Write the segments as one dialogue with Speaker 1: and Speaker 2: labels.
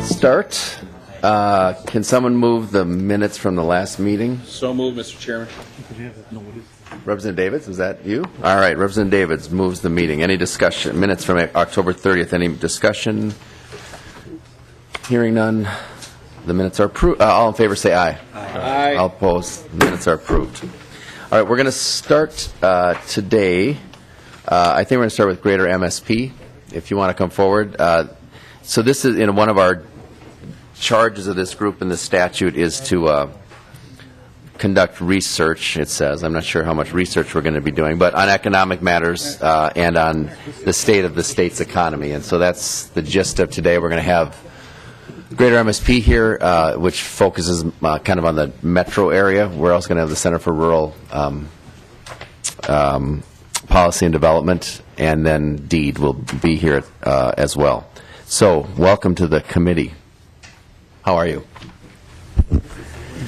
Speaker 1: start. Can someone move the minutes from the last meeting?
Speaker 2: So moved, Mr. Chairman.
Speaker 1: Representative Davids, was that you? All right, Representative Davids moves the meeting. Any discussion? Minutes from October 30th, any discussion? Hearing none. The minutes are approved. All in favor say aye.
Speaker 2: Aye.
Speaker 1: All opposed. The minutes are approved. All right, we're going to start today. I think we're going to start with Greater MSP, if you want to come forward. So this is in one of our charges of this group in the statute is to conduct research, it says. I'm not sure how much research we're going to be doing, but on economic matters and on the state of the state's economy. And so that's the gist of today. We're going to have Greater MSP here, which focuses kind of on the metro area. We're also going to have the Center for Rural Policy and Development, and then DEED will be here as well. So, welcome to the committee. How are you?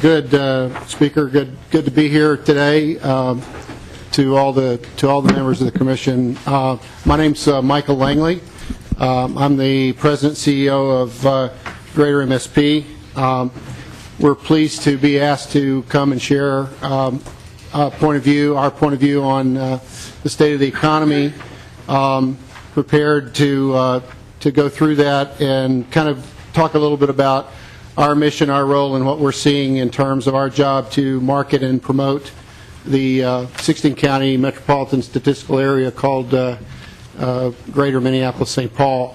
Speaker 3: Good, Speaker. Good to be here today. To all the members of the commission, my name's Michael Langley. I'm the President CEO of Greater MSP. We're pleased to be asked to come and share our point of view on the state of the economy. Prepared to go through that and kind of talk a little bit about our mission, our role, and what we're seeing in terms of our job to market and promote the 16-county metropolitan statistical area called Greater Minneapolis-St. Paul.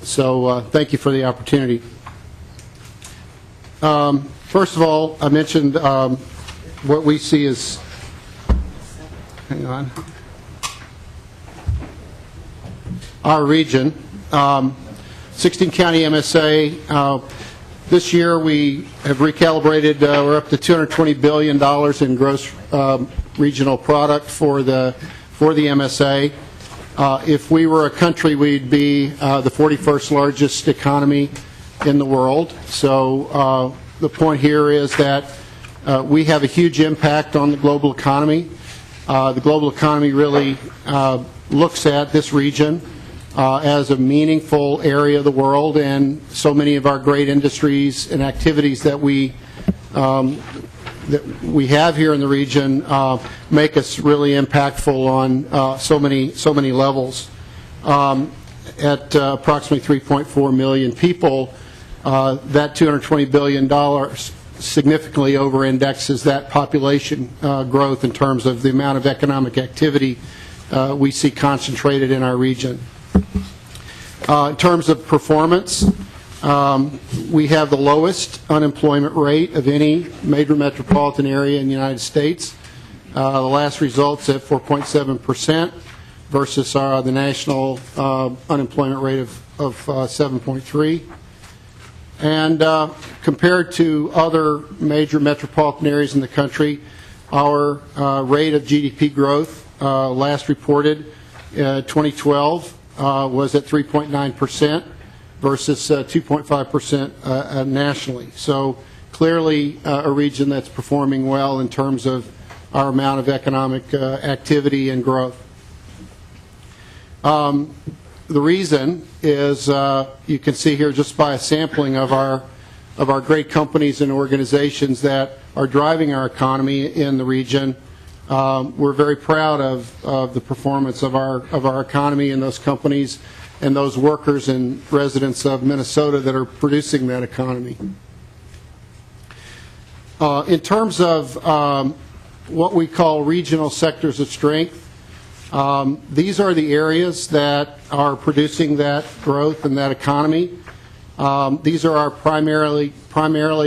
Speaker 3: So thank you for the opportunity. First of all, I mentioned what we see as, hang on, our region, 16-county MSA. This year we have recalibrated, we're up to $220 billion in gross regional product for the MSA. If we were a country, we'd be the 41st largest economy in the world. So the point here is that we have a huge impact on the global economy. The global economy really looks at this region as a meaningful area of the world, and so many of our great industries and activities that we have here in the region make us really impactful on so many levels. At approximately 3.4 million people, that $220 billion significantly over-indexes that population growth in terms of the amount of economic activity we see concentrated in our region. In terms of performance, we have the lowest unemployment rate of any major metropolitan area in the United States. The last results at 4.7% versus the national unemployment rate of 7.3%. And compared to other major metropolitan areas in the country, our rate of GDP growth last reported 2012 was at 3.9% versus 2.5% nationally. So clearly a region that's performing well in terms of our amount of economic activity and growth. The reason is you can see here just by a sampling of our great companies and organizations that are driving our economy in the region. We're very proud of the performance of our economy and those companies and those workers and residents of Minnesota that are producing that economy. In terms of what we call regional sectors of strength, these are the areas that are producing that growth and that economy. These are our primarily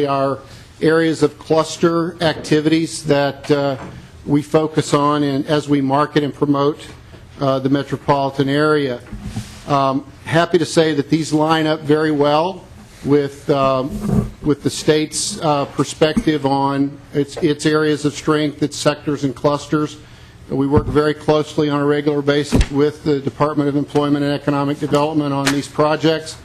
Speaker 3: our areas of cluster activities that we focus on as we market and promote the metropolitan area. Happy to say that these line up very well with the state's perspective on its areas of strength, its sectors and clusters. We work very closely on a regular basis with the Department of Employment and Economic Development on these projects.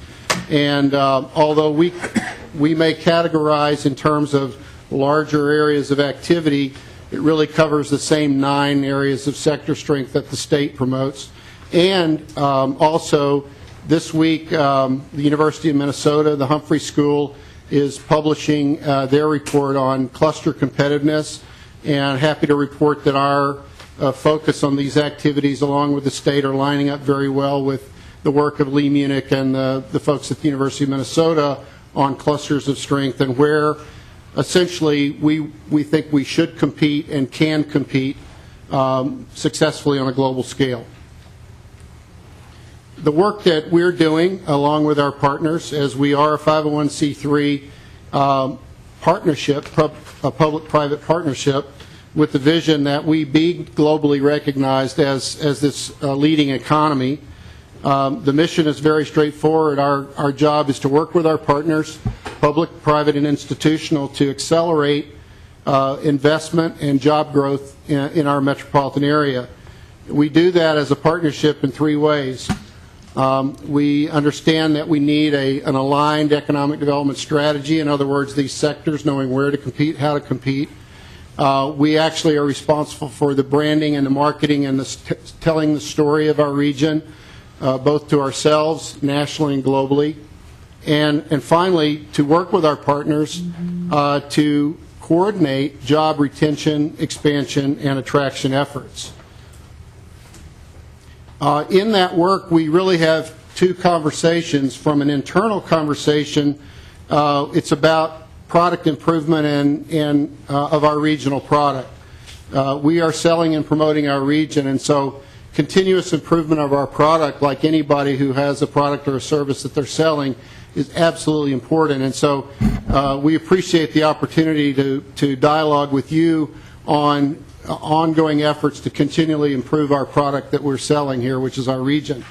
Speaker 3: And although we may categorize in terms of larger areas of activity, it really covers the same 9 areas of sector strength that the state promotes. And also This week, the University of Minnesota, the Humphrey School, is publishing their report on cluster competitiveness, and happy to report that our focus on these activities along with the state are lining up very well with the work of Lee Munich and the folks at the University of Minnesota on clusters of strength, and where essentially we think we should compete and can compete successfully on a global scale. The work that we're doing along with our partners, as we are a 501c3 partnership, a public-private partnership, with the vision that we be globally recognized as this leading economy. The mission is very straightforward. Our job is to work with our partners, public, private, and institutional, to accelerate investment and job growth in our metropolitan area. We do that as a partnership in three ways. We understand that we need an aligned economic development strategy. In other words, these sectors knowing where to compete, how to compete. We actually are responsible for the branding and the marketing and telling the story of our region, both to ourselves, nationally and globally. And finally, to work with our partners to coordinate job retention, expansion, and attraction efforts. In that work, we really have two conversations. From an internal conversation, it's about product improvement and of our regional product. We are selling and promoting our region, and so continuous improvement of our product, like anybody who has a product or a service that they're selling, is absolutely important. And so we appreciate the opportunity to dialogue with you on ongoing efforts to continually improve our product that we're selling here, which is our region.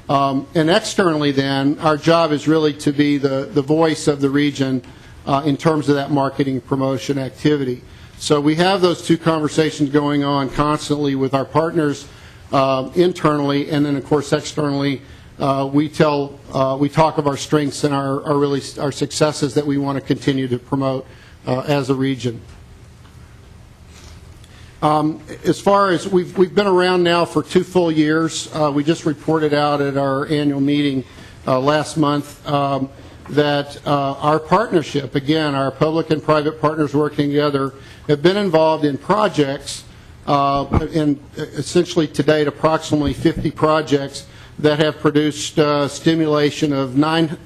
Speaker 3: And externally then, our job is really to be the voice of the region in terms of that marketing promotion activity. So we have those two conversations going on constantly with our partners internally, and then of course externally we talk of our strengths and our successes that we want to continue to promote as a region. As far as we've been around now for 2 full years, we just reported out at our annual meeting last month that our partnership, again, our public and private partners working together, have been involved in projects, and essentially to date approximately 50 projects that have produced stimulation of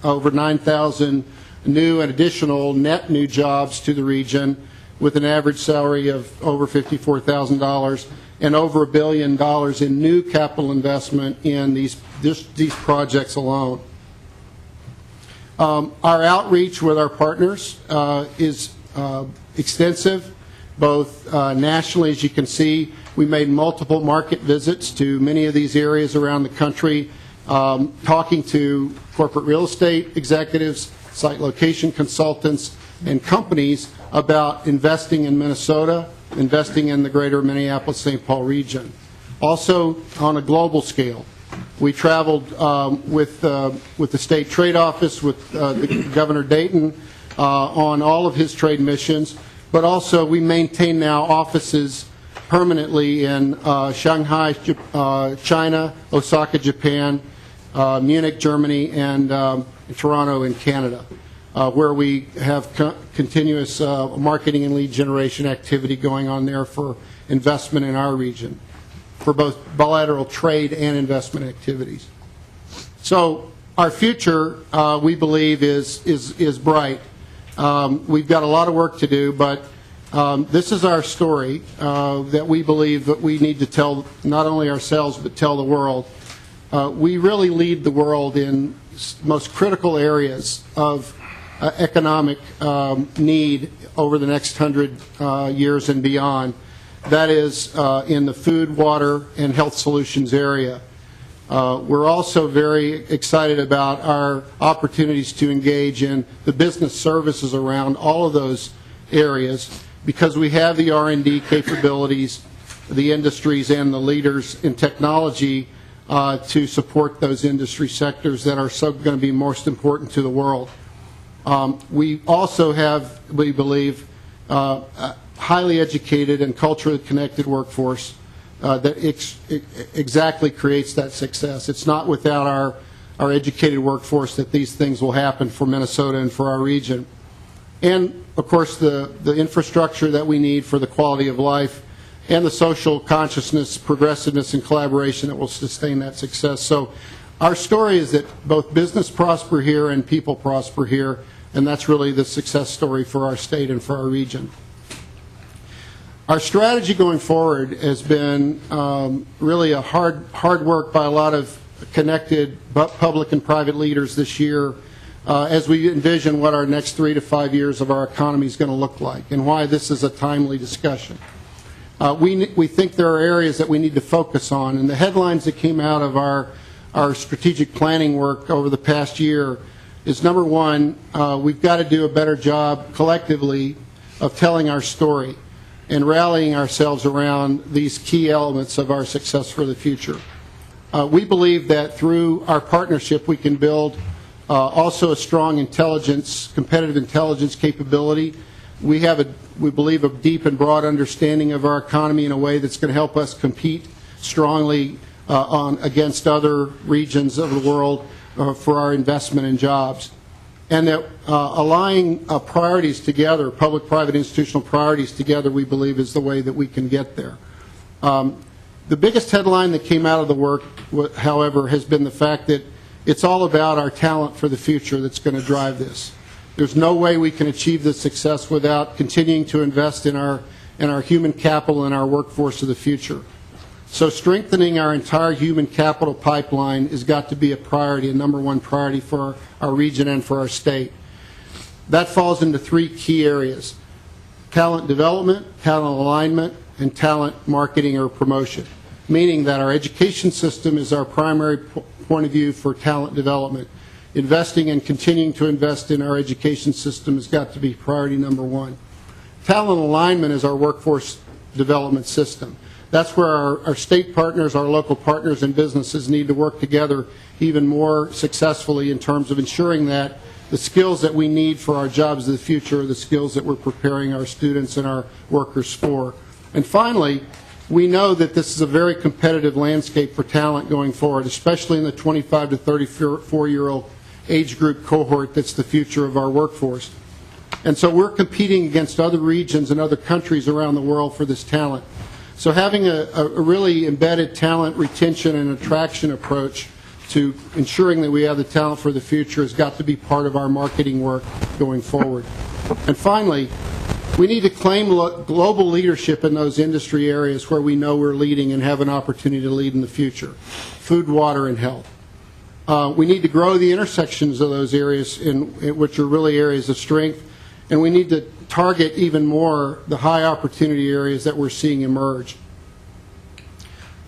Speaker 3: over 9,000 new and additional net new jobs to the region, with an average salary of over $54,000 and over $1 billion in new capital investment in these projects alone. Our outreach with our partners is extensive, both nationally. As you can see, we made multiple market visits to many of these areas around the country, talking to corporate real estate executives, site location consultants, and companies about investing in Minnesota, investing in the greater Minneapolis-St. Paul region. Also, on a global scale, we traveled with the State Trade Office, with Governor Dayton on all of his trade missions, but also we maintain now offices permanently in Shanghai, China, Osaka, Japan, Munich, Germany, and Toronto in Canada, where we have continuous marketing and lead generation activity going on there for investment in our region, for both bilateral trade and investment activities. So our future, we believe, is bright. We've got a lot of work to do, but this is our story that we believe that we need to tell not only ourselves but tell the world. We really lead the world in most critical areas of economic need over the next 100 years and beyond. That is in the food, water, and health solutions area. We're also very excited about our opportunities to engage in the business services around all of those areas, because we have the R&D capabilities, the industries, and the leaders in technology to support those industry sectors that are going to be most important to the world. We also have, we believe, a highly educated and culturally connected workforce that exactly creates that success. It's not without our educated workforce, that these things will happen for Minnesota and for our region. And, of course, the infrastructure that we need for the quality of life and the social consciousness, progressiveness, and collaboration that will sustain that success. So our story is that both business prosper here and people prosper here, and that's really the success story for our state and for our region. Our strategy going forward has been really a hard work by a lot of connected public and private leaders this year as we envision what our next 3 to 5 years of our economy is going to look like and why this is a timely discussion. We think there are areas that we need to focus on, and the headlines that came out of our strategic planning work over the past year is, number one, we've got to do a better job collectively of telling our story and rallying ourselves around these key elements of our success for the future. We believe that through our partnership we can build also a strong intelligence, competitive intelligence capability. We believe, a deep and broad understanding of our economy in a way that's going to help us compete strongly against other regions of the world for our investment and jobs. And that aligning priorities together, public-private institutional priorities together, we believe is the way that we can get there. The biggest headline that came out of the work, however, has been the fact that it's all about our talent for the future that's going to drive this. There's no way we can achieve this success without continuing to invest in our human capital and our workforce of the future. So strengthening our entire human capital pipeline has got to be a priority, a number one priority for our region and for our state. That falls into 3 key areas: talent development, talent alignment, and talent marketing or promotion, meaning that our education system is our primary point of view for talent development. Investing and continuing to invest in our education system has got to be priority number one. Talent alignment is our workforce development system. That's where our state partners, our local partners, and businesses need to work together even more successfully in terms of ensuring that the skills that we need for our jobs of the future are the skills that we're preparing our students and our workers for. And finally, we know that this is a very competitive landscape for talent going forward, especially in the 25 to 34-year-old age group cohort that's the future of our workforce. And so we're competing against other regions and other countries around the world for this talent. So having a really embedded talent retention and attraction approach to ensuring that we have the talent for the future has got to be part of our marketing work going forward. And finally, we need to claim global leadership in those industry areas where we know we're leading and have an opportunity to lead in the future: food, water, and health. We need to grow the intersections of those areas, which are really areas of strength, and we need to target even more the high opportunity areas that we're seeing emerge.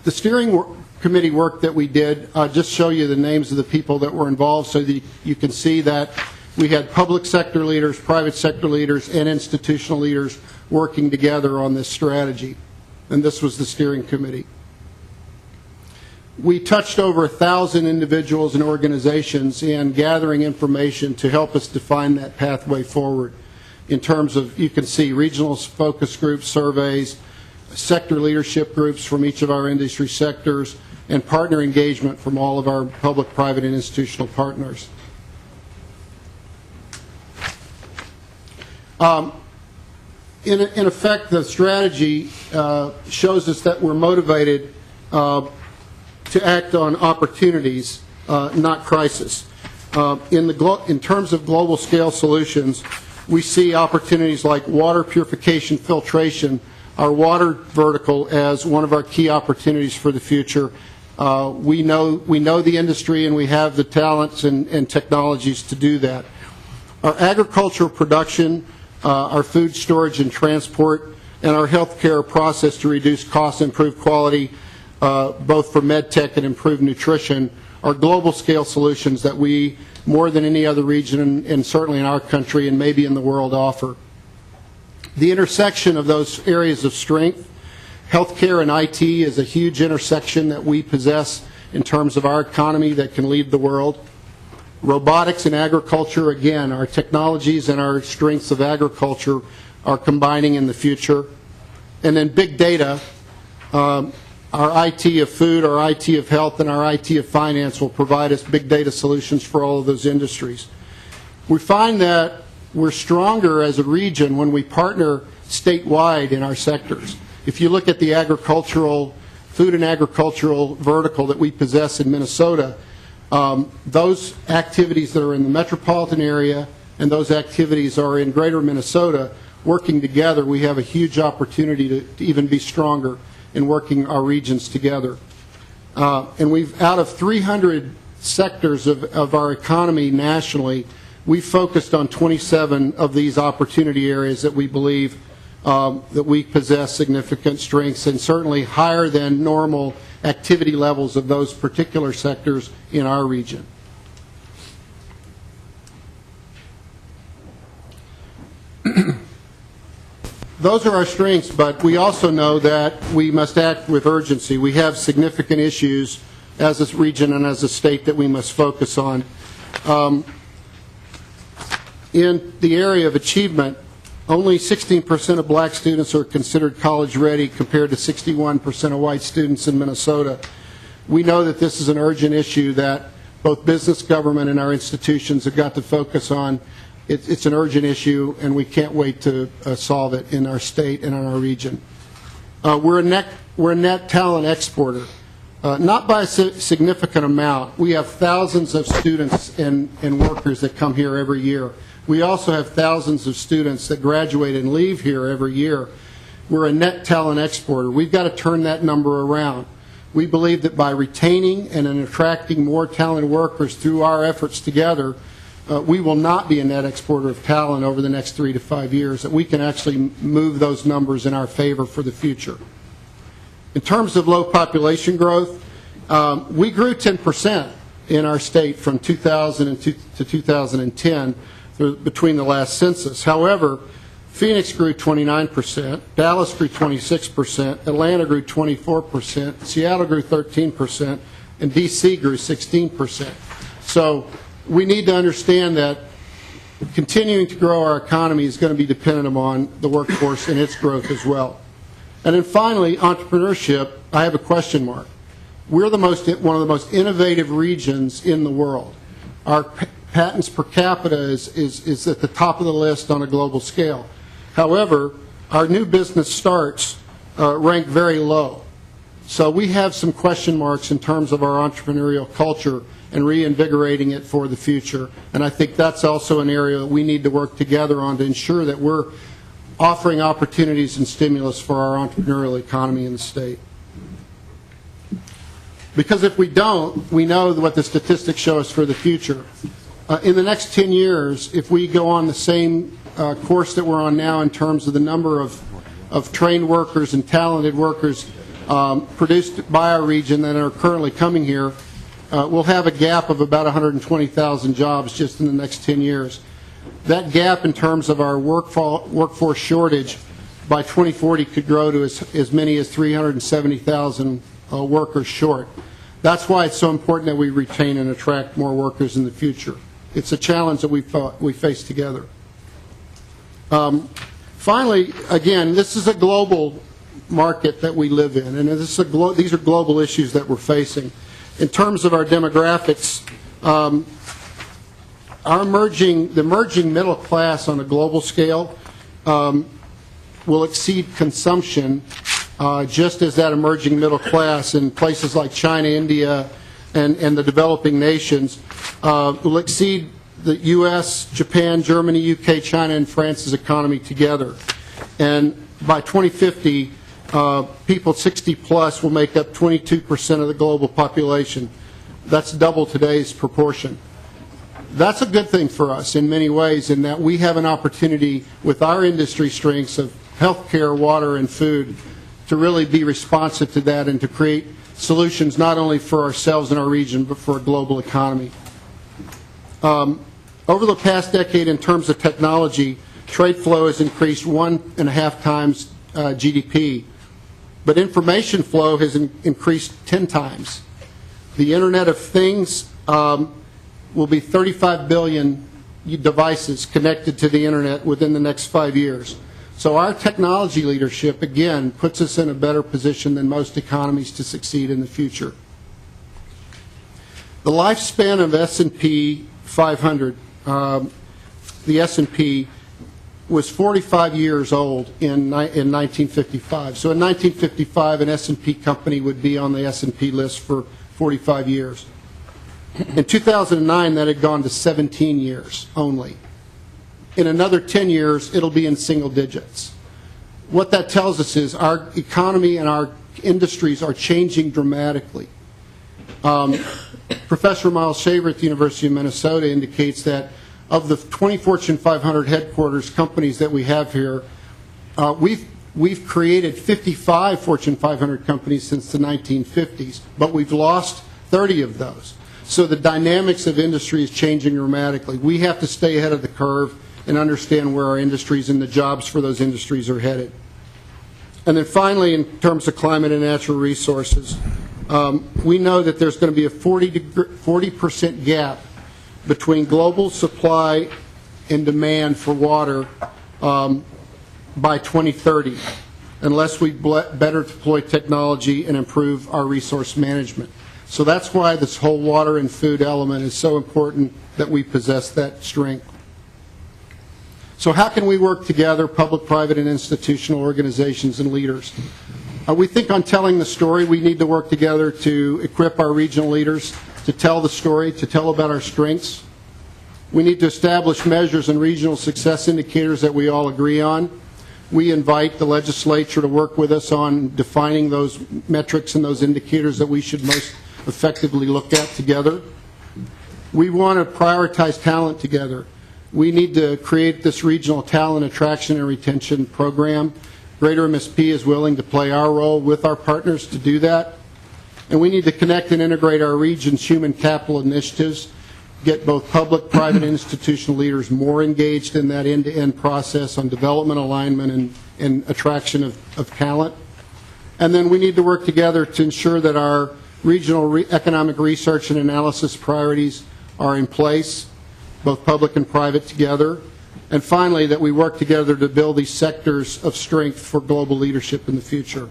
Speaker 3: The steering committee work that we did, just show you the names of the people that were involved so that you can see that we had public sector leaders, private sector leaders, and institutional leaders working together on this strategy. And this was the steering committee. We touched over 1,000 individuals and organizations in gathering information to help us define that pathway forward in terms of, you can see, regional focus groups, surveys, sector leadership groups from each of our industry sectors, and partner engagement from all of our public, private, and institutional partners. In effect, the strategy shows us that we're motivated to act on opportunities, not crisis. In terms of global scale solutions, we see opportunities like water purification filtration, our water vertical, as one of our key opportunities for the future. We know the industry, and we have the talents and technologies to do that. Our agricultural production, our food storage and transport, and our healthcare process to reduce costs and improve quality, both for med tech and improved nutrition, are global scale solutions that we, more than any other region, and certainly in our country and maybe in the world, offer. The intersection of those areas of strength, healthcare and IT, is a huge intersection that we possess in terms of our economy that can lead the world. Robotics and agriculture, again, our technologies and our strengths of agriculture are combining in the future. And then big data, our IT of food, our IT of health, and our IT of finance will provide us big data solutions for all of those industries. We find that we're stronger as a region when we partner statewide in our sectors. If you look at the food and agricultural vertical that we possess in Minnesota, those activities that are in the metropolitan area and those activities are in greater Minnesota, working together, we have a huge opportunity to even be stronger in working our regions together. And we've, out of 300 sectors of our economy nationally, we focused on 27 of these opportunity areas that we believe that we possess significant strengths and certainly higher than normal activity levels of those particular sectors in our region. Those are our strengths, but we also know that we must act with urgency. We have significant issues as a region and as a state that we must focus on. In the area of achievement, only 16% of black students are considered college ready compared to 61% of white students in Minnesota. We know that this is an urgent issue that both business, government, and our institutions have got to focus on. It's an urgent issue, and we can't wait to solve it in our state and in our region. We're a net talent exporter, not by a significant amount. We have thousands of students and workers that come here every year. We also have thousands of students that graduate and leave here every year. We're a net talent exporter. We've got to turn that number around. We believe that by retaining and attracting more talented workers through our efforts together, we will not be a net exporter of talent over the next 3 to 5 years, that we can actually move those numbers in our favor for the future. In terms of low population growth, we grew 10% in our state from 2000 to 2010 between the last census. However, Phoenix grew 29%, Dallas grew 26%, Atlanta grew 24%, Seattle grew 13%, and D.C. grew 16%. So we need to understand that continuing to grow our economy is going to be dependent upon the workforce and its growth as well. And then finally, entrepreneurship, I have a question mark. We're one of the most innovative regions in the world. Our patents per capita is at the top of the list on a global scale. However, our new business starts rank very low. So we have some question marks in terms of our entrepreneurial culture and reinvigorating it for the future. And I think that's also an area that we need to work together on to ensure that we're offering opportunities and stimulus for our entrepreneurial economy in the state. Because if we don't, we know what the statistics show us for the future. In the next 10 years, if we go on the same course that we're on now in terms of the number of trained workers and talented workers produced by our region that are currently coming here, we'll have a gap of about 120,000 jobs just in the next 10 years. That gap in terms of our workforce shortage by 2040 could grow to as many as 370,000 workers short. That's why it's so important that we retain and attract more workers in the future. It's a challenge that we face together. Finally, again, this is a global market that we live in, and these are global issues that we're facing. In terms of our demographics, the emerging middle class on a global scale will exceed consumption just as that emerging middle class in places like China, India, and the developing nations will exceed the U.S., Japan, Germany, UK, China, and France's economy together. And by 2050, people 60 plus will make up 22% of the global population. That's double today's proportion. That's a good thing for us in many ways, in that we have an opportunity with our industry strengths of healthcare, water, and food to really be responsive to that and to create solutions not only for ourselves and our region, but for a global economy. Over the past decade, in terms of technology, trade flow has increased 1.5 times GDP, but information flow has increased 10 times. The Internet of Things will be 35 billion devices connected to the Internet within the next 5 years. So our technology leadership, again, puts us in a better position than most economies to succeed in the future. The lifespan of S&P 500, the S&P was 45 years old in 1955. So in 1955, an S&P company would be on the S&P list for 45 years. In 2009, that had gone to 17 years only. In another 10 years, it'll be in single digits. What that tells us is our economy and our industries are changing dramatically. Professor Miles Shaver at the University of Minnesota indicates that of the 20 Fortune 500 headquarters companies that we have here, we've created 55 Fortune 500 companies since the 1950s, but we've lost 30 of those. So the dynamics of industry is changing dramatically. We have to stay ahead of the curve and understand where our industries and the jobs for those industries are headed. And then finally, in terms of climate and natural resources, we know that there's going to be a 40% gap between global supply and demand for water by 2030, unless we better deploy technology and improve our resource management. So that's why this whole water and food element is so important that we possess that strength. So how can we work together, public, private, and institutional organizations and leaders? We think on telling the story, we need to work together to equip our regional leaders to tell the story, to tell about our strengths. We need to establish measures and regional success indicators that we all agree on. We invite the legislature to work with us on defining those metrics and those indicators that we should most effectively look at together. We want to prioritize talent together. We need to create this regional talent attraction and retention program. Greater MSP is willing to play our role with our partners to do that. And we need to connect and integrate our region's human capital initiatives, get both public, private, and institutional leaders more engaged in that end-to-end process on development, alignment, and attraction of talent. And then we need to work together to ensure that our regional economic research and analysis priorities are in place, both public and private together. And finally, that we work together to build these sectors of strength for global leadership in the future.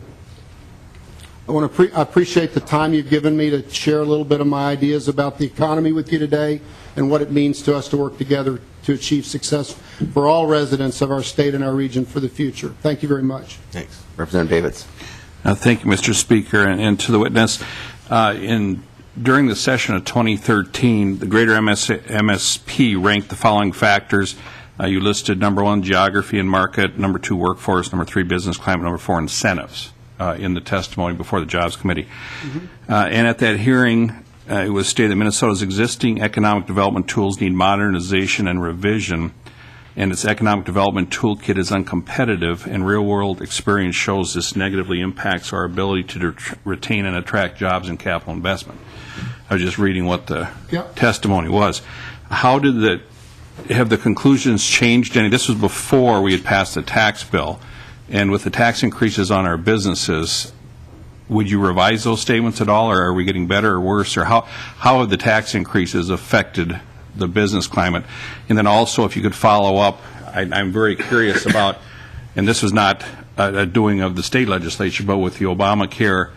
Speaker 3: I appreciate the time you've given me to share a little bit of my ideas about the economy with you today and what it means to us to work together to achieve success for all residents of our state and our region for the future. Thank you very much.
Speaker 1: Thanks. Representative Davids.
Speaker 2: Thank you, Mr. Speaker, and to the witness. During the session of 2013, the Greater MSP ranked the following factors. You listed number 1, geography and market, number 2, workforce, number 3, business climate, number 4, incentives in the testimony before the Jobs Committee. And at that hearing, it was stated that Minnesota's existing economic development tools need modernization and revision, and its economic development toolkit is uncompetitive, and real-world experience shows this negatively impacts our ability to retain and attract jobs and capital investment. I was just reading what the testimony was. How did have the conclusions changed any? This was before we had passed the tax bill, and with the tax increases on our businesses, would you revise those statements at all, or are we getting better or worse, or how have the tax increases affected the business climate? And then also, if you could follow up, I'm very curious about, and this was not a doing of the state legislature, but with the Obamacare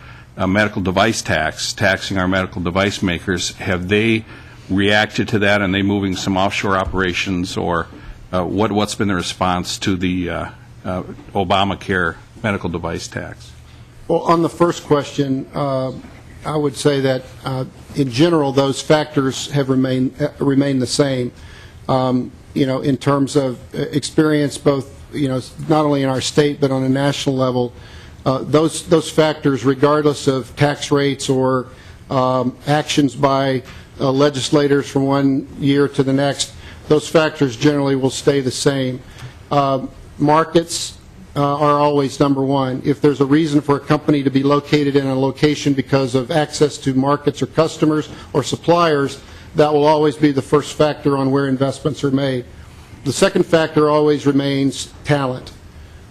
Speaker 2: medical device tax, taxing our medical device makers, have they reacted to that? And they moving some offshore operations, or what's been the response to the Obamacare medical device tax?
Speaker 3: Well, on the first question, I would say that in general those factors have remained the same. In terms of experience, both not only in our state but on a national level, those factors, regardless of tax rates or actions by legislators from one year to the next, those factors generally will stay the same. Markets are always number one. If there's a reason for a company to be located in a location because of access to markets or customers or suppliers, that will always be the first factor on where investments are made. The second factor always remains talent.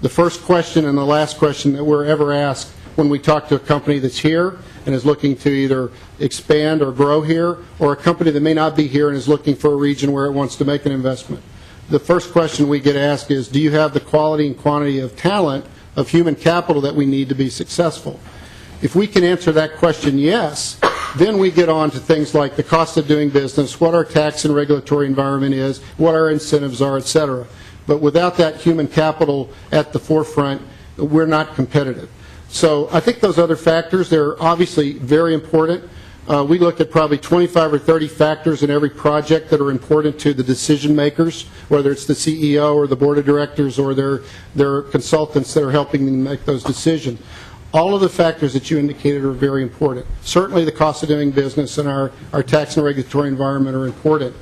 Speaker 3: The first question and the last question that we're ever asked when we talk to a company that's here and is looking to either expand or grow here, or a company that may not be here and is looking for a region where it wants to make an investment. the first question we get asked is, do you have the quality and quantity of talent, of human capital that we need to be successful? If we can answer that question yes, then we get on to things like the cost of doing business, what our tax and regulatory environment is, what our incentives are, et cetera. But without that human capital at the forefront, we're not competitive. So I think those other factors, they're obviously very important. We look at probably 25 or 30 factors in every project that are important to the decision makers, whether it's the CEO or the board of directors or their consultants that are helping them make those decisions. All of the factors that you indicated are very important. Certainly the cost of doing business and our tax and regulatory environment are important.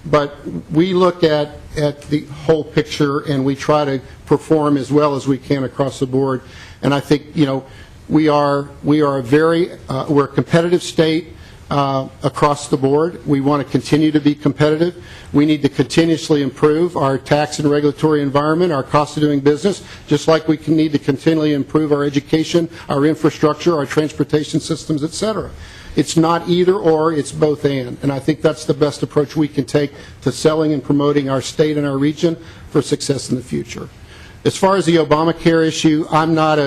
Speaker 3: But we look at the whole picture and we try to perform as well as we can across the board. And I think, you know, we're a competitive state across the board. We want to continue to be competitive. We need to continuously improve our tax and regulatory environment, our cost of doing business, just like we need to continually improve our education, our infrastructure, our transportation systems, et cetera. It's not either or, it's both and I think that's the best approach we can take to selling and promoting our state and our region for success in the future. As far as the Obamacare issue, I'm not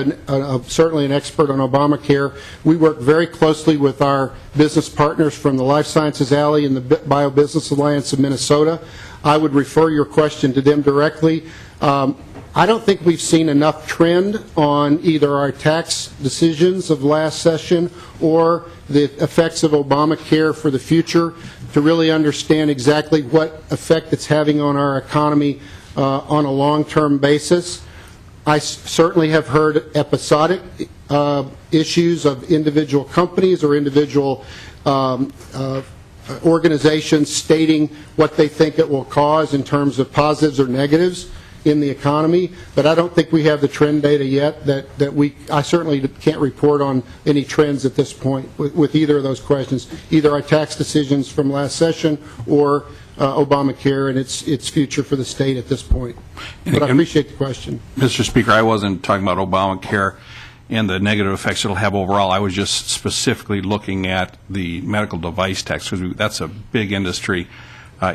Speaker 3: certainly an expert on Obamacare. We work very closely with our business partners from the Life Sciences Alley and the Bio-Business Alliance of Minnesota. I would refer your question to them directly. I don't think we've seen enough trend on either our tax decisions of last session or the effects of Obamacare for the future to really understand exactly what effect it's having on our economy on a long-term basis. I certainly have heard episodic issues of individual companies or individual organizations stating what they think it will cause in terms of positives or negatives in the economy, but I don't think we have the trend data yet I certainly can't report on any trends at this point with either of those questions, either our tax decisions from last session or Obamacare and its future for the state at this point. But I appreciate the question.
Speaker 2: Mr. Speaker, I wasn't talking about Obamacare and the negative effects it'll have overall. I was just specifically looking at the medical device tax, because that's a big industry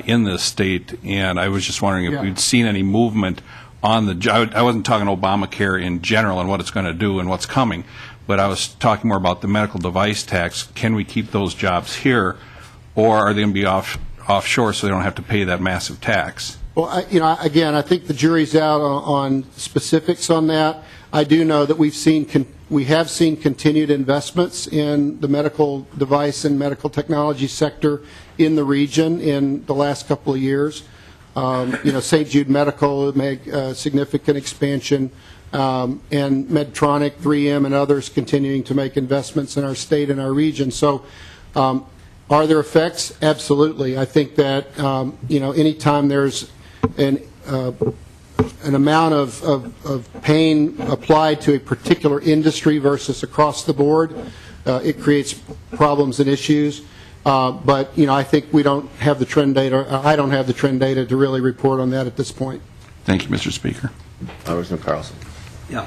Speaker 2: in this state, and I was just wondering if we'd seen any movement on I wasn't talking Obamacare in general and what it's going to do and what's coming, but I was talking more about the medical device tax. Can we keep those jobs here, or are they going to be offshore so they don't have to pay that massive tax?
Speaker 3: Well, again, I think the jury's out on specifics on that. I do know that we have seen continued investments in the medical device and medical technology sector in the region in the last couple of years. St. Jude Medical made a significant expansion, and Medtronic, 3M, and others continuing to make investments in our state and our region. So, are there effects? Absolutely. I think that anytime there's an amount of pain applied to a particular industry versus across the board, it creates problems and issues. But I think we don't have the trend data. I don't have the trend data to really report on that at this point.
Speaker 2: Thank you, Mr. Speaker.
Speaker 1: Congressman Carlson.
Speaker 4: Yeah,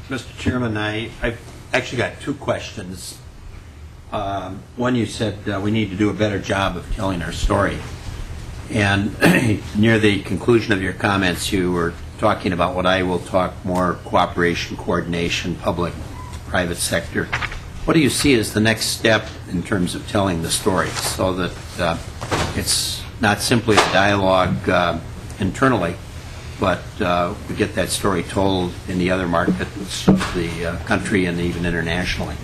Speaker 4: Mr. Chairman, I've actually got two questions. One, you said we need to do a better job of telling our story. And near the conclusion of your comments, you were talking about what I will talk more cooperation, coordination, public-private sector. What do you see as the next step in terms of telling the story so that it's not simply a dialogue internally, but we get that story told in the other markets of the country and even internationally?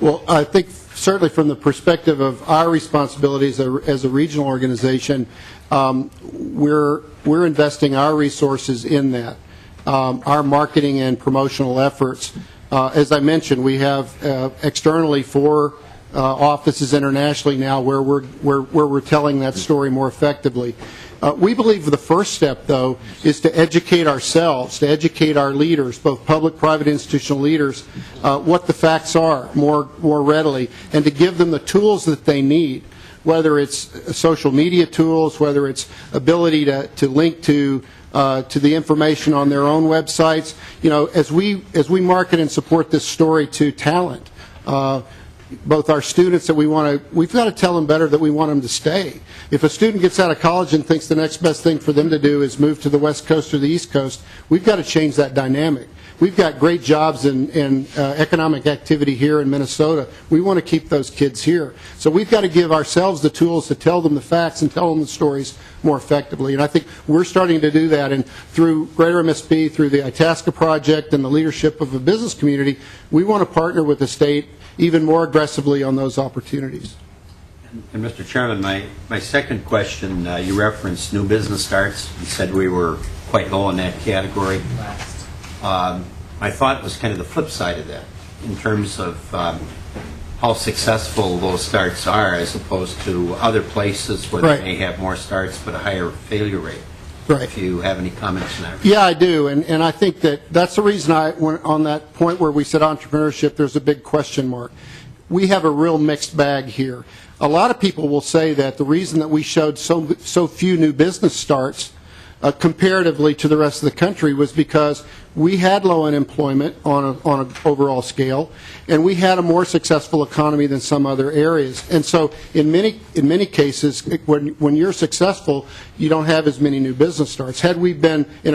Speaker 3: Well, I think certainly from the perspective of our responsibilities as a regional organization, we're investing our resources in that. Our marketing and promotional efforts. As I mentioned, we have externally 4 offices internationally now where we're telling that story more effectively. We believe the first step, though, is to educate ourselves, to educate our leaders, both public, private, institutional leaders, what the facts are more readily, and to give them the tools that they need, whether it's social media tools, whether it's ability to link to the information on their own websites. As we market and support this story to talent, both our students that we've got to tell them better that we want them to stay. If a student gets out of college and thinks the next best thing for them to do is move to the West Coast or the East Coast, we've got to change that dynamic. We've got great jobs in economic activity here in Minnesota. We want to keep those kids here. So we've got to give ourselves the tools to tell them the facts and tell them the stories more effectively. And I think we're starting to do that. And through Greater MSP, through the Itasca Project and the leadership of a business community, we want to partner with the state even more aggressively on those opportunities.
Speaker 4: And Mr. Chairman, my second question, you referenced new business starts. You said we were quite low in that category. I thought it was kind of the flip side of that in terms of how successful those starts are as opposed to other places where
Speaker 3: Right.
Speaker 4: they may have more starts but a higher failure rate.
Speaker 3: Right.
Speaker 4: If you have any comments on that.
Speaker 3: Yeah, I do, and I think that's the reason on that point where we said entrepreneurship, there's a big question mark. We have a real mixed bag here. A lot of people will say that the reason that we showed so few new business starts comparatively to the rest of the country was because we had low unemployment on an overall scale, and we had a more successful economy than some other areas. And so in many cases, when you're successful, you don't have as many new business starts. Had we been in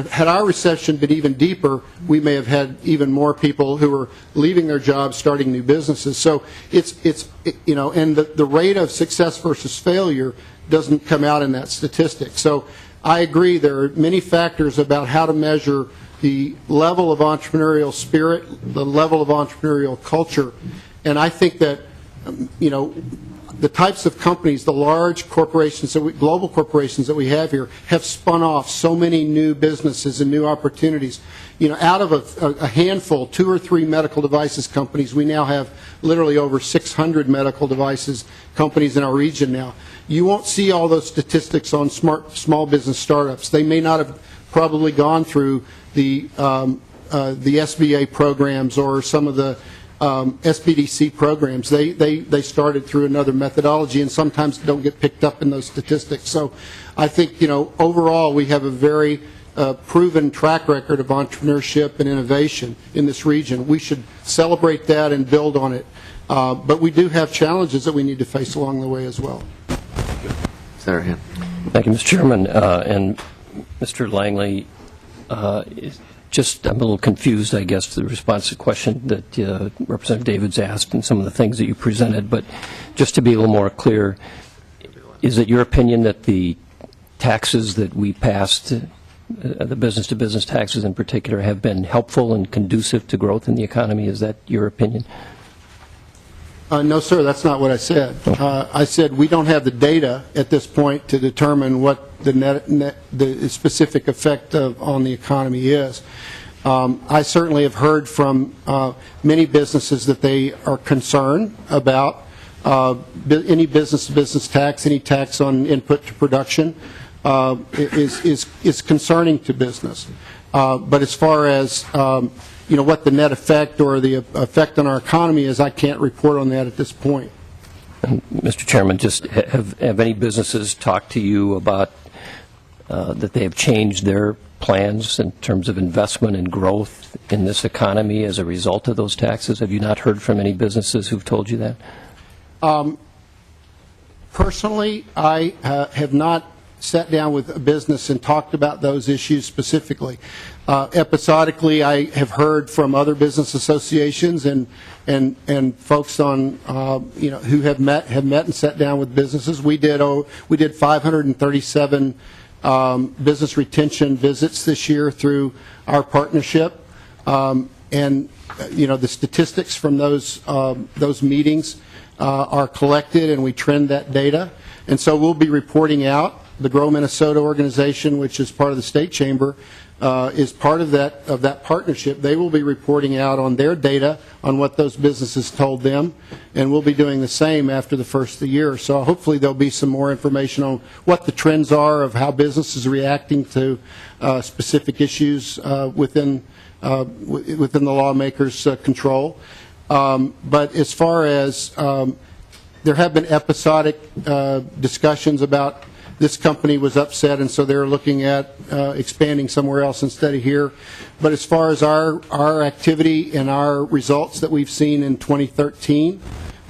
Speaker 3: had our recession been even deeper, we may have had even more people who were leaving their jobs, starting new businesses. So and the rate of success versus failure doesn't come out in that statistic. So I agree there are many factors about how to measure the level of entrepreneurial spirit, the level of entrepreneurial culture, and I think that the types of companies, the large corporations, global corporations that we have here, have spun off so many new businesses and new opportunities. Out of a handful, 2 or 3 medical devices companies, we now have literally over 600 medical devices companies in our region now. You won't see all those statistics on small business startups. They may not have probably gone through the SBA programs or some of the SBDC programs. They started through another methodology and sometimes don't get picked up in those statistics. So I think, overall we have a very proven track record of entrepreneurship and innovation in this region. We should celebrate that and build on it. But we do have challenges that we need to face along the way as well.
Speaker 1: Senator Hand.
Speaker 5: Thank you, Mr. Chairman. And Mr. Langley, I'm a little confused, I guess, to the response to the question that Representative Davids asked and some of the things that you presented. But just to be a little more clear, is it your opinion that the taxes that we passed, the business-to-business taxes in particular, have been helpful and conducive to growth in the economy? Is that your opinion?
Speaker 3: No, sir, that's not what I said. I said we don't have the data at this point to determine what the specific effect on the economy is. I certainly have heard from many businesses that they are concerned about any business-to-business tax, any tax on input to production is concerning to business. But as far as what the net effect or the effect on our economy is, I can't report on that at this point.
Speaker 5: Mr. Chairman, just have any businesses talked to you about that they have changed their plans in terms of investment and growth in this economy as a result of those taxes? Have you not heard from any businesses who've told you that?
Speaker 3: Personally, I have not sat down with a business and talked about those issues specifically. Episodically, I have heard from other business associations and folks on who have met and sat down with businesses. We did 537 business retention visits this year through our partnership, and the statistics from those meetings are collected, and we trend that data, and so we'll be reporting out. The Grow Minnesota organization, which is part of the state chamber, is part of that partnership. They will be reporting out on their data on what those businesses told them, and we'll be doing the same after the first of the year. So hopefully there'll be some more information on what the trends are of how businesses are reacting to specific issues within the lawmakers' control. But as far as there have been episodic discussions about this company was upset, and so they're looking at expanding somewhere else instead of here. But as far as our activity and our results that we've seen in 2013,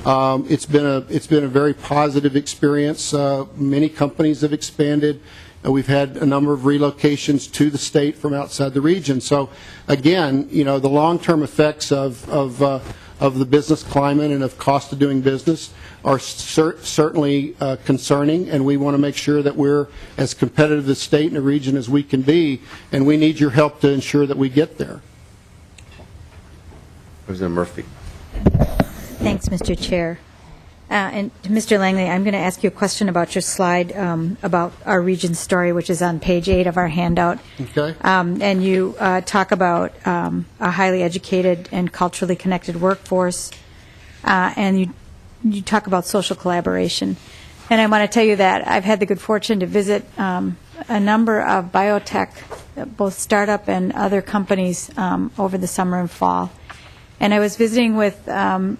Speaker 3: it's been a very positive experience. Many companies have expanded. We've had a number of relocations to the state from outside the region. So, again, the long-term effects of the business climate and of cost of doing business are certainly concerning, and we want to make sure that we're as competitive as state and the region as we can be, and we need your help to ensure that we get there.
Speaker 1: Representative Murphy.
Speaker 6: Thanks, Mr. Chair. And to Mr. Langley, I'm going to ask you a question about your slide about our region story, which is on page 8 of our handout.
Speaker 3: Okay.
Speaker 6: And you talk about a highly educated and culturally connected workforce, and you talk about social collaboration. And I want to tell you that I've had the good fortune to visit a number of biotech, both startup and other companies, over the summer and fall. And I was visiting with an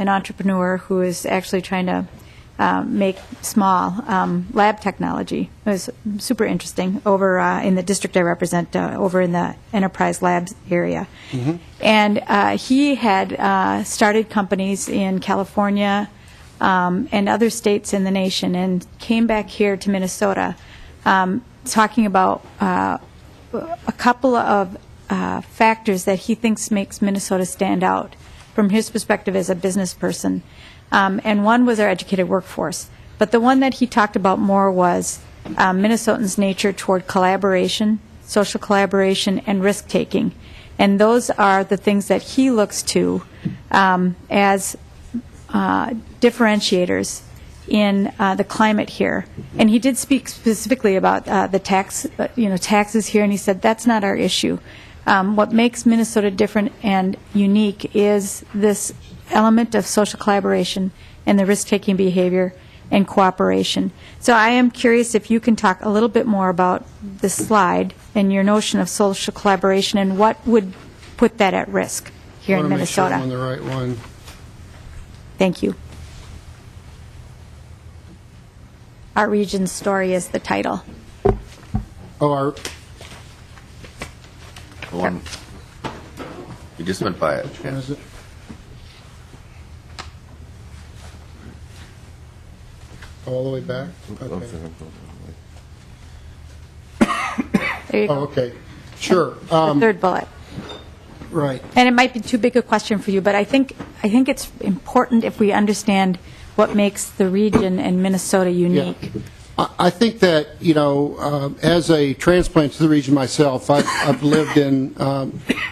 Speaker 6: entrepreneur who is actually trying to make small lab technology. It was super interesting over in the district I represent, over in the enterprise labs area. Mm-hmm. And he had started companies in California and other states in the nation, and came back here to Minnesota talking about a couple of factors that he thinks makes Minnesota stand out from his perspective as a business person. And one was our educated workforce. But the one that he talked about more was Minnesotans' nature toward collaboration, social collaboration, and risk-taking. And those are the things that he looks to as differentiators in the climate here. And he did speak specifically about the taxes here, and he said that's not our issue. What makes Minnesota different and unique is this element of social collaboration and the risk-taking behavior and cooperation. So I am curious if you can talk a little bit more about this slide and your notion of social collaboration and what would put that at risk here in Minnesota.
Speaker 3: I want to make sure I'm on the right one.
Speaker 6: Thank you. Our region's story is the title.
Speaker 3: Oh,
Speaker 1: The one, you just went by it.
Speaker 3: which one is it? All the way back? Okay.
Speaker 6: There you
Speaker 3: Oh,
Speaker 6: go.
Speaker 3: okay. Sure.
Speaker 6: The third bullet.
Speaker 3: Right.
Speaker 6: And it might be too big a question for you, but I think it's important if we understand what makes the region and Minnesota unique.
Speaker 3: I think that, as a transplant to the region myself, I've lived in, I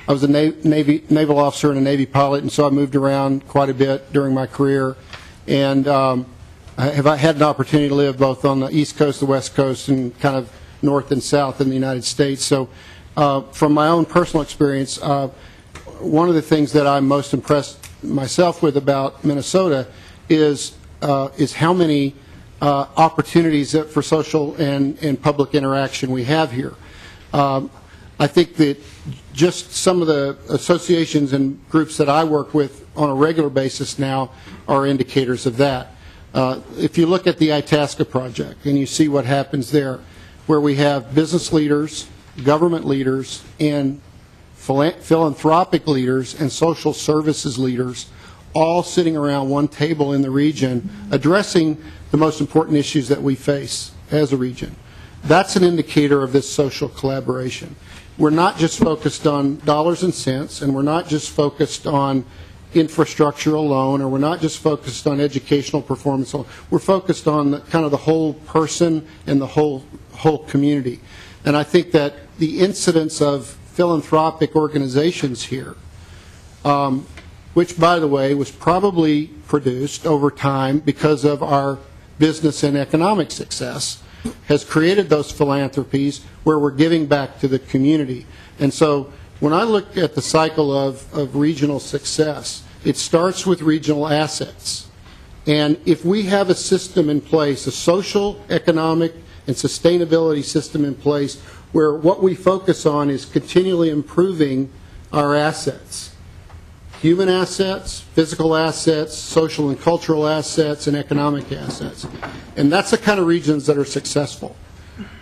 Speaker 3: was a naval officer and a Navy pilot, and so I moved around quite a bit during my career. And I had an opportunity to live both on the East Coast, the West Coast, and kind of north and south in the United States. So from my own personal experience, one of the things that I'm most impressed myself with about Minnesota is how many opportunities for social and public interaction we have here. I think that just some of the associations and groups that I work with on a regular basis now are indicators of that. If you look at the Itasca project and you see what happens there, where we have business leaders, government leaders, and philanthropic leaders and social services leaders all sitting around one table in the region addressing the most important issues that we face as a region. That's an indicator of this social collaboration. We're not just focused on dollars and cents, and we're not just focused on infrastructure alone, or we're not just focused on educational performance alone. We're focused on kind of the whole person and the whole community. And I think that the incidence of philanthropic organizations here, which, by the way, was probably produced over time because of our business and economic success, has created those philanthropies where we're giving back to the community. And so when I look at the cycle of regional success, it starts with regional assets. And if we have a system in place, a social, economic, and sustainability system in place, where what we focus on is continually improving our assets, human assets, physical assets, social and cultural assets, and economic assets. And that's the kind of regions that are successful.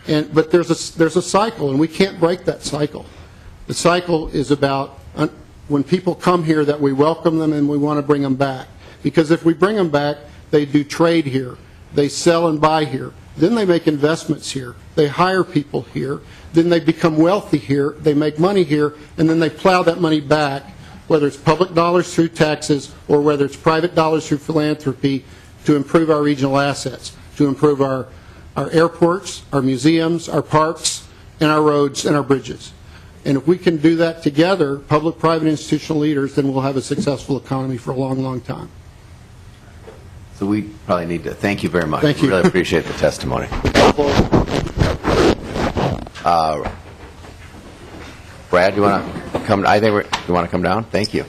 Speaker 3: But there's a cycle, and we can't break that cycle. The cycle is about when people come here that we welcome them and we want to bring them back. Because if we bring them back, they do trade here. They sell and buy here. Then they make investments here. They hire people here. Then they become wealthy here. They make money here. And then they plow that money back, whether it's public dollars through taxes or whether it's private dollars through philanthropy, to improve our regional assets, to improve our airports, our museums, our parks, and our roads and our bridges. And if we can do that together, public, private, institutional leaders, then we'll have a successful economy for a long, long time.
Speaker 1: So we probably need to thank you very much.
Speaker 3: Thank you.
Speaker 1: We really appreciate the testimony. Brad, you want to come? You want to come down? Thank you.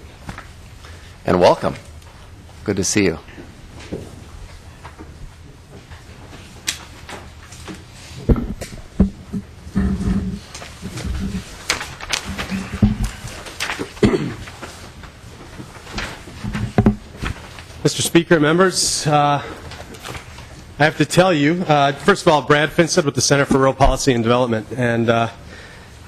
Speaker 1: And welcome. Good to see you.
Speaker 7: Mr. Speaker, members, I have to tell you, first of all, Brad Finstead with the Center for Rural Policy and Development, and I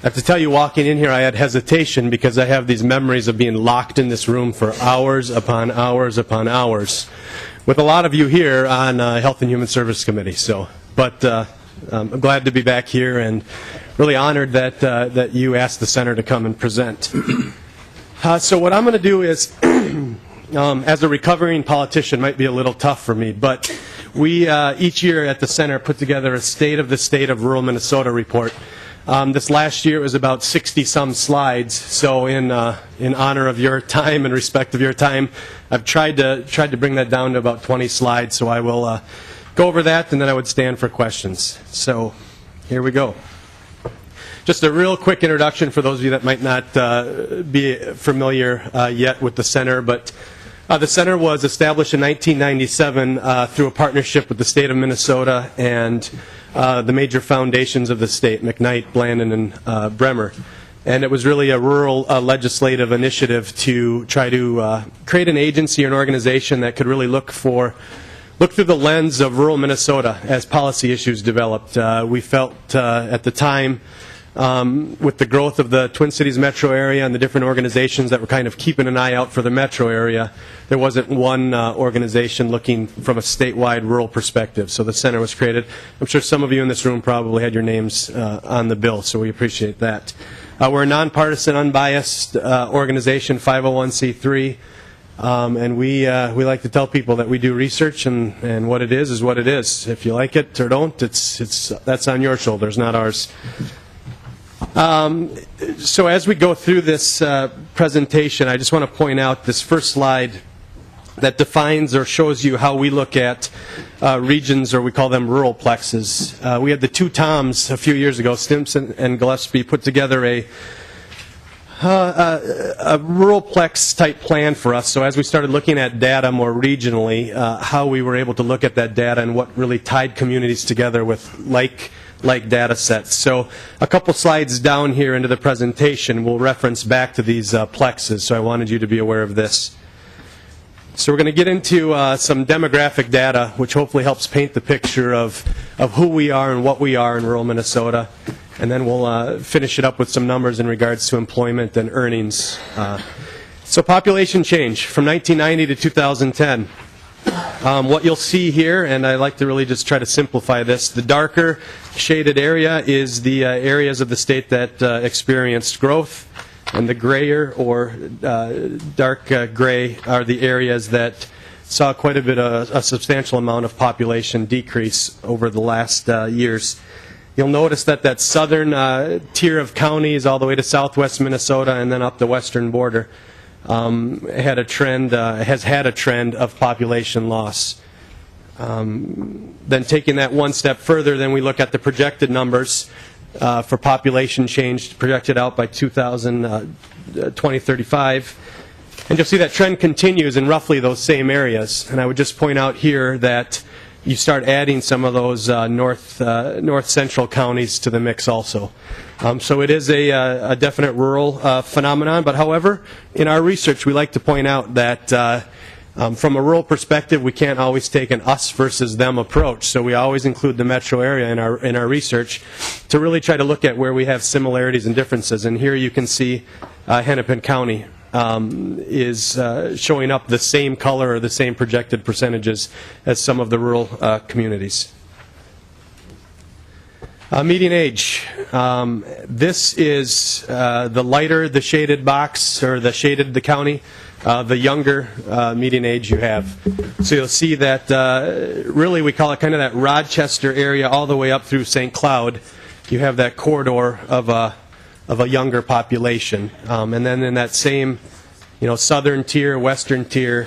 Speaker 7: have to tell you, walking in here, I had hesitation because I have these memories of being locked in this room for hours upon hours upon hours, with a lot of you here on Health and Human Service Committee. But I'm glad to be back here and really honored that you asked the Center to come and present. So what I'm going to do is, as a recovering politician, might be a little tough for me, but we each year at the Center put together a State of the State of Rural Minnesota report. This last year it was about 60-some slides, so in honor of your time and respect of your time, I've tried to bring that down to about 20 slides, so I will go over that and then I would stand for questions. So here we go. Just a real quick introduction for those of you that might not be familiar yet with the Center, but the Center was established in 1997 through a partnership with the state of Minnesota and the major foundations of the state, McKnight, Blandin, and Bremer. And it was really a rural legislative initiative to try to create an agency or an organization that could really look through the lens of rural Minnesota as policy issues developed. We felt at the time, with the growth of the Twin Cities metro area and the different organizations that were kind of keeping an eye out for the metro area, there wasn't one organization looking from a statewide rural perspective. So the Center was created. I'm sure some of you in this room probably had your names on the bill, so we appreciate that. We're a nonpartisan, unbiased organization, 501c3. And we like to tell people that we do research, and what it is what it is. If you like it or don't, that's on your shoulders, not ours. So as we go through this presentation, I just want to point out this first slide that defines or shows you how we look at regions, or we call them rural plexes. We had the two Toms a few years ago, Stimson and Gillespie, put together a rural plex type plan for us. So as we started looking at data more regionally, how we were able to look at that data and what really tied communities together with like data sets. So a couple slides down here into the presentation will reference back to these plexes, so I wanted you to be aware of this. So we're going to get into some demographic data, which hopefully helps paint the picture of who we are and what we are in rural Minnesota, and then we'll finish it up with some numbers in regards to employment and earnings. So population change from 1990 to 2010. What you'll see here, and I like to really just try to simplify this, the darker shaded area is the areas of the state that experienced growth, and the grayer or dark gray are the areas that saw quite a bit of a substantial amount of population decrease over the last years. You'll notice that southern tier of counties all the way to southwest Minnesota and then up the western border has had a trend of population loss. Then taking that one step further, then we look at the projected numbers for population change projected out by 2035. And you'll see that trend continues in roughly those same areas. And I would just point out here that you start adding some of those north central counties to the mix also. So it is a definite rural phenomenon, but however, in our research we like to point out that from a rural perspective, we can't always take an us versus them approach. So we always include the metro area in our research to really try to look at where we have similarities and differences. And here you can see Hennepin County is showing up the same color or the same projected percentages as some of the rural communities. Median age. This is the lighter the shaded box or the county, the younger median age you have. So you'll see that really we call it kind of that Rochester area all the way up through St. Cloud. You have that corridor of a younger population. And then in that same southern tier, western tier,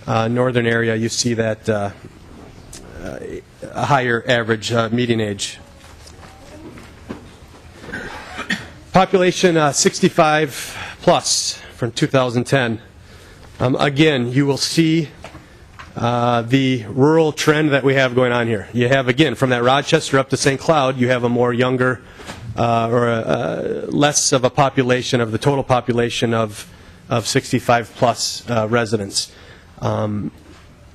Speaker 7: northern area, you see that a higher average median age. Population 65 plus from 2010. Again, you will see the rural trend that we have going on here. You have, again, from that Rochester up to St. Cloud, you have a more younger less of a population of the total population of 65 plus residents.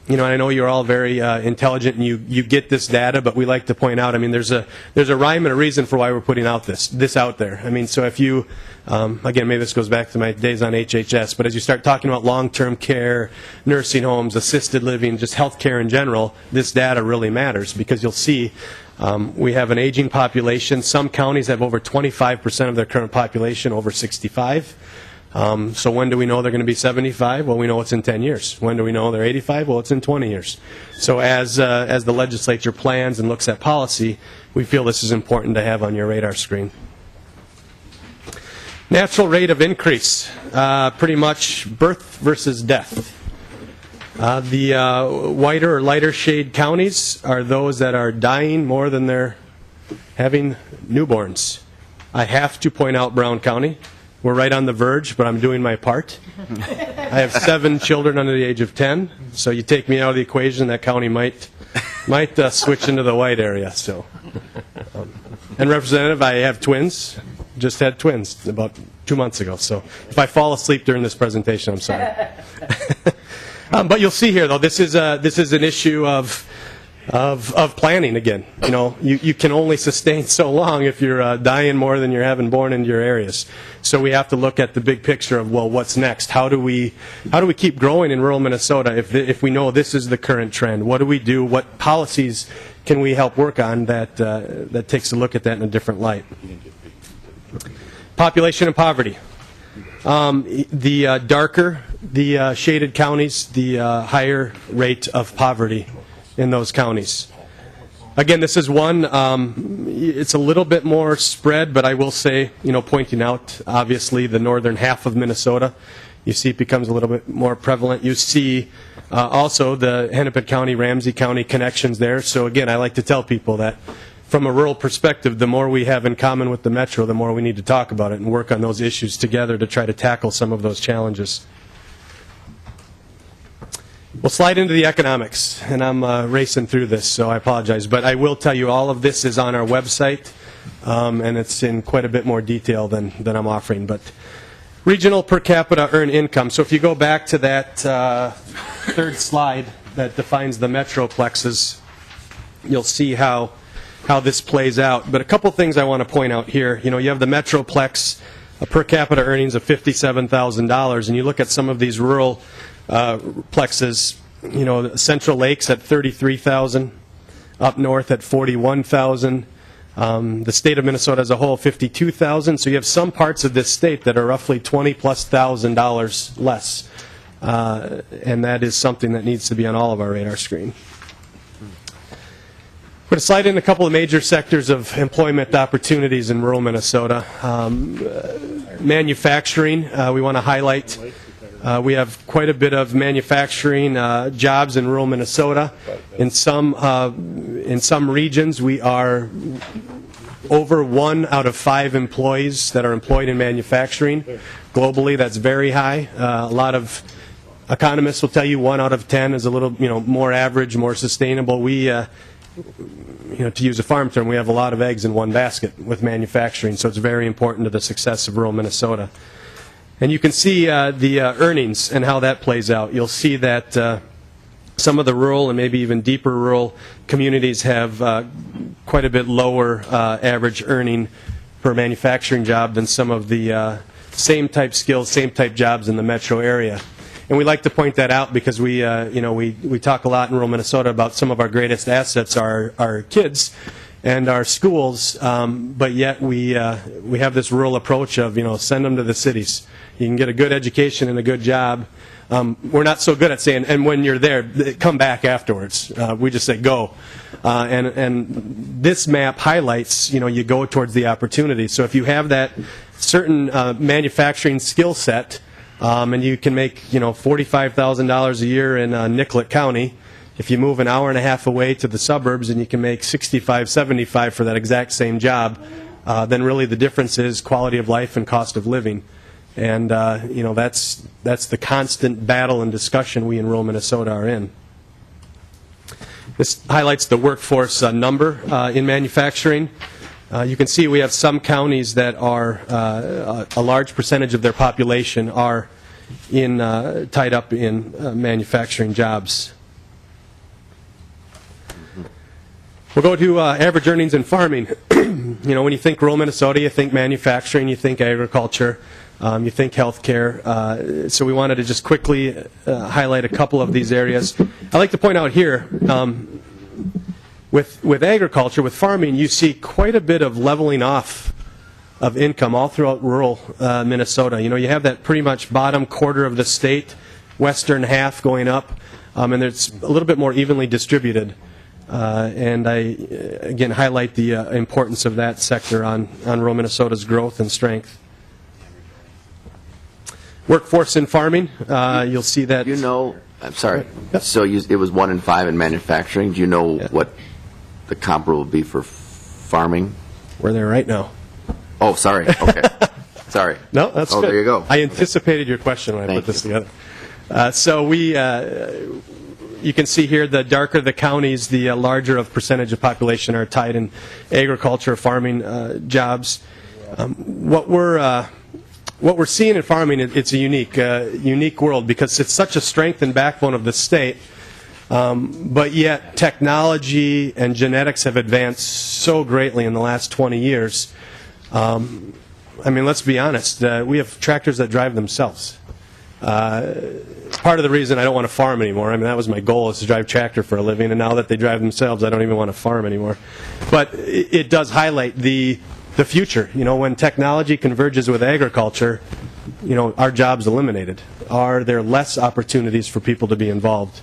Speaker 7: I know you're all very intelligent and you get this data, but we like to point out, there's a rhyme and a reason for why we're putting out this out there. So if you, again, maybe this goes back to my days on HHS, but as you start talking about long-term care, nursing homes, assisted living, just health care in general, this data really matters because you'll see we have an aging population. Some counties have over 25% of their current population over 65. So when do we know they're going to be 75? Well, we know it's in 10 years. When do we know they're 85? Well, it's in 20 years. So as the legislature plans and looks at policy, we feel this is important to have on your radar screen. Natural rate of increase, pretty much birth versus death. The whiter or lighter shade counties are those that are dying more than they're having newborns. I have to point out Brown County. We're right on the verge, but I'm doing my part. I have 7 children under the age of 10, so you take me out of the equation, that county might switch into the white area. So, and Representative, I have twins. Just had twins about 2 months ago. So if I fall asleep during this presentation, I'm sorry. But you'll see here, though, this is an issue of planning again. You can only sustain so long if you're dying more than you're having born into your areas. So we have to look at the big picture of, well, what's next? How do we keep growing in rural Minnesota if we know this is the current trend? What do we do? What policies can we help work on that takes a look at that in a different light? Population and poverty. The darker the shaded counties, the higher rate of poverty in those counties. Again, this is one, it's a little bit more spread, but I will say, pointing out, obviously, the northern half of Minnesota, you see it becomes a little bit more prevalent. You see also the Hennepin County, Ramsey County connections there. So again, I like to tell people that from a rural perspective, the more we have in common with the metro, the more we need to talk about it and work on those issues together to try to tackle some of those challenges. We'll slide into the economics, and I'm racing through this, so I apologize. But I will tell you all of this is on our website, and it's in quite a bit more detail than I'm offering. But regional per capita earned income. So if you go back to that third slide that defines the metroplexes, you'll see how this plays out. But a couple things I want to point out here. You have the metroplex, a per capita earnings of $57,000, and you look at some of these rural plexes, Central Lakes at $33,000, up north at $41,000, the state of Minnesota as a whole $52,000. So you have some parts of this state that are roughly $20,000+ less, and that is something that needs to be on all of our radar screen. We're going to slide in a couple of major sectors of employment opportunities in rural Minnesota. Manufacturing, we want to highlight. We have quite a bit of manufacturing jobs in rural Minnesota. In some regions, we are over 1 out of 5 employees that are employed in manufacturing. Globally, that's very high. A lot of Economists will tell you 1 out of 10 is a little, more average, more sustainable. We, to use a farm term, we have a lot of eggs in one basket with manufacturing, so it's very important to the success of rural Minnesota. And you can see the earnings and how that plays out. You'll see that some of the rural and maybe even deeper rural communities have quite a bit lower average earning per manufacturing job than some of the same type skills, same type jobs in the metro area. And we like to point that out because we talk a lot in rural Minnesota about some of our greatest assets are our kids and our schools, but yet we have this rural approach of, send them to the cities. You can get a good education and a good job. We're not so good at saying, and when you're there, come back afterwards. We just say, go. And this map highlights, you go towards the opportunity. So if you have that certain manufacturing skill set, and you can make, $45,000 a year in Nicollet County, if you move an hour and a half away to the suburbs and you can make $65, $75 for that exact same job, then really the difference is quality of life and cost of living. And, that's the constant battle and discussion we in rural Minnesota are in. This highlights the workforce number in manufacturing. You can see we have some counties that are, a large percentage of their population are tied up in manufacturing jobs. We'll go to average earnings in farming. When you think rural Minnesota, you think manufacturing, you think agriculture. You think healthcare. So we wanted to just quickly highlight a couple of these areas. I'd like to point out here, with agriculture, with farming, you see quite a bit of leveling off of income all throughout rural Minnesota. You have that pretty much bottom quarter of the state, western half going up, and it's a little bit more evenly distributed. And I, again, highlight the importance of that sector on rural Minnesota's growth and strength. Workforce in farming, you'll see that.
Speaker 1: I'm sorry. Yep. So it was 1 in 5 in manufacturing. Do you know what the comparable would be for farming?
Speaker 7: We're there right now.
Speaker 1: Oh, sorry. Okay. Sorry.
Speaker 7: No, that's good.
Speaker 1: Oh, there you go.
Speaker 7: I anticipated your question when I put this together. So you can see here, the darker the counties, the larger of percentage of population are tied in agriculture, farming jobs. What we're seeing in farming, it's a unique world because it's such a strength and backbone of the state, but yet technology and genetics have advanced so greatly in the last 20 years. Let's be honest, we have tractors that drive themselves. Part of the reason I don't want to farm anymore, that was my goal, is to drive tractor for a living, and now that they drive themselves, I don't even want to farm anymore. But it does highlight the future. When technology converges with agriculture, our jobs eliminated. Are there less opportunities for people to be involved?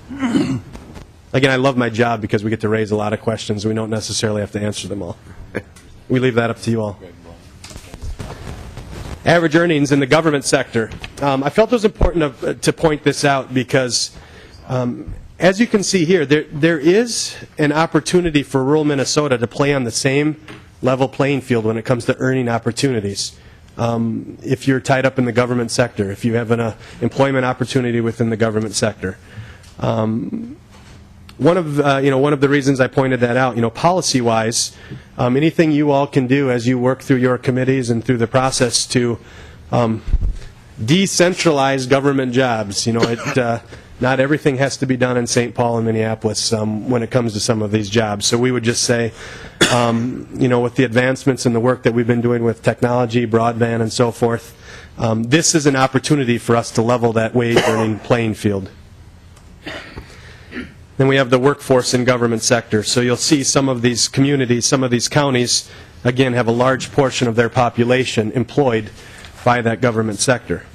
Speaker 7: Again, I love my job because we get to raise a lot of questions. We don't necessarily have to answer them all. We leave that up to you all. Average earnings in the government sector. I felt it was important to point this out because, as you can see here, there is an opportunity for rural Minnesota to play on the same level playing field when it comes to earning opportunities. If you're tied up in the government sector, if you have an employment opportunity within the government sector. One of the reasons I pointed that out, policy-wise, anything you all can do as you work through your committees and through the process to decentralize government jobs. Not everything has to be done in St. Paul and Minneapolis when it comes to some of these jobs. So we would just say, with the advancements and the work that we've been doing with technology, broadband, and so forth, this is an opportunity for us to level that wage-earning playing field. Then we have the workforce in government sector. So you'll see some of these communities, some of these counties, again, have a large portion of their population employed by that government sector.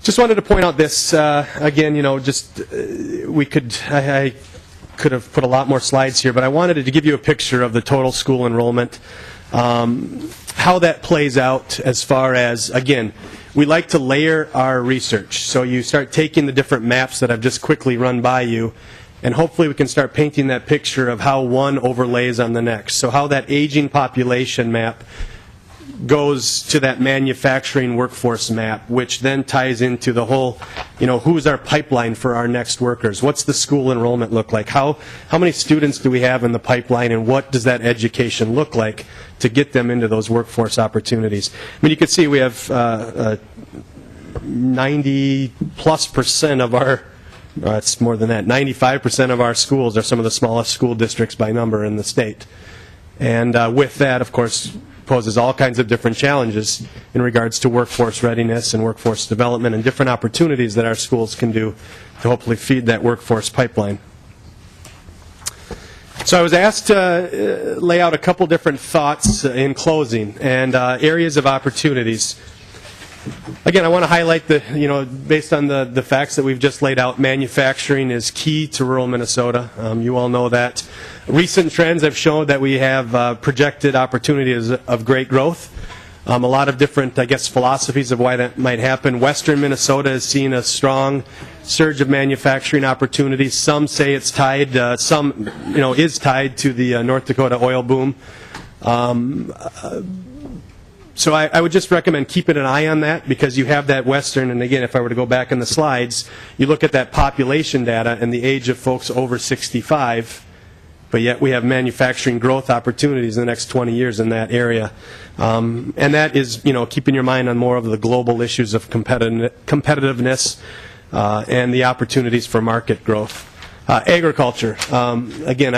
Speaker 7: Just wanted to point out this, again, I could have put a lot more slides here, but I wanted to give you a picture of the total school enrollment, how that plays out as far as, again, we like to layer our research. So you start taking the different maps that I've just quickly run by you, and hopefully we can start painting that picture of how one overlays on the next. So how that aging population map goes to that manufacturing workforce map, which then ties into the whole, who's our pipeline for our next workers? What's the school enrollment look like? How many students do we have in the pipeline, and what does that education look like to get them into those workforce opportunities? I mean, you can see we have 90+% of our, it's more than that, 95% of our schools are some of the smallest school districts by number in the state. And with that, of course, poses all kinds of different challenges in regards to workforce readiness and workforce development and different opportunities that our schools can do to hopefully feed that workforce pipeline. So I was asked to lay out a couple different thoughts in closing and areas of opportunities. Again, I want to highlight based on the facts that we've just laid out, manufacturing is key to rural Minnesota. You all know that. Recent trends have shown that we have projected opportunities of great growth. A lot of different, philosophies of why that might happen. Western Minnesota has seen a strong surge of manufacturing opportunities. Some say it's tied, some, is tied to the North Dakota oil boom. So I would just recommend keeping an eye on that, because you have that Western, and again, if I were to go back in the slides, you look at that population data and the age of folks over 65, but yet we have manufacturing growth opportunities in the next 20 years in that area. And that is, keeping your mind on more of the global issues of competitiveness and the opportunities for market growth. Agriculture, again,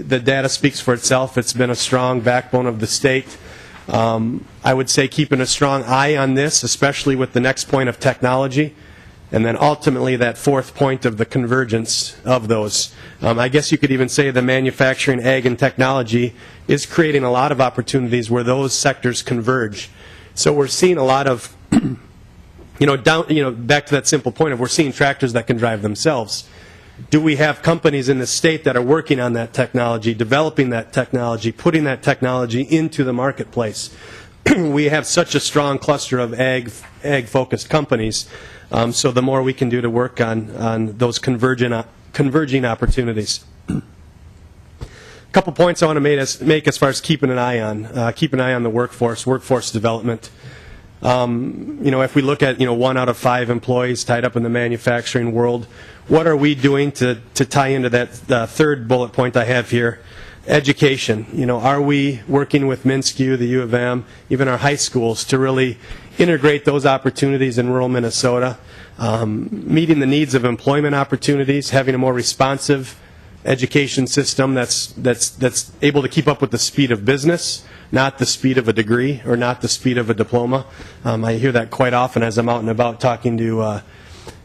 Speaker 7: the data speaks for itself. It's been a strong backbone of the state. I would say keeping a strong eye on this, especially with the next point of technology, and then ultimately that fourth point of the convergence of those. I guess you could even say the manufacturing, ag, and technology is creating a lot of opportunities where those sectors converge. So we're seeing a lot of, back to that simple point of we're seeing tractors that can drive themselves. Do we have companies in the state that are working on that technology, developing that technology, putting that technology into the marketplace? We have such a strong cluster of ag-focused companies, so the more we can do to work on those converging opportunities. A couple points I want to make as far as keeping an eye on the workforce development. If we look at 1 out of 5 employees tied up in the manufacturing world, what are we doing to tie into that third bullet point I have here? Education. Are we working with MnSCU, the U of M, even our high schools to really integrate those opportunities in rural Minnesota, meeting the needs of employment opportunities, having a more responsive education system that's able to keep up with the speed of business, not the speed of a degree or not the speed of a diploma. I hear that quite often as I'm out and about talking to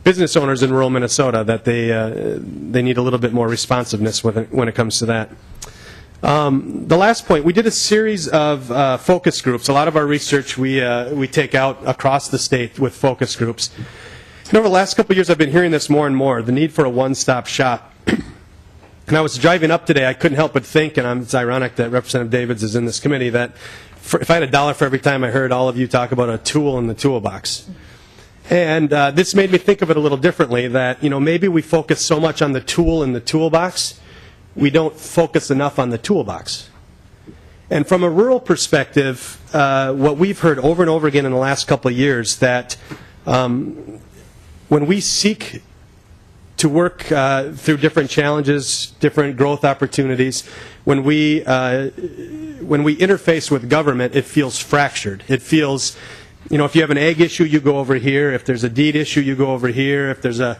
Speaker 7: business owners in rural Minnesota, that they need a little bit more responsiveness when it comes to that. The last point, we did a series of focus groups. A lot of our research we take out across the state with focus groups. And over the last couple of years, I've been hearing this more and more, the need for a one-stop shop. And I was driving up today, I couldn't help but think, and it's ironic that Representative Davids is in this committee, that if I had $1 for every time I heard all of you talk about a tool in the toolbox. And this made me think of it a little differently, that maybe we focus so much on the tool in the toolbox, we don't focus enough on the toolbox. And from a rural perspective, what we've heard over and over again in the last couple of years, that when we seek to work through different challenges, different growth opportunities, when we interface with government, it feels fractured. It feels, if you have an ag issue, you go over here. If there's a deed issue, you go over here. If there's the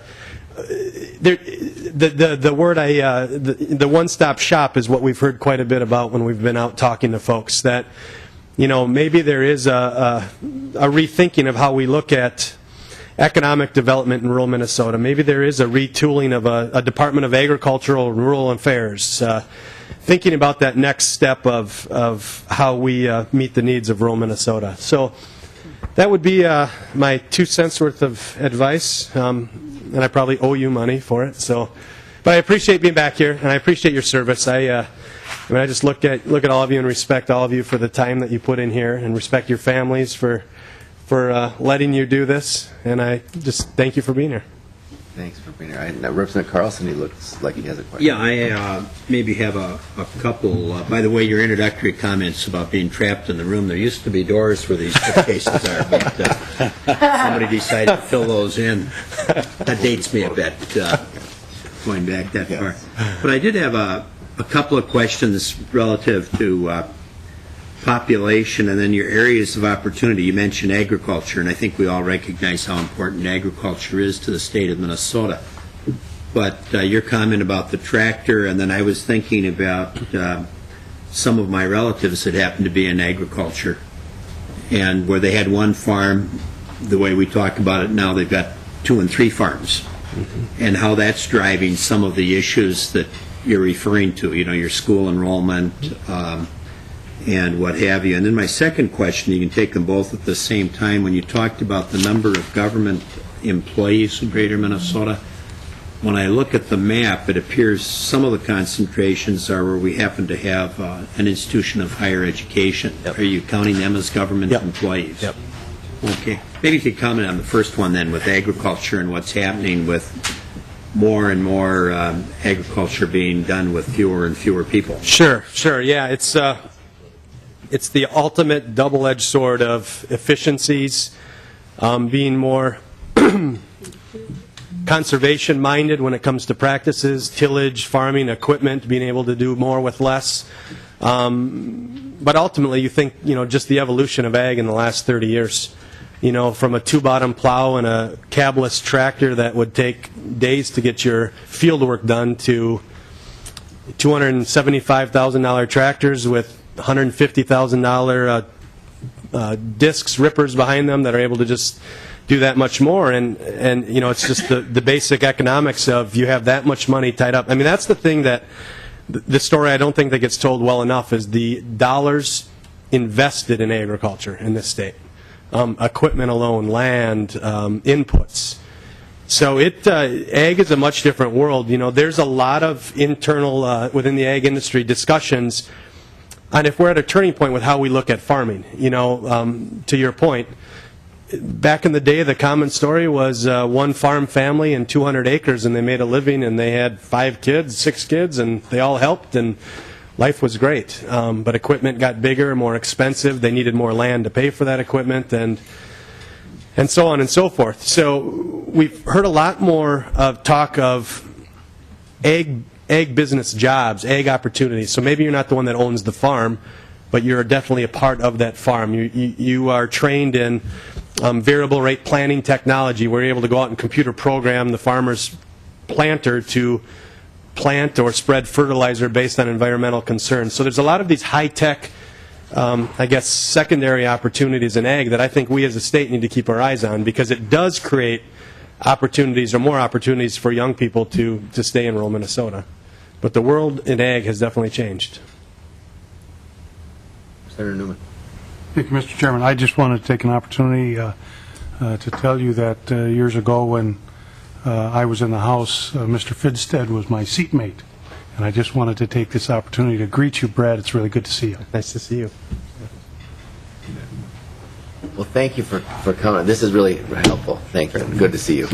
Speaker 7: one-stop shop is what we've heard quite a bit about when we've been out talking to folks. That maybe there is a rethinking of how we look at economic development in rural Minnesota. Maybe there is a retooling of a Department of Agricultural and Rural Affairs, thinking about that next step of how we meet the needs of rural Minnesota. So that would be my 2 cents worth of advice, and I probably owe you money for it. But I appreciate being back here, and I appreciate your service. I just look at all of you and respect all of you for the time that you put in here, and respect your families for letting you do this, and I just thank you for being here.
Speaker 1: Thanks for being here. Now, Representative Carlson, he looks like he has a question.
Speaker 4: Yeah, I maybe have a couple. By the way, your introductory comments about being trapped in the room, there used to be doors where these bookcases are, but somebody decided to fill those in. That dates me a bit, going back that far. But I did have a couple of questions relative to population and then your areas of opportunity. You mentioned agriculture, and I think we all recognize how important agriculture is to the state of Minnesota. But your comment about the tractor, and then I was thinking about some of my relatives that happen to be in agriculture, and where they had one farm, the way we talk about it now, they've got 2 and 3 farms, and how that's driving some of the issues that you're referring to, you know, your school enrollment, and what have you. And then my second question, you can take them both at the same time. When you talked about the number of government employees in greater Minnesota, when I look at the map, it appears some of the concentrations are where we happen to have an institution of higher education. Are you counting them as government employees?
Speaker 7: Yep.
Speaker 4: Okay. Maybe you could comment on the first one then with agriculture and what's happening with more and more agriculture being done with fewer and fewer people.
Speaker 7: Sure. Yeah, it's the ultimate double-edged sword of efficiencies, being more conservation-minded when it comes to practices, tillage, farming, equipment, being able to do more with less. But ultimately, you think, you know, just the evolution of ag in the last 30 years. You know, from a 2-bottom plow and a cabless tractor that would take days to get your field work done to $275,000 tractors with $150,000 discs, rippers behind them that are able to just do that much more. And you know, it's just the basic economics of you have that much money tied up. I mean, that's the thing that the story I don't think that gets told well enough is the dollars invested in agriculture in this state. Equipment alone, land, inputs. So ag is a much different world. You know, there's a lot of internal, within the ag industry, discussions on if we're at a turning point with how we look at farming. You know, to your point, back in the day, the common story was one farm family and 200 acres, and they made a living, and they had 5 kids, 6 kids, and they all helped, and life was great. But equipment got bigger, more expensive. They needed more land to pay for that equipment, and so on and so forth. So we've heard a lot more of talk of ag business jobs, ag opportunities. So maybe you're not the one that owns the farm, but you're definitely a part of that farm. You are trained in variable rate planting technology, where you're able to go out and computer program the farmer's planter to plant or spread fertilizer based on environmental concerns. So there's a lot of these high-tech, I guess, secondary opportunities in ag that I think we as a state need to keep our eyes on, because it does create opportunities or more opportunities for young people to stay in rural Minnesota. But the world in ag has definitely changed.
Speaker 1: Senator Newman.
Speaker 8: Thank you, Mr. Chairman. I just want to take an opportunity to tell you that years ago when I was in the House, Mr. Fidstead was my seatmate. And I just wanted to take this opportunity to greet you, Brad. It's really good to see you.
Speaker 7: Nice to see you.
Speaker 1: Well, thank you for coming. This is really helpful. Thank you. Good to see you.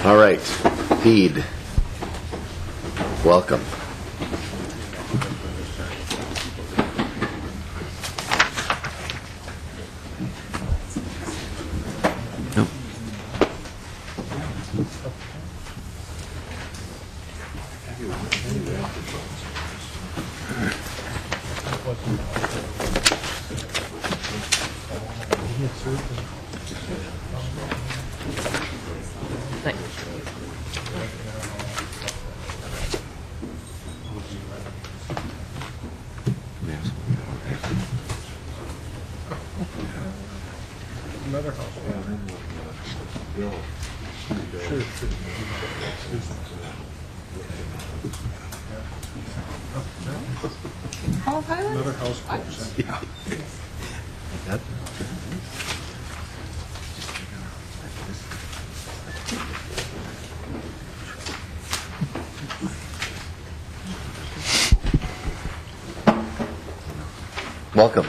Speaker 1: All right. Feed. Welcome. Welcome.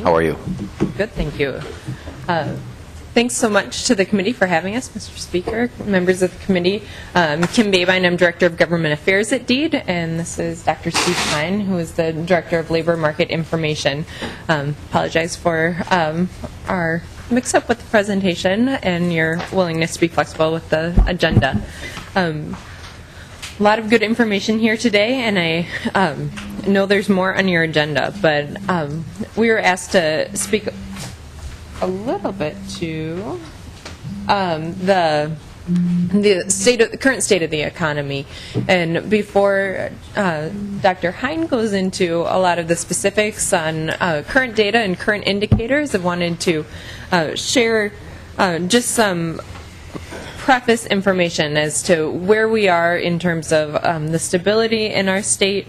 Speaker 1: How are you?
Speaker 9: Good, thank you. Thanks so much to the committee for having us, Mr. Speaker, members of the committee. Kim Babine, I'm Director of Government Affairs at DEED, and this is Dr. Steve Pine, who is the Director of Labor Market Information. Apologize for our mix-up with the presentation and your willingness to be flexible with the agenda. A lot of good information here today, and I know there's more on your agenda, but we were asked to speak a little bit to the current state of the economy. And before Dr. Hine goes into a lot of the specifics on current data and current indicators, I wanted to share just some preface information as to where we are in terms of the stability in our state.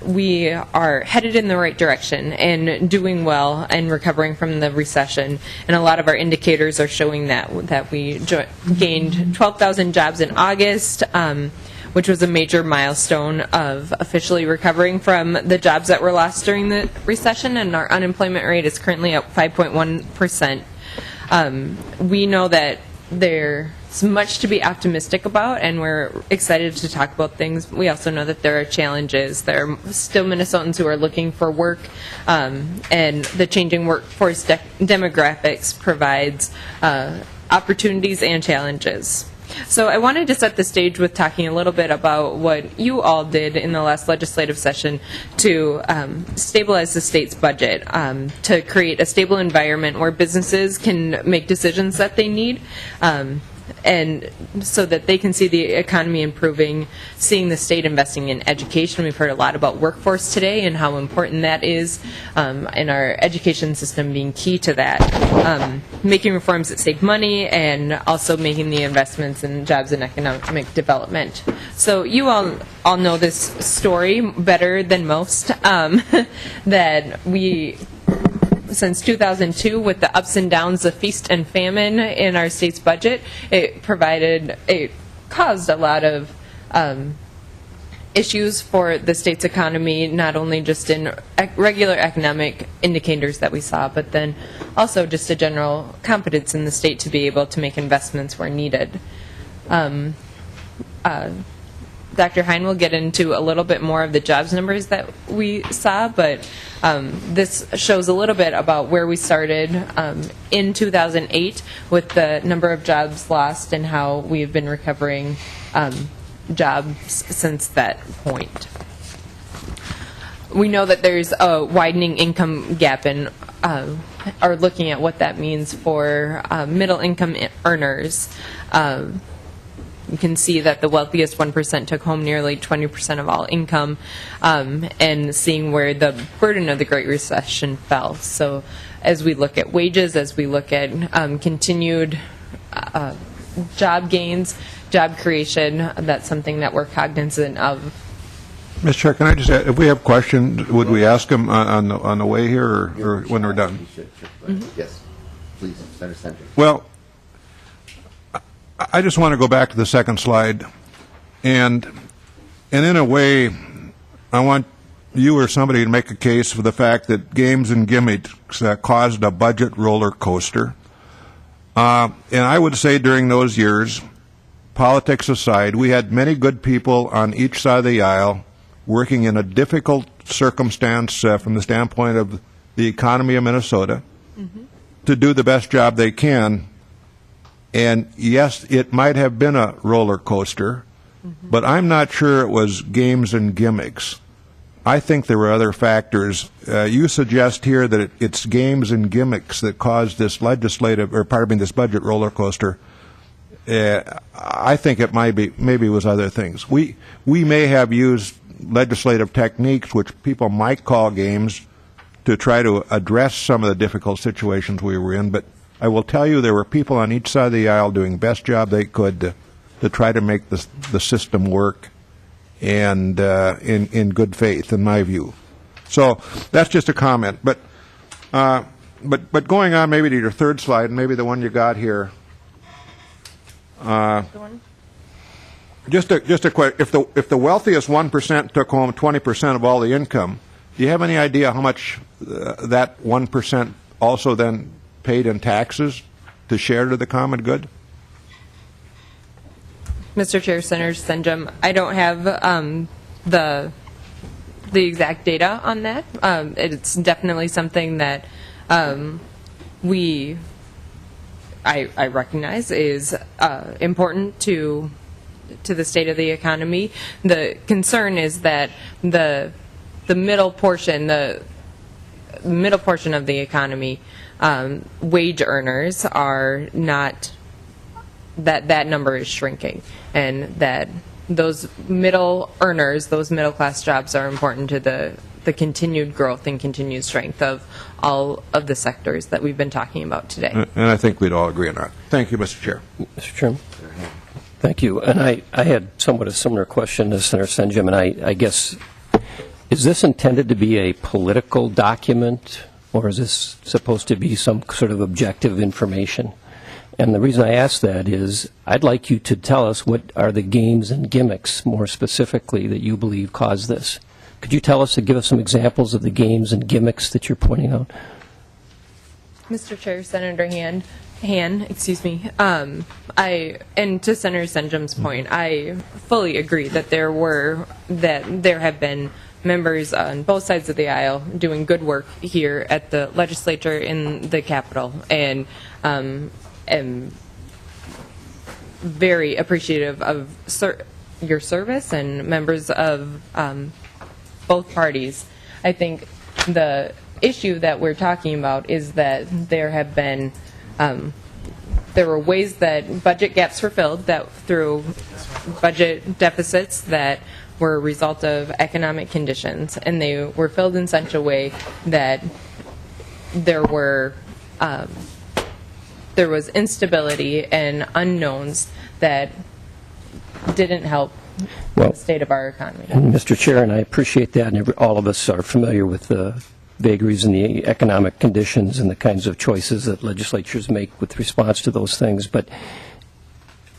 Speaker 9: We are headed in the right direction and doing well and recovering from the recession. And a lot of our indicators are showing that we gained 12,000 jobs in August, which was a major milestone of officially recovering from the jobs that were lost during the recession. And our unemployment rate is currently at 5.1%. We know that there's much to be optimistic about, and we're excited to talk about things. We also know that there are challenges. There are still Minnesotans who are looking for work, and the changing workforce demographics provides opportunities and challenges. So I wanted to set the stage with talking a little bit about what you all did in the last legislative session to stabilize the state's budget, to create a stable environment where businesses can make decisions that they need, and so that they can see the economy improving, seeing the state investing in education. We've heard a lot about workforce today and how important that is, and our education system being key to that. Making reforms that save money and also making the investments in jobs and economic development. So you all know this story better than most, that we, since 2002, with the ups and downs of feast and famine in our state's budget, it caused a lot of issues for the state's economy, not only just in regular economic indicators that we saw, but then also just a general competence in the state to be able to make investments where needed. Dr. Hine will get into a little bit more of the jobs numbers that we saw, but this shows a little bit about where we started in 2008 with the number of jobs lost and how we've been recovering jobs since that point. We know that there's a widening income gap and are looking at what that means for middle income earners. You can see that the wealthiest 1% took home nearly 20% of all income, and seeing where the burden of the Great Recession fell. So as we look at wages, as we look at continued job gains, job creation, that's something that we're cognizant of.
Speaker 10: Mr. Chair, can I just add, if we have questions, would we ask them on the way here or when we're done?
Speaker 1: Yes, please, Senator Center.
Speaker 10: Well, I just want to go back to the second slide, and in a way, I want you or somebody to make a case for the fact that games and gimmicks caused a budget roller coaster. And I would say during those years, politics aside, we had many good people on each side of the aisle working in a difficult circumstance from the standpoint of the economy of Minnesota to do the best job they can. And yes, it might have been a roller coaster, but I'm not sure it was games and gimmicks. I think there were other factors. You suggest here that it's games and gimmicks that caused this this budget roller coaster. I think it maybe it was other things. We may have used legislative techniques, which people might call games, to try to address some of the difficult situations we were in, but I will tell you there were people on each side of the aisle doing the best job they could to try to make the system work, and in good faith, in my view. So that's just a comment. But going on maybe to your third slide, and maybe the one you got here. Just a question. If the wealthiest 1% took home 20% of all the income, do you have any idea how much that 1% also then paid in taxes to share to the common good?
Speaker 9: Mr. Chair, Senator Senjum, I don't have the exact data on that. It's definitely something that I recognize is important to the state of the economy. The concern is that the middle portion of the economy, wage earners are not. That number is shrinking, and that those middle earners, those middle class jobs are important to the continued growth and continued strength of all of the sectors that we've been talking about today.
Speaker 10: And I think we'd all agree on that. Thank you, Mr. Chair.
Speaker 5: Mr. Chairman. Thank you. And I had somewhat a similar question to Senator Senjum, and I guess, is this intended to be a political document, or is this supposed to be some sort of objective information? And the reason I ask that is I'd like you to tell us what are the games and gimmicks, more specifically, that you believe caused this. Could you tell us, give us some examples of the games and gimmicks that you're pointing out?
Speaker 9: Mr. Chair, Senator Han, excuse me. And to Senator Senjum's point, I fully agree that there have been members on both sides of the aisle doing good work here at the legislature in the Capitol, and am very appreciative of your service and members of both parties. I think the issue that we're talking about is that there were ways that budget gaps were filled that through budget deficits that were a result of economic conditions, and they were filled in such a way that there was instability and unknowns that didn't help the state of our economy.
Speaker 5: And Mr. Chair, and I appreciate that, and all of us are familiar with the vagaries in the economic conditions and the kinds of choices that legislatures make with response to those things. But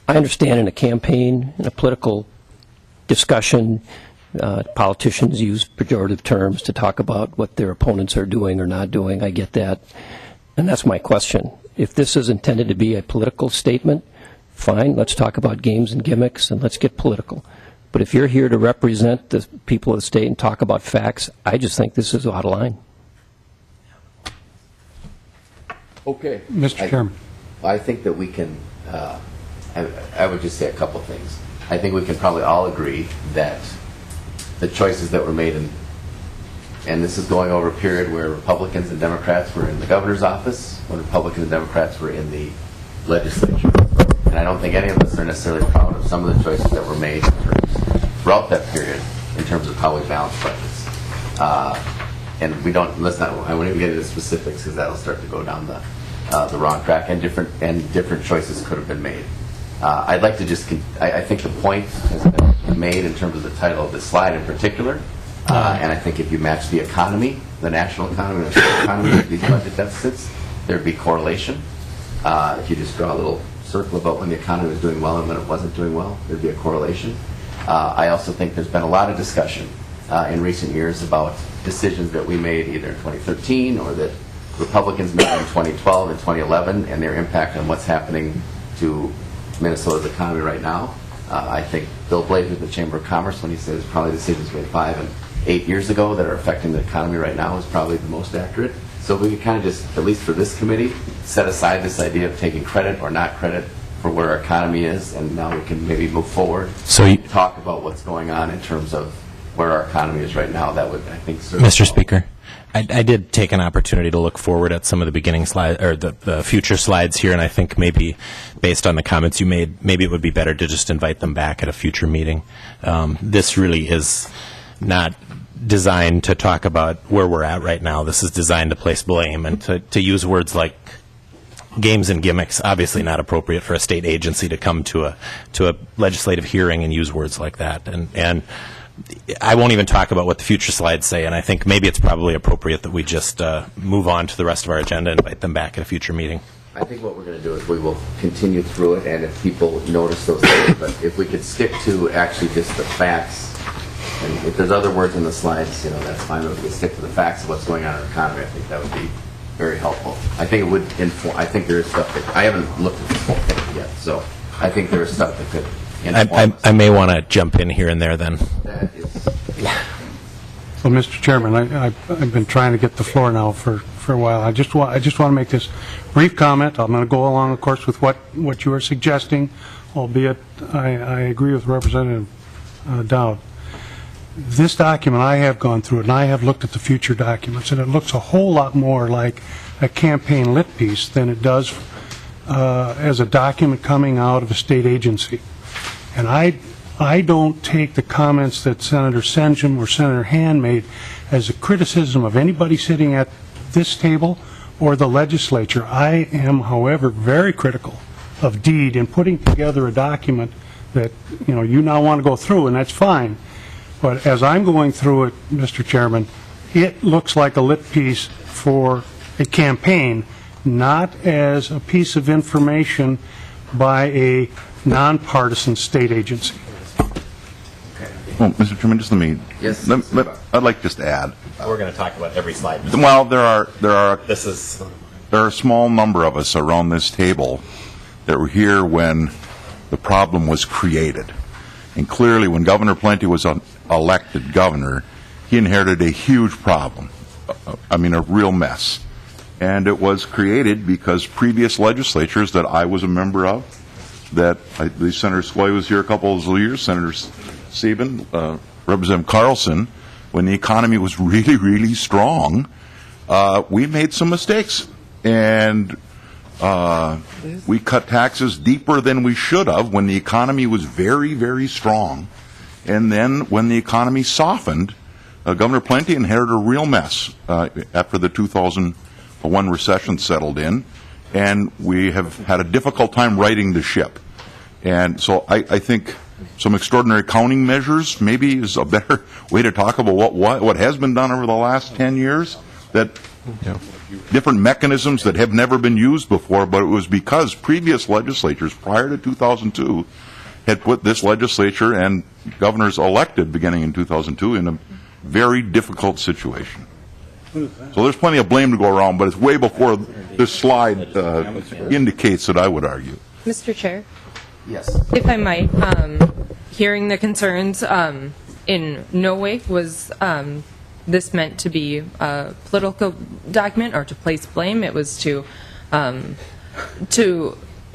Speaker 5: I understand in a campaign, in a political discussion, politicians use pejorative terms to talk about what their opponents are doing or not doing. I get that. And that's my question. If this is intended to be a political statement, fine, let's talk about games and gimmicks and let's get political. But if you're here to represent the people of the state and talk about facts, I just think this is out of line.
Speaker 1: Okay.
Speaker 8: Mr. Chairman.
Speaker 1: I think that we can, I would just say a couple things. I think we can probably all agree that the choices that were made, and this is going over a period where Republicans and Democrats were in the governor's office, when Republicans and Democrats were in the legislature. And I don't think any of us are necessarily proud of some of the choices that were made throughout that period in terms of how we balance budgets. And I won't even get into specifics because that'll start to go down the wrong track, and different choices could have been made. I'd like to just, I think the point has been made in terms of the title of this slide in particular, and I think if you match the economy, the national economy, and the state economy with these budget deficits, there'd be correlation. If you just draw a little circle about when the economy was doing well and when it wasn't doing well, there'd be a correlation. I also think there's been a lot of discussion in recent years about decisions that we made either in 2013 or that Republicans made in 2012 and 2011 and their impact on what's happening to Minnesota's economy right now. I think Bill Blaze with the Chamber of Commerce, when he says probably decisions made 5 and 8 years ago that are affecting the economy right now, is probably the most accurate. So if we could kind of just, at least for this committee, set aside this idea of taking credit or not credit for where our economy is, and now we can maybe move forward. So talk about what's going on in terms of where our economy is right now. That would, I think,
Speaker 11: Mr. Speaker, I did take an opportunity to look forward at some of the beginning slides, or the future slides here, and I think maybe based on the comments you made, maybe it would be better to just invite them back at a future meeting. This really is not designed to talk about where we're at right now. This is designed to place blame, and to use words like games and gimmicks, obviously not appropriate for a state agency to come to a legislative hearing and use words like that. And I won't even talk about what the future slides say, and I think maybe it's probably appropriate that we just move on to the rest of our agenda and invite them back at a future meeting.
Speaker 1: I think what we're going to do is we will continue through it, and if people notice those things, but if we could stick to actually just the facts, and if there's other words in the slides, that's fine, but if we stick to the facts of what's going on in our economy, I think that would be very helpful. I think it would inform, I think there is stuff that, I haven't looked at this whole thing yet, so I think there is stuff that could inform us.
Speaker 11: I may want to jump in here and there then.
Speaker 1: That is,
Speaker 8: Well, Mr. Chairman, I've been trying to get the floor now for a while. I just want to make this brief comment. I'm going to go along, of course, with what you are suggesting, albeit I agree with Representative Dowd. This document, I have gone through it, and I have looked at the future documents, and it looks a whole lot more like a campaign lit piece than it does as a document coming out of a state agency. And I don't take the comments that Senator Senjum or Senator Hand made as a criticism of anybody sitting at this table or the legislature. I am, however, very critical of DEED in putting together a document that, you now want to go through, and that's fine. But as I'm going through it, Mr. Chairman, it looks like a lit piece for a campaign, not as a piece of information by a nonpartisan state agency.
Speaker 12: Well, Mr. Chairman, just let me.
Speaker 1: Yes.
Speaker 12: I'd like just to add.
Speaker 11: We're going to talk about every slide.
Speaker 12: Well, there are
Speaker 11: There
Speaker 12: a small number of us around this table that were here when the problem was created, and clearly, when Governor Plenty was elected governor, he inherited a huge problem. I mean, a real mess, and it was created because previous legislatures that I was a member of, that I believe Senator Skoye was here a couple of years, Senator Sieben, Representative Carlson, when the economy was really, really strong, we made some mistakes. And we cut taxes deeper than we should have when the economy was very, very strong. And then when the economy softened, Governor Plenty inherited a real mess after the 2001 recession settled in. And we have had a difficult time righting the ship. And so I think some extraordinary accounting measures maybe is a better way to talk about what has been done over the last 10 years, that different mechanisms that have never been used before, but it was because previous legislatures prior to 2002 had put this legislature and governors elected beginning in 2002 in a very difficult situation. So there's plenty of blame to go around, but it's way before this slide indicates that, I would argue.
Speaker 9: Mr. Chair?
Speaker 1: yes.
Speaker 9: If I might, hearing the concerns, in no way was this meant to be a political document or to place blame. It was to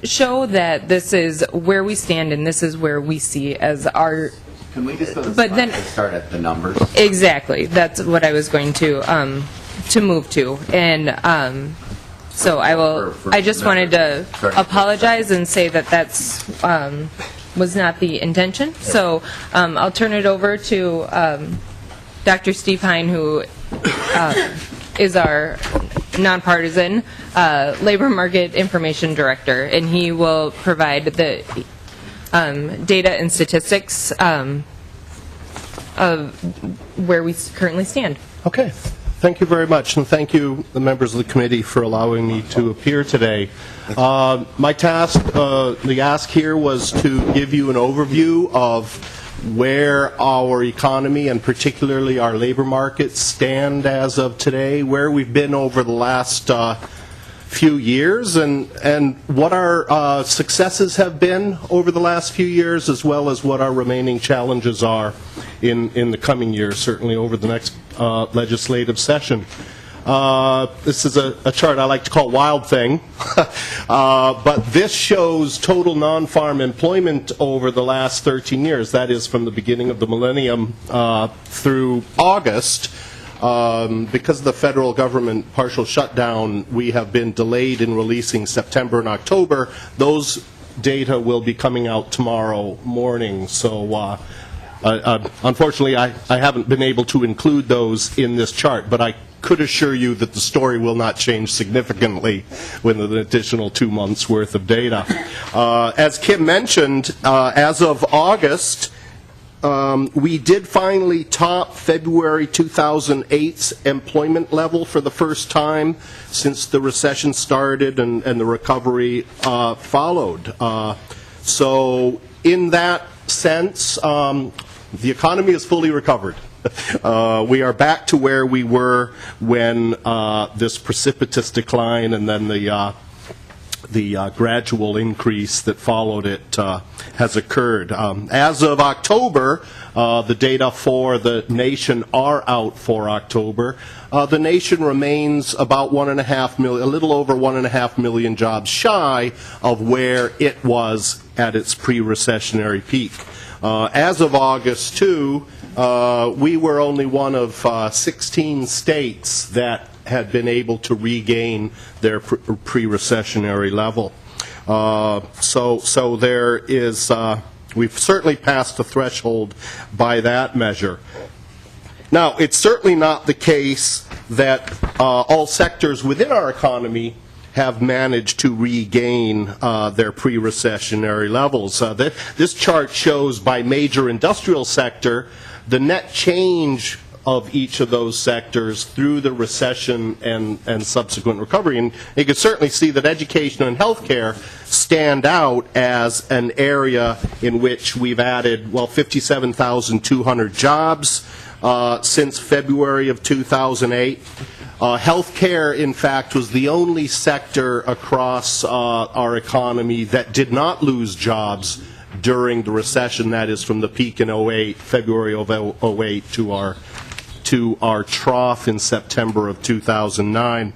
Speaker 9: show that this is where we stand and this is where we see as our.
Speaker 1: Can we just go to the
Speaker 9: But
Speaker 1: slide
Speaker 9: then-
Speaker 1: and start at the numbers?
Speaker 9: Exactly. That's what I was going to move to. And so I will. I just wanted to apologize and say that that's was not the intention. So I'll turn it over to Dr. Steve Hine, who is our nonpartisan labor market information director, and he will provide the data and statistics of where we currently stand.
Speaker 13: Okay. Thank you very much, and thank you, the members of the committee, for allowing me to appear today. My task, the ask here, was to give you an overview of where our economy and particularly our labor markets stand as of today, where we've been over the last few years, and what our successes have been over the last few years, as well as what our remaining challenges are in the coming years, certainly over the next legislative session. This is a chart I like to call Wild Thing, but this shows total non-farm employment over the last 13 years. That is from the beginning of the millennium through August. Because of the federal government partial shutdown, we have been delayed in releasing September and October. Those data will be coming out tomorrow morning. So unfortunately, I haven't been able to include those in this chart, but I could assure you that the story will not change significantly with an additional 2 months' worth of data. As Kim mentioned, as of August, we did finally top February 2008's employment level for the first time since the recession started and the recovery followed. So in that sense, the economy is fully recovered. We are back to where we were when this precipitous decline and then the gradual increase that followed it has occurred. As of October, the data for the nation are out for October. The nation remains about 1.5 million, a little over 1.5 million jobs shy of where it was at its pre-recessionary peak. As of August 2, we were only one of 16 states that had been able to regain their pre-recessionary level. So there is, we've certainly passed the threshold by that measure. Now, it's certainly not the case that all sectors within our economy have managed to regain their pre-recessionary levels. This chart shows by major industrial sector the net change of each of those sectors through the recession and subsequent recovery. And you can certainly see that education and healthcare stand out as an area in which we've added, well, 57,200 jobs since February of 2008. Healthcare, in fact, was the only sector across our economy that did not lose jobs during the recession, that is from the peak in 08, February of 08 to our trough in September of 2009.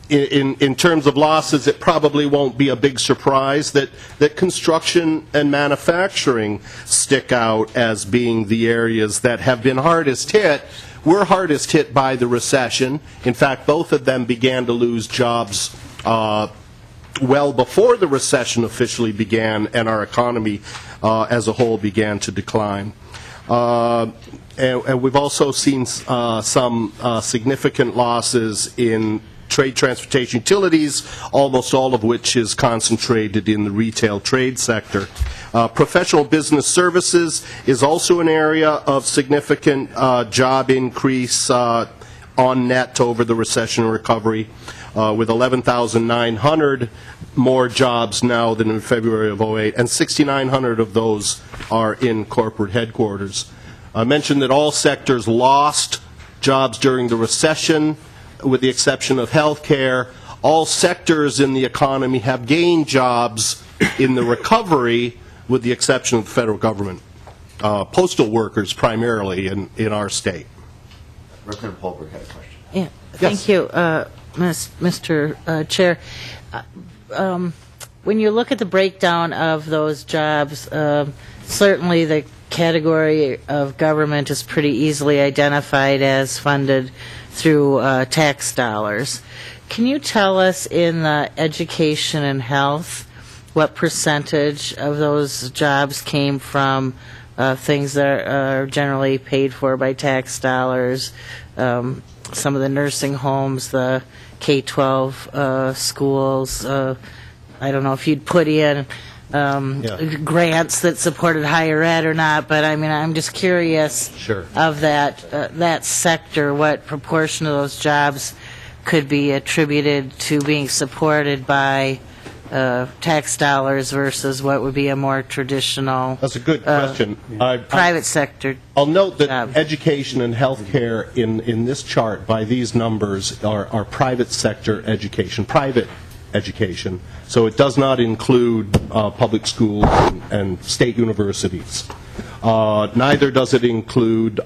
Speaker 13: In terms of losses, it probably won't be a big surprise that construction and manufacturing stick out as being the areas that have been hardest hit. We're hardest hit by the recession. In fact, both of them began to lose jobs well before the recession officially began and our economy as a whole began to decline. And we've also seen some significant losses in trade, transportation, utilities, almost all of which is concentrated in the retail trade sector. Professional business services is also an area of significant job increase on net over the recession recovery, with 11,900 more jobs now than in February of 08, and 6,900 of those are in corporate headquarters. I mentioned that all sectors lost jobs during the recession, with the exception of healthcare. All sectors in the economy have gained jobs in the recovery, with the exception of the federal government. Postal workers primarily in our state.
Speaker 1: Representative Polberg had a question.
Speaker 14: Yeah, thank you, Mr. Chair. When you look at the breakdown of those jobs, certainly the category of government is pretty easily identified as funded through tax dollars. Can you tell us in the education and health what percentage of those jobs came from things that are generally paid for by tax dollars, some of the nursing homes, the K-12 schools? I don't know if you'd put in grants that supported higher ed or not, but I mean, I'm just curious of that sector, what proportion of those jobs could be attributed to being supported by tax dollars versus what would be a more traditional.
Speaker 13: That's a good question.
Speaker 14: Private sector.
Speaker 13: I'll note that education and healthcare in this chart by these numbers are private sector education, private education. So it does not include public schools and state universities. Neither does it include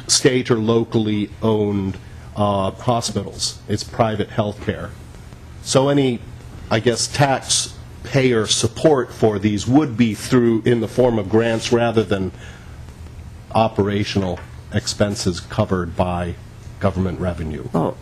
Speaker 13: state or locally owned hospitals. It's private healthcare. So any, I guess, taxpayer support for these would be through in the form of grants rather than operational expenses covered by government revenue.
Speaker 14: Oh,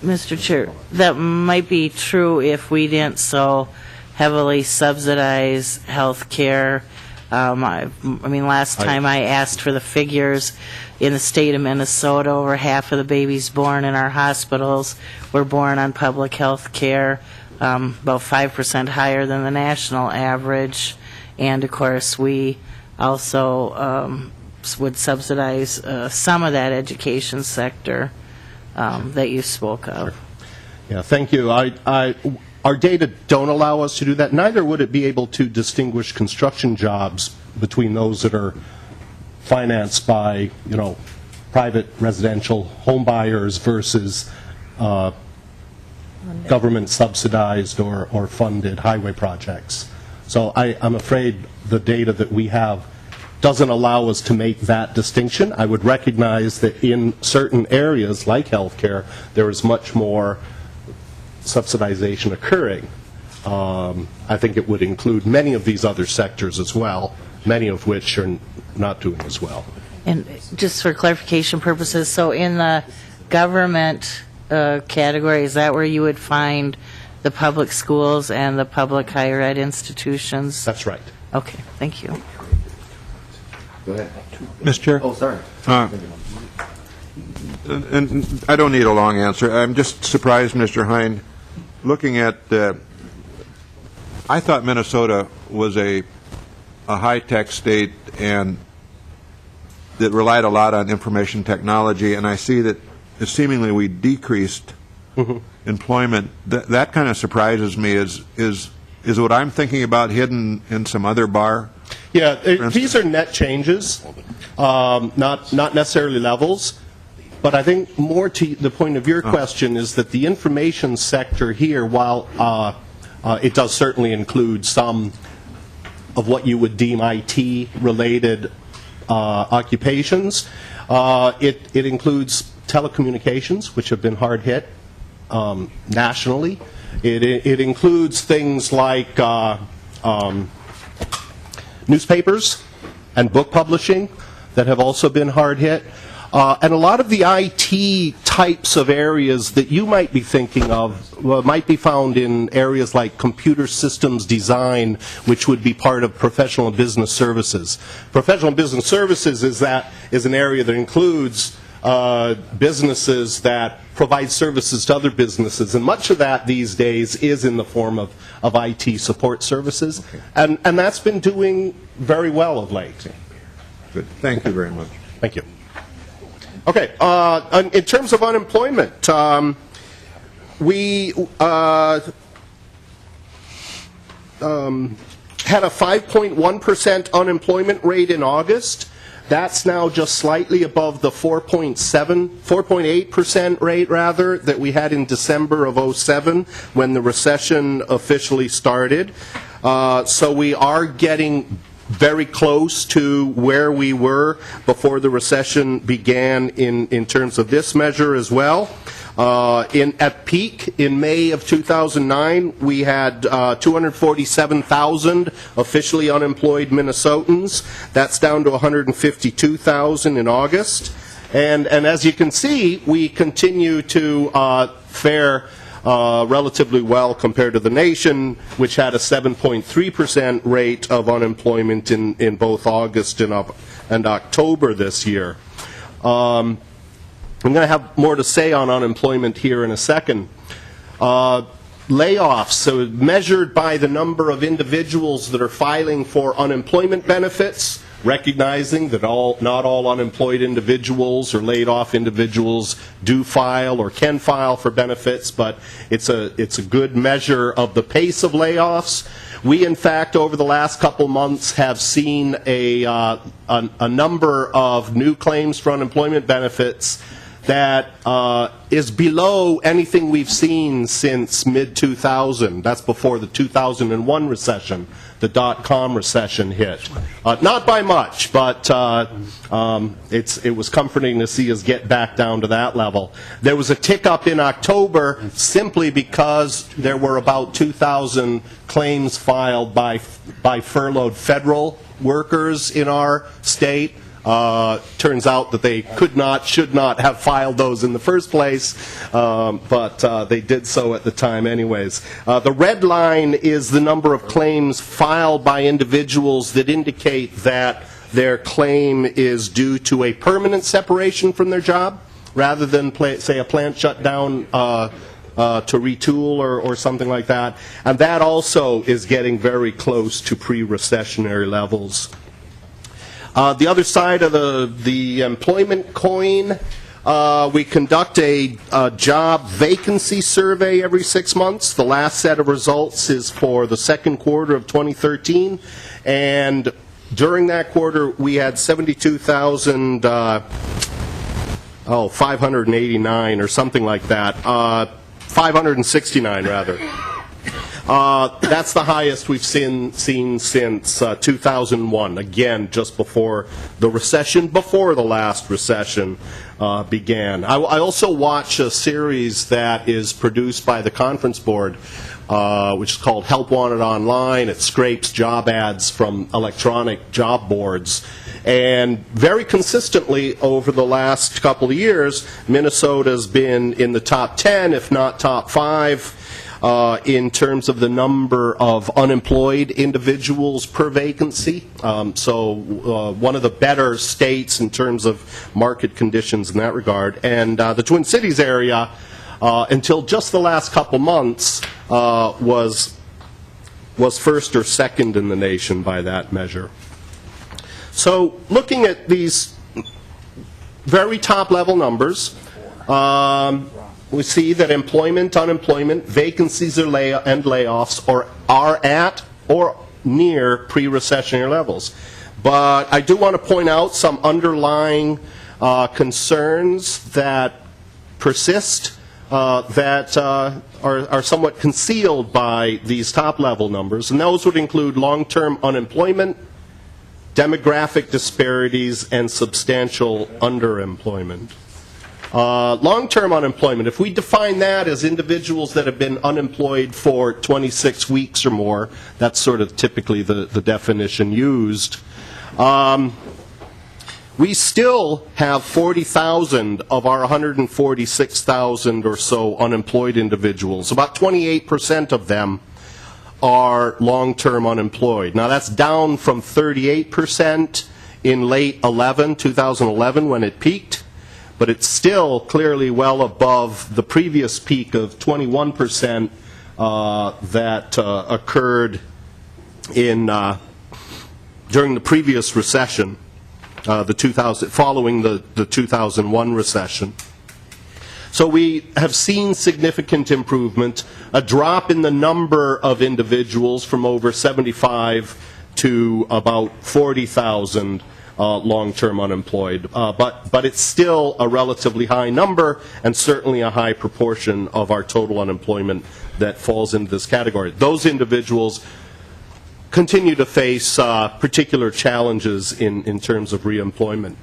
Speaker 14: Mr. Chair, that might be true if we didn't so heavily subsidize health care. I mean, last time I asked for the figures in the state of Minnesota, over half of the babies born in our hospitals were born on public health care, about 5% higher than the national average. And, of course, we also would subsidize some of that education sector that you spoke of.
Speaker 13: Sure. Yeah, thank you. Our data don't allow us to do that. Neither would it be able to distinguish construction jobs between those that are financed by, private residential home buyers versus government subsidized or funded highway projects. So I'm afraid the data that we have doesn't allow us to make that distinction. I would recognize that in certain areas like healthcare, there is much more subsidization occurring. I think it would include many of these other sectors as well, many of which are not doing as well.
Speaker 14: And just for clarification purposes, so in the government category, is that where you would find the public schools and the public higher ed institutions?
Speaker 13: That's right.
Speaker 14: Okay, thank you.
Speaker 1: Go ahead.
Speaker 10: Mr. Chair?
Speaker 1: Oh, sorry.
Speaker 10: And I don't need a long answer. I'm just surprised, Mr. Hine, looking at, I thought Minnesota was a high-tech state and that relied a lot on information technology, and I see that seemingly we decreased employment. That kind of surprises me. Is what I'm thinking about hidden in some other bar?
Speaker 13: Yeah, these are net changes, not necessarily levels. But I think more to the point of your question is that the information sector here, while it does certainly include some of what you would deem IT-related occupations, it includes telecommunications, which have been hard hit nationally. It includes things like newspapers and book publishing that have also been hard hit. And a lot of the IT types of areas that you might be thinking of might be found in areas like computer systems design, which would be part of professional and business services. Professional and business services is an area that includes businesses that provide services to other businesses, and much of that these days is in the form of IT support services, and that's been doing very well of late.
Speaker 10: Good. Thank you very much.
Speaker 13: Thank you. Okay, in terms of unemployment, we had a 5.1% unemployment rate in August. That's now just slightly above the 4.8% rate, rather, that we had in December of 2007 when the recession officially started. So we are getting very close to where we were before the recession began in terms of this measure as well. At peak, in May of 2009, we had 247,000 officially unemployed Minnesotans. That's down to 152,000 in August. And as you can see, we continue to fare relatively well compared to the nation, which had a 7.3% rate of unemployment in both August and October this year. I'm going to have more to say on unemployment here in a second. Layoffs, so measured by the number of individuals that are filing for unemployment benefits, recognizing that not all unemployed individuals or laid off individuals do file or can file for benefits, but it's a good measure of the pace of layoffs. We, in fact, over the last couple months have seen a number of new claims for unemployment benefits that is below anything we've seen since mid-2000. That's before the 2001 recession, the dot-com recession hit. Not by much, but it was comforting to see us get back down to that level. There was a tick-up in October simply because there were about 2,000 claims filed by furloughed federal workers in our state. Turns out that they should not have filed those in the first place, but they did so at the time anyways. The red line is the number of claims filed by individuals that indicate that their claim is due to a permanent separation from their job, rather than, say, a plant shutdown to retool or something like that. And that also is getting very close to pre-recessionary levels. The other side of the employment coin, we conduct a job vacancy survey every 6 months. The last set of results is for the second quarter of 2013, and During that quarter, we had 589 or something like that. 569, rather. That's the highest we've seen since 2001, again, just before the recession, before the last recession began. I also watch a series that is produced by the Conference Board, which is called Help Wanted Online. It scrapes job ads from electronic job boards. And very consistently over the last couple of years, Minnesota's been in the top 10, if not top 5, in terms of the number of unemployed individuals per vacancy. So one of the better states in terms of market conditions in that regard. And the Twin Cities area, until just the last couple months, was first or second in the nation by that measure. So looking at these very top-level numbers, we see that employment, unemployment, vacancies and layoffs are at or near pre-recessionary levels. But I do want to point out some underlying concerns that persist that are somewhat concealed by these top-level numbers, and those would include long-term unemployment, demographic disparities, and substantial underemployment. Long-term unemployment, if we define that as individuals that have been unemployed for 26 weeks or more, that's sort of typically the definition used, we still have 40,000 of our 146,000 or so unemployed individuals. About 28% of them are long-term unemployed. Now that's down from 38% in late 2011 when it peaked, but it's still clearly well above the previous peak of 21% that occurred during the previous recession, following the 2001 recession. So we have seen significant improvement, a drop in the number of individuals from over 75 to about 40,000 long-term unemployed. But it's still a relatively high number and certainly a high proportion of our total unemployment that falls into this category. Those individuals continue to face particular challenges in terms of reemployment.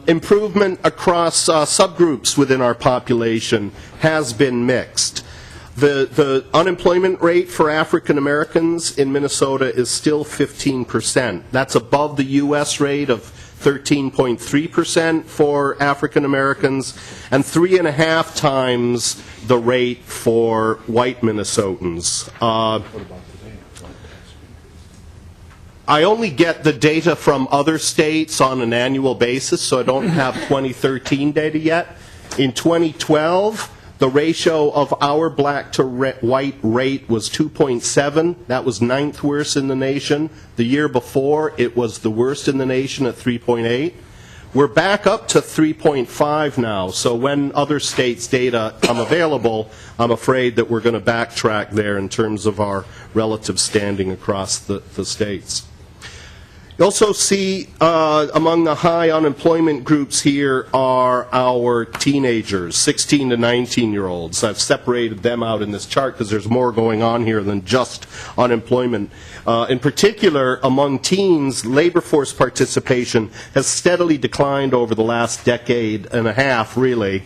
Speaker 13: Improvement across subgroups within our population has been mixed. The unemployment rate for African Americans in Minnesota is still 15%. That's above the U.S. rate of 13.3% for African Americans and 3.5 times the rate for white Minnesotans. I only get the data from other states on an annual basis, so I don't have 2013 data yet. In 2012, the ratio of our black to white rate was 2.7. That was 9th worst in the nation. The year before, it was the worst in the nation at 3.8. We're back up to 3.5 now, so when other states' data come available, I'm afraid that we're going to backtrack there in terms of our relative standing across the states. You also see among the high unemployment groups here are our teenagers, 16 to 19-year-olds. I've separated them out in this chart because there's more going on here than just unemployment. In particular, among teens, labor force participation has steadily declined over the last decade and a half, really,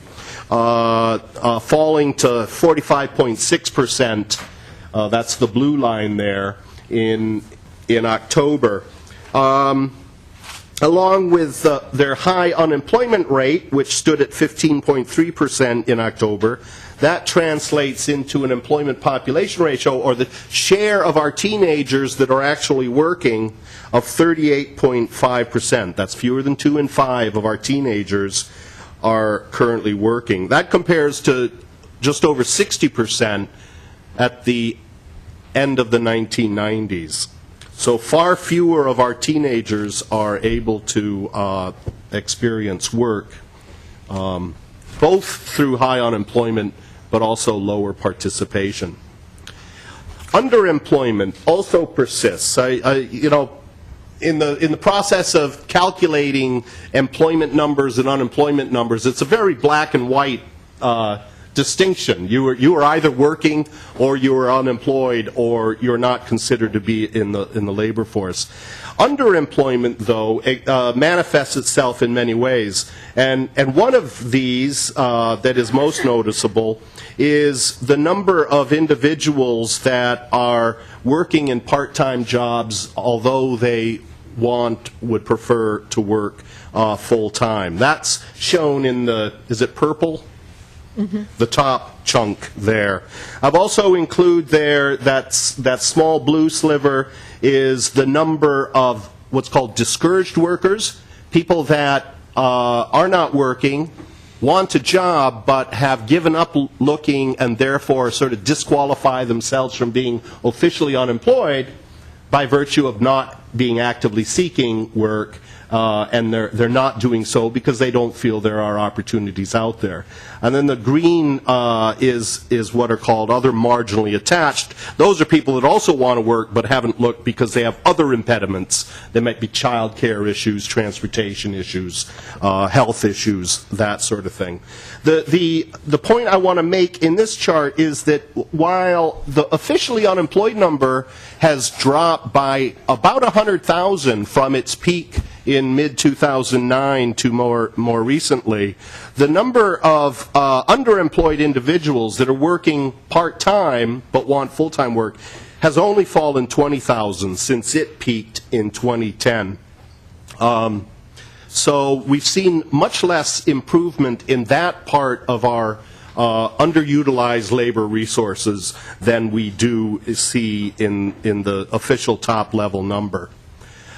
Speaker 13: falling to 45.6%. That's the blue line there in October. Along with their high unemployment rate, which stood at 15.3% in October, that translates into an employment population ratio, or the share of our teenagers that are actually working, of 38.5%. That's fewer than 2 in 5 of our teenagers are currently working. That compares to just over 60% at the end of the 1990s. So far fewer of our teenagers are able to experience work, both through high unemployment but also lower participation. Underemployment also persists. in the process of calculating employment numbers and unemployment numbers, it's a very black and white distinction. You are either working or you are unemployed or you're not considered to be in the labor force. Underemployment, though, manifests itself in many ways, and one of these that is most noticeable is the number of individuals that are working in part-time jobs, although they would prefer to work full-time. That's shown in the, is it purple? Mm-hmm. The top chunk there. I've also included there that small blue sliver is the number of what's called discouraged workers, people that are not working, want a job, but have given up looking and therefore sort of disqualify themselves from being officially unemployed by virtue of not being actively seeking work, and they're not doing so because they don't feel there are opportunities out there. And then the green is what are called other marginally attached. Those are people that also want to work but haven't looked because they have other impediments. They might be child care issues, transportation issues, health issues, that sort of thing. The point I want to make in this chart is that while the officially unemployed number has dropped by about 100,000 from its peak in mid-2009 to more recently, the number of underemployed individuals that are working part-time but want full-time work has only fallen 20,000 since it peaked in 2010. So we've seen much less improvement in that part of our underutilized labor resources than we do see in the official top-level number.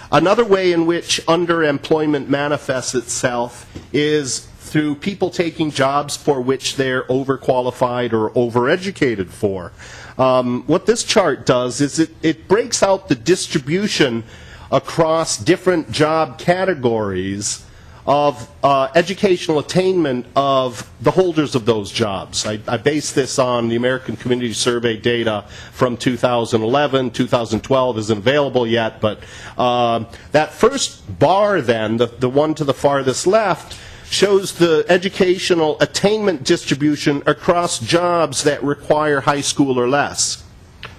Speaker 13: Another way in which underemployment manifests itself is through people taking jobs for which they're overqualified or overeducated for. What this chart does is it breaks out the distribution across different job categories of educational attainment of the holders of those jobs. I base this on the American Community Survey data from 2011. 2012 isn't available yet, but that first bar then, the one to the farthest left, shows the educational attainment distribution across jobs that require high school or less.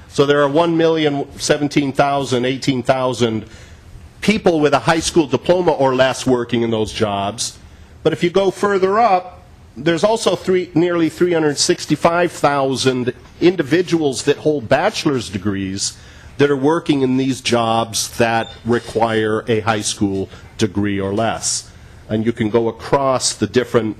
Speaker 13: So there are 1,017,000, 18,000 people with a high school diploma or less working in those jobs. But if you go further up, there's also nearly 365,000 individuals that hold bachelor's degrees that are working in these jobs that require a high school degree or less. And you can go across the different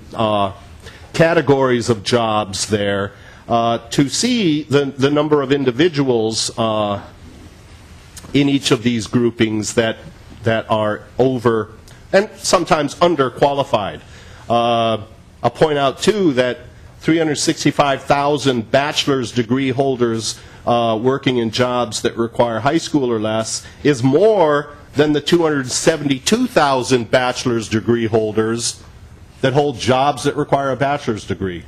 Speaker 13: categories of jobs there to see the number of individuals in each of these groupings that are over and sometimes underqualified. I'll point out, too, that 365,000 bachelor's degree holders working in jobs that require high school or less is more than the 272,000 bachelor's degree holders that hold jobs that require a bachelor's degree.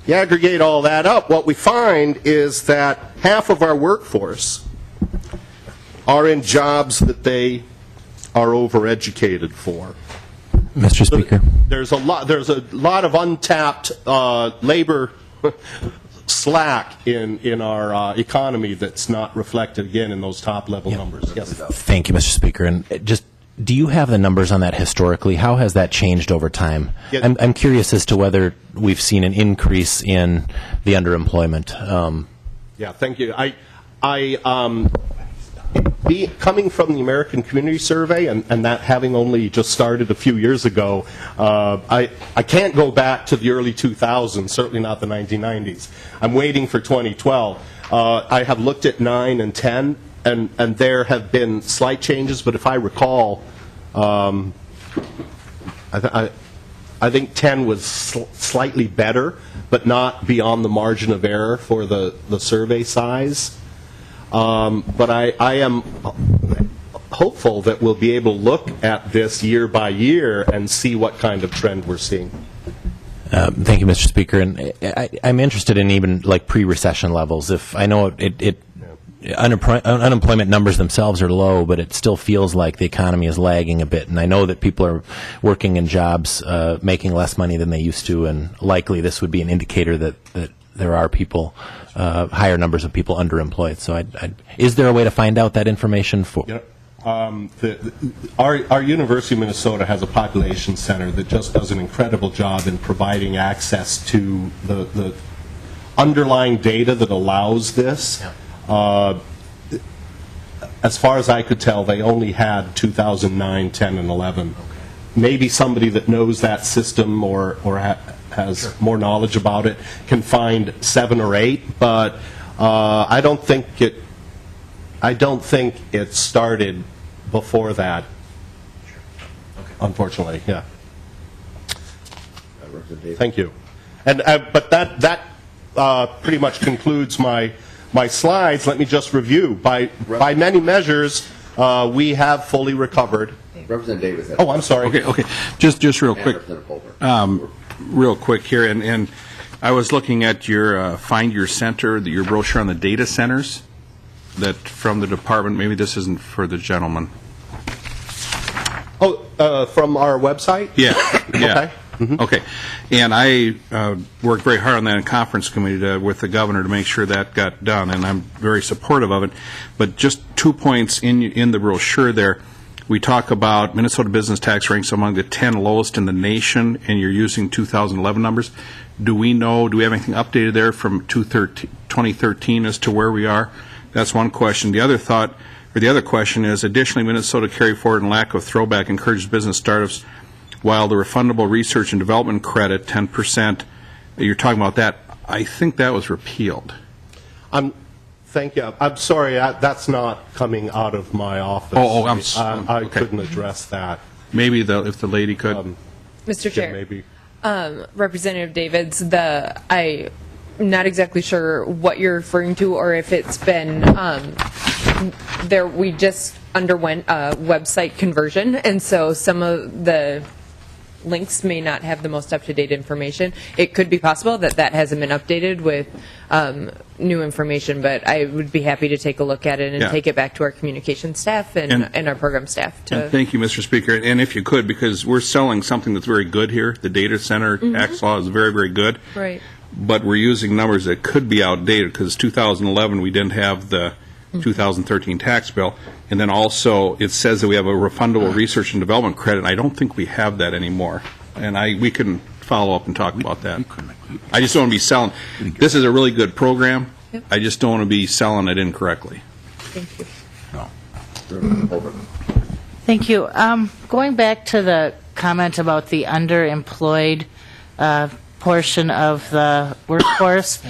Speaker 13: You aggregate all that up, what we find is that half of our workforce are in jobs that they are overeducated for.
Speaker 11: Mr. Speaker.
Speaker 13: There's a lot of untapped labor slack in our economy that's not reflected again in those top level numbers. Yes.
Speaker 11: Thank you, Mr. Speaker. And just, do you have the numbers on that historically? How has that changed over time?
Speaker 13: Yeah.
Speaker 11: I'm curious as to whether we've seen an increase in the underemployment.
Speaker 13: Yeah, thank you. Coming from the American Community Survey and that having only just started a few years ago, I can't go back to the early 2000s, certainly not the 1990s. I'm waiting for 2012. I have looked at 9 and 10, and there have been slight changes, but if I recall, I think 10 was slightly better, but not beyond the margin of error for the survey size. But I am hopeful that we'll be able to look at this year by year and see what kind of trend we're seeing.
Speaker 11: Thank you, Mr. Speaker. And I'm interested in even like pre-recession levels. If I know it unemployment numbers themselves are low, but it still feels like the economy is lagging a bit. And I know that people are working in jobs making less money than they used to, and likely this would be an indicator that there are people, higher numbers of people underemployed. So is there a way to find out that information for?
Speaker 13: Our University of Minnesota has a population center that just does an incredible job in providing access to the underlying data that allows this. As far as I could tell, they only had 2009, 10, and 11. Maybe somebody that knows that system or has more knowledge about it can find 7 or 8, but I don't think it started before that. Unfortunately, yeah. Thank you. And but that pretty much concludes my slides. Let me just review. By many measures, we have fully recovered.
Speaker 1: Representative Davis.
Speaker 13: Oh, I'm sorry.
Speaker 2: Okay. Just real quick. Real quick here, and I was looking at your Find Your Center, your brochure on the data centers that from the department. Maybe this isn't for the gentleman.
Speaker 13: Oh, from our website?
Speaker 2: Yeah.
Speaker 13: Okay.
Speaker 2: Mm-hmm. Okay. And I worked very hard on that in conference committee with the governor to make sure that got done, and I'm very supportive of it. But just 2 points in the brochure there. We talk about Minnesota business tax ranks among the 10 lowest in the nation, and you're using 2011 numbers. Do we have anything updated there from 2013 as to where we are? That's one question. The other question is, additionally, Minnesota carry forward and lack of throwback encourages business startups, while the refundable research and development credit, 10%, you're talking about that. I think that was repealed.
Speaker 13: Thank you. I'm sorry, that's not coming out of my office. I couldn't address that.
Speaker 2: Maybe if the lady could.
Speaker 9: Mr. Chair.
Speaker 13: Maybe.
Speaker 9: Representative Davids, I'm not exactly sure what you're referring to, or if it's been there. We just underwent a website conversion, and so some of the links may not have the most up-to-date information. It could be possible that hasn't been updated with new information, but I would be happy to take a look at it and take it back to our communication staff and our program staff.
Speaker 2: And thank you, Mr. Speaker. And if you could, because we're selling something that's very good here. The data center tax law is very, very good.
Speaker 9: Right.
Speaker 2: But we're using numbers that could be outdated, because 2011 we didn't have the 2013 tax bill. And then also it says that we have a refundable research and development credit. I don't think we have that anymore. And we can follow up and talk about that. I just don't want to be selling. This is a really good program.
Speaker 9: Yep.
Speaker 2: I just don't want to be selling it incorrectly.
Speaker 9: Thank you.
Speaker 14: Thank you. Going back to the comment about the underemployed portion of the workforce,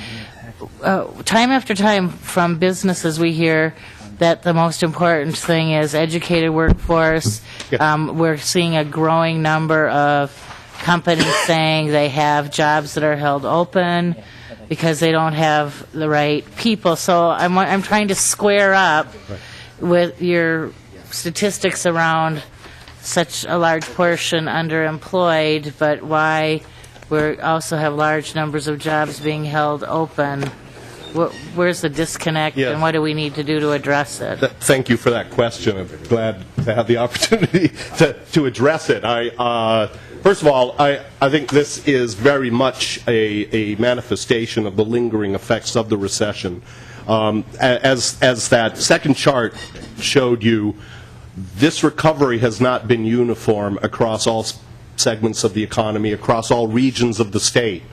Speaker 14: time after time from businesses we hear that the most important thing is educated workforce. We're seeing a growing number of companies saying they have jobs that are held open because they don't have the right people. So I'm trying to square up with your statistics around such a large portion underemployed, but why we also have large numbers of jobs being held open. Where's the disconnect, and what do we need to do to address it?
Speaker 13: Thank you for that question. I'm glad to have the opportunity to address it. First of all, I think this is very much a manifestation of the lingering effects of the recession. As that second chart showed you, this recovery has not been uniform across all segments of the economy, across all regions of the state.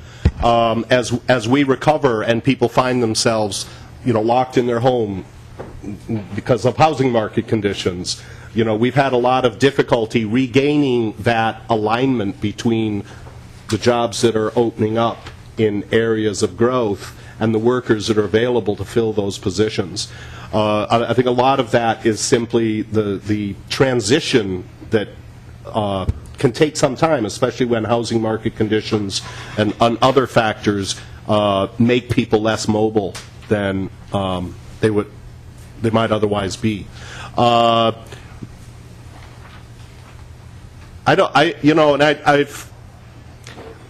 Speaker 13: As we recover and people find themselves, locked in their home because of housing market conditions, we've had a lot of difficulty regaining that alignment between the jobs that are opening up in areas of growth and the workers that are available to fill those positions. I think a lot of that is simply the transition that can take some time, especially when housing market conditions and other factors make people less mobile than they might otherwise be.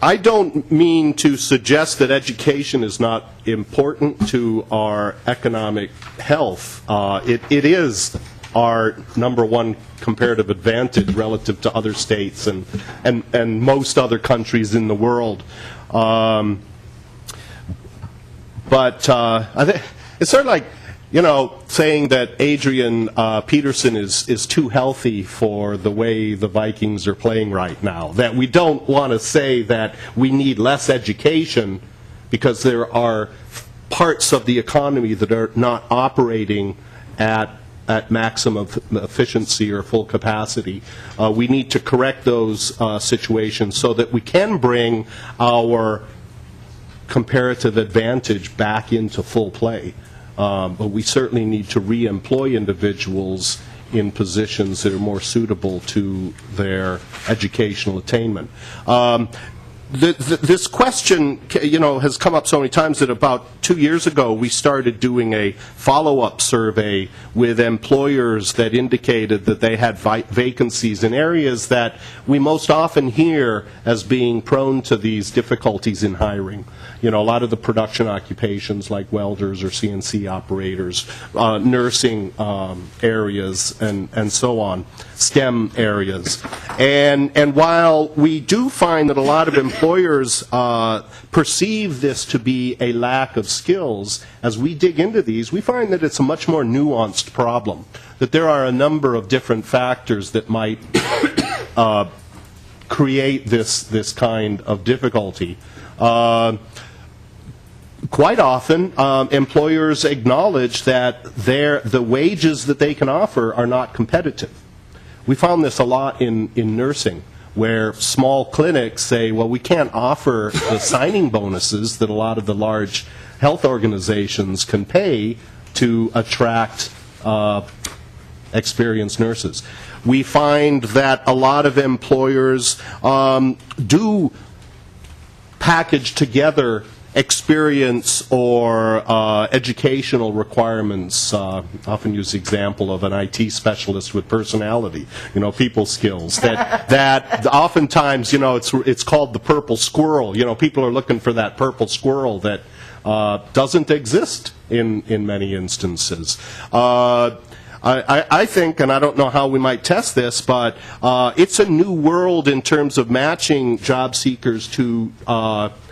Speaker 13: I don't mean to suggest that education is not important to our economic health. It is our number one comparative advantage relative to other states and most other countries in the world. But I think it's sort of like, saying that Adrian Peterson is too healthy for the way the Vikings are playing right now. That we don't want to say that we need less education because there are parts of the economy that are not operating at maximum efficiency or full capacity. We need to correct those situations so that we can bring our comparative advantage back into full play. But we certainly need to re-employ individuals in positions that are more suitable to their educational attainment. This question, has come up so many times that about 2 years ago we started doing a follow-up survey with employers that indicated that they had vacancies in areas that we most often hear as being prone to these difficulties in hiring. A lot of the production occupations like welders or CNC operators, nursing areas, and so on, STEM areas. And while we do find that a lot of employers perceive this to be a lack of skills, as we dig into these, we find that it's a much more nuanced problem, that there are a number of different factors that might create this kind of difficulty. Quite often, employers acknowledge that the wages that they can offer are not competitive. We found this a lot in nursing, where small clinics say, well, we can't offer the signing bonuses that a lot of the large health organizations can pay to attract experienced nurses. We find that a lot of employers do package together experience or educational requirements. Often use the example of an IT specialist with personality, people skills. That oftentimes, it's called the purple squirrel. People are looking for that purple squirrel that doesn't exist in many instances. I think, and I don't know how we might test this, but it's a new world in terms of matching job seekers to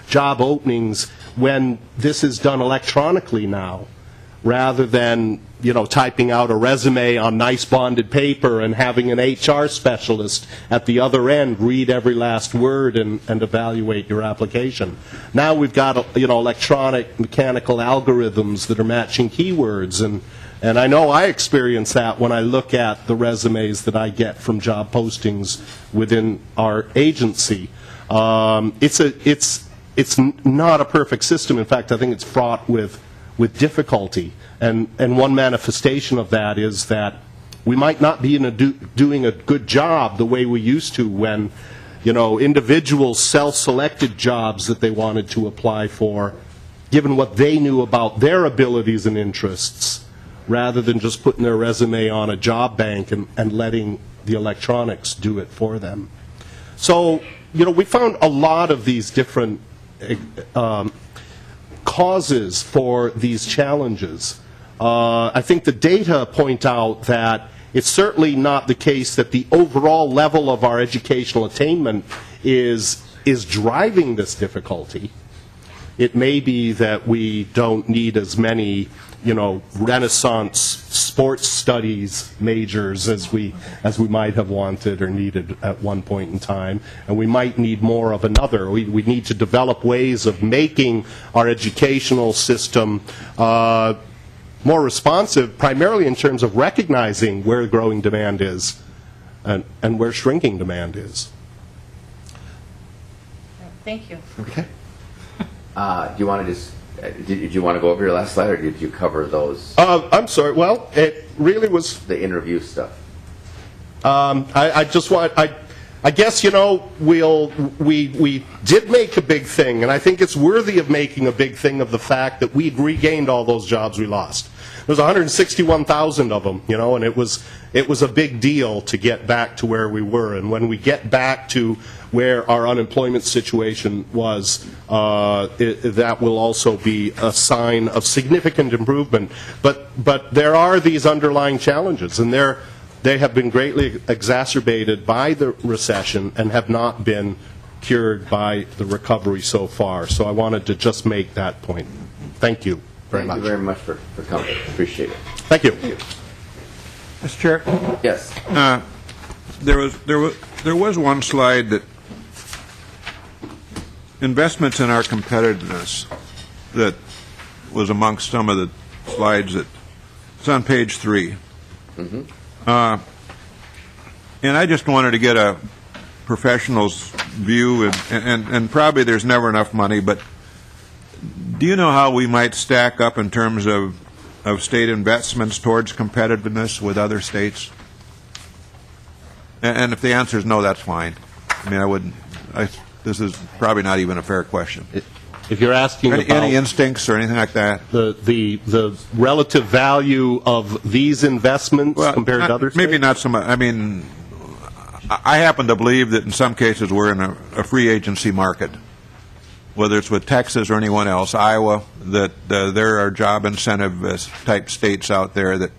Speaker 13: job openings when this is done electronically now, rather than typing out a resume on nice bonded paper and having an HR specialist at the other end read every last word and evaluate your application. Now we've got electronic mechanical algorithms that are matching keywords, and I know I experience that when I look at the resumes that I get from job postings within our agency. It's not a perfect system. In fact, I think it's fraught with difficulty. And one manifestation of that is that we might not be doing a good job the way we used to when, individuals self-selected jobs that they wanted to apply for, given what they knew about their abilities and interests, rather than just putting their resume on a job bank and letting the electronics do it for them. So, we found a lot of these different causes for these challenges. I think the data point out that it's certainly not the case that the overall level of our educational attainment is driving this difficulty. It may be that we don't need as many, Renaissance sports studies majors as we might have wanted or needed at one point in time, and we might need more of another. We need to develop ways of making our educational system more responsive, primarily in terms of recognizing where growing demand is and where shrinking demand is.
Speaker 14: Thank you.
Speaker 1: Okay. Do you want to just, did you want to go over your last slide, or did you cover those?
Speaker 13: I'm sorry. Well, it really was
Speaker 1: the interview stuff.
Speaker 13: I I guess, we did make a big thing, and I think it's worthy of making a big thing of the fact that we'd regained all those jobs we lost. There was 161,000 of them, and it was a big deal to get back to where we were. And when we get back to where our unemployment situation was, that will also be a sign of significant improvement. But there are these underlying challenges, and they have been greatly exacerbated by the recession and have not been cured by the recovery so far. So I wanted to just make that point. Thank you very much.
Speaker 1: Thank you very much for coming. Appreciate it.
Speaker 13: Thank you.
Speaker 10: Mr. Chair?
Speaker 1: Yes.
Speaker 10: There was one slide that investments in our competitiveness that was amongst some of the slides that it's on page 3.
Speaker 1: Mm-hmm.
Speaker 10: And I just wanted to get a professional's view, and probably there's never enough money, but do you know how we might stack up in terms of state investments towards competitiveness with other states? And if the answer is no, that's fine. I mean, this is probably not even a fair question.
Speaker 13: If you're asking about
Speaker 10: any instincts or anything like that,
Speaker 13: the relative value of these investments compared to others,
Speaker 10: maybe not so much. I mean, I happen to believe that in some cases we're in a free agency market, whether it's with Texas or anyone else, Iowa, that there are job incentive type states out there that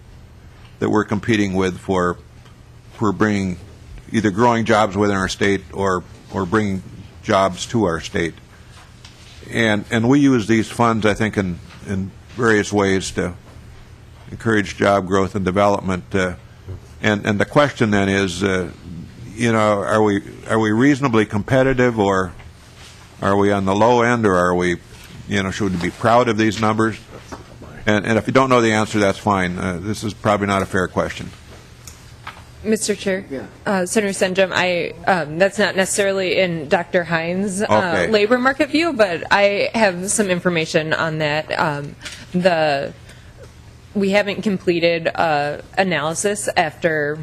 Speaker 10: we're competing with for bringing either growing jobs within our state or bringing jobs to our state. And we use these funds, I think, in various ways to encourage job growth and development. And the question then is, are we reasonably competitive, or are we on the low end, or are we, should we be proud of these numbers? And if you don't know the answer, that's fine. This is probably not a fair question.
Speaker 9: Mr. Chair,
Speaker 1: Yeah.
Speaker 9: Senator Senjum, that's not necessarily in Dr. Hines' labor market view, but I have some information on that. We haven't completed analysis after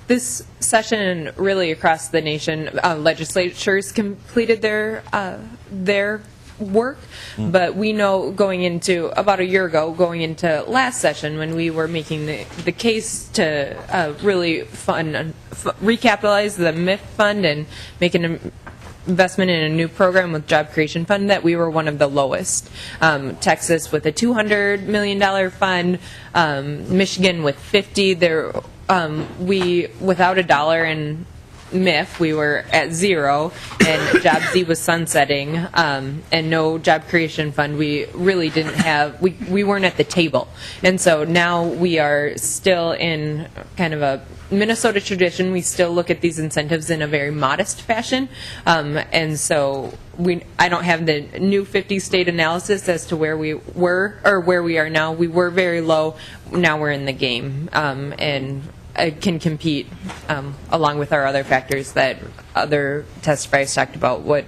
Speaker 9: this session, and really across the nation, legislatures completed their work, but we know going into about a year ago, going into last session, when we were making the case to really recapitalize the MIF fund and make an investment in a new program with Job Creation Fund, that we were one of the lowest. Texas with a $200 million fund, Michigan with 50. We, without a dollar in MIF, we were at 0, and Job Z was sunsetting, and no Job Creation Fund. We really didn't have, we weren't at the table. And so now we are still in kind of a Minnesota tradition. We still look at these incentives in a very modest fashion, and so I don't have the new 50-state analysis as to where we were or where we are now. We were very low. Now we're in the game, and can compete along with our other factors that other testifiers talked about what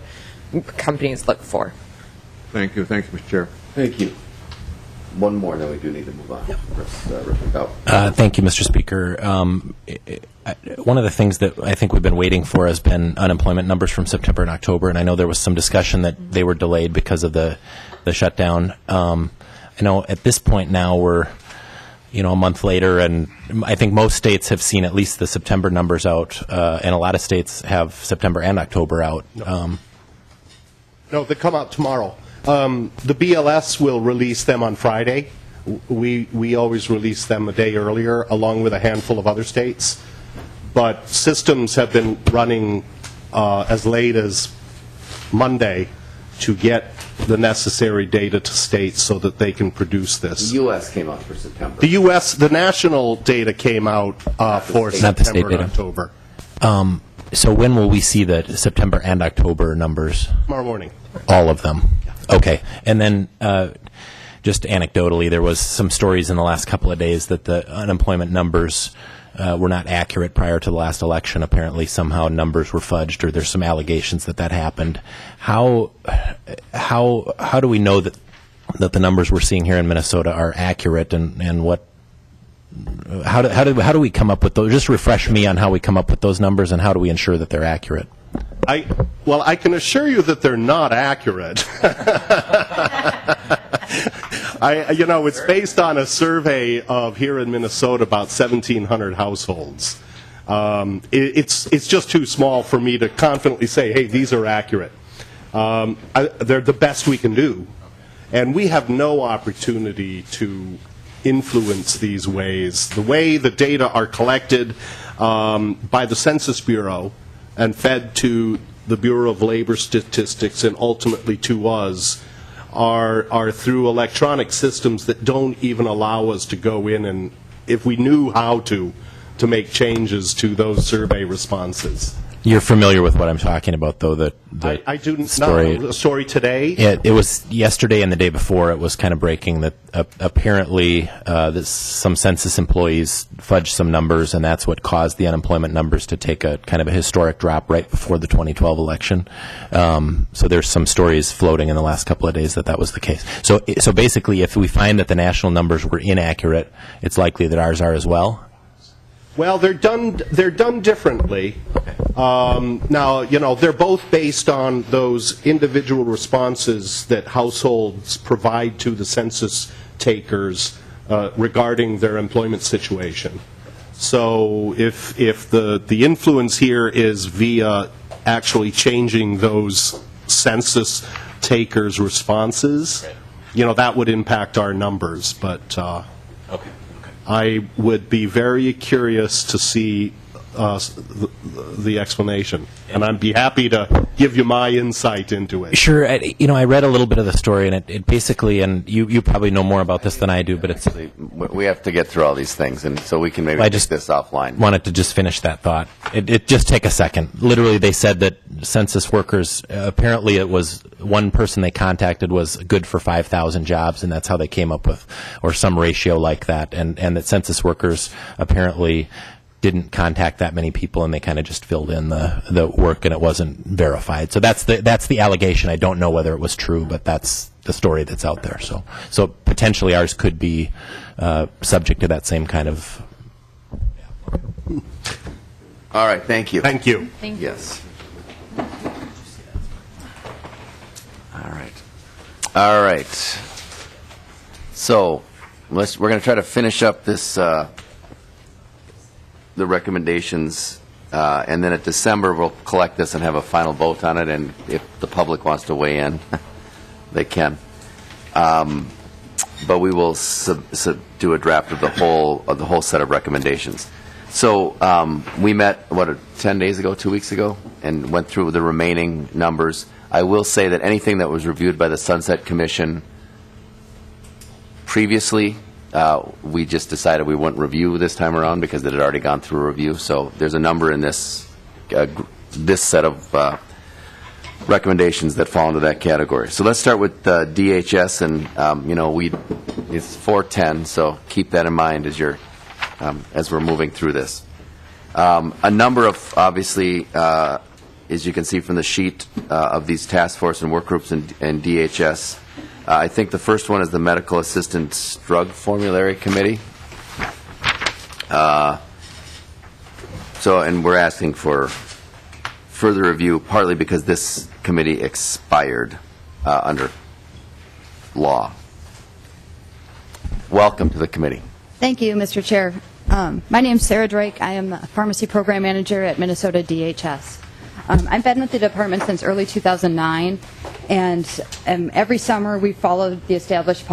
Speaker 9: companies look for.
Speaker 10: Thank you, Mr. Chair.
Speaker 1: Thank you. One more, then we do need to move on.
Speaker 11: Thank you, Mr. Speaker. One of the things that I think we've been waiting for has been unemployment numbers from September and October, and I know there was some discussion that they were delayed because of the shutdown. I know at this point now we're a month later, and I think most states have seen at least the September numbers out, and a lot of states have September and October out.
Speaker 13: No, they come out tomorrow. The BLS will release them on Friday. We always release them a day earlier, along with a handful of other states. But systems have been running as late as Monday to get the necessary data to states so that they can produce this.
Speaker 1: The U.S. came out for September.
Speaker 13: The U.S., the national data came out for September and October.
Speaker 11: So when will we see the September and October numbers?
Speaker 13: Tomorrow morning.
Speaker 11: All of them? Okay. And then just anecdotally, there was some stories in the last couple of days that the unemployment numbers were not accurate prior to the last election. Apparently, somehow numbers were fudged, or there's some allegations that happened. How do we know that the numbers we're seeing here in Minnesota are accurate, and what how do we come up with those? Just refresh me on how we come up with those numbers, and how do we ensure that they're accurate?
Speaker 13: Well, I can assure you that they're not accurate. It's based on a survey of here in Minnesota about 1,700 households. It's just too small for me to confidently say, hey, these are accurate. They're the best we can do. And we have no opportunity to influence these ways. The way the data are collected by the Census Bureau and fed to the Bureau of Labor Statistics and ultimately to us are through electronic systems that don't even allow us to go in and, if we knew how to make changes to those survey responses.
Speaker 11: You're familiar with what I'm talking about, though, the
Speaker 13: I do
Speaker 11: story.
Speaker 13: not. A story today?
Speaker 11: It was yesterday and the day before. It was kind of breaking that apparently some census employees fudged some numbers, and that's what caused the unemployment numbers to take a kind of a historic drop right before the 2012 election. So there's some stories floating in the last couple of days that was the case. So basically, if we find that the national numbers were inaccurate, it's likely that ours are as well.
Speaker 13: Well, they're done differently. Now, they're both based on those individual responses that households provide to the census takers regarding their employment situation. So if the influence here is via actually changing those census takers' responses, that would impact our numbers. But I would be very curious to see the explanation, and I'd be happy to give you my insight into it.
Speaker 11: Sure. I read a little bit of the story, and it basically, and you probably know more about this than I do, but it's...
Speaker 1: We have to get through all these things, and so we can maybe take this offline.
Speaker 11: Wanted to just finish that thought. It just take a second. Literally, they said that census workers, apparently it was one person they contacted was good for 5,000 jobs, and that's how they came up with, or some ratio like that, and that census workers apparently didn't contact that many people, and they kind of just filled in the work, and it wasn't verified. So that's the allegation. I don't know whether it was true, but that's the story that's out there. So potentially ours could be subject to that same kind of...
Speaker 1: All right, thank you.
Speaker 13: Thank you.
Speaker 9: Thank you.
Speaker 1: Yes. All right. So we're going to try to finish up this... the recommendations, and then at December we'll collect this and have a final vote on it, and if the public wants to weigh in, they can. But we will do a draft of the whole set of recommendations. So we met, 10 days ago, 2 weeks ago, and went through the remaining numbers. I will say that anything that was reviewed by the Sunset Commission previously, we just decided we wouldn't review this time around because it had already gone through a review. So there's a number in this set of recommendations that fall into that category. So let's start with DHS, and it's 410. So keep that in mind as we're moving through this. A number of, obviously, as you can see from the sheet of these task force and work groups and DHS. I think the first one is the Medical Assistance Drug Formulary Committee. And we're asking for further review, partly because this committee expired under law. Welcome to the committee.
Speaker 15: Thank you, Mr. Chair. My name is Sarah Drake. I am a pharmacy program manager at Minnesota DHS. I've been with the department since early 2009, and every summer we followed the established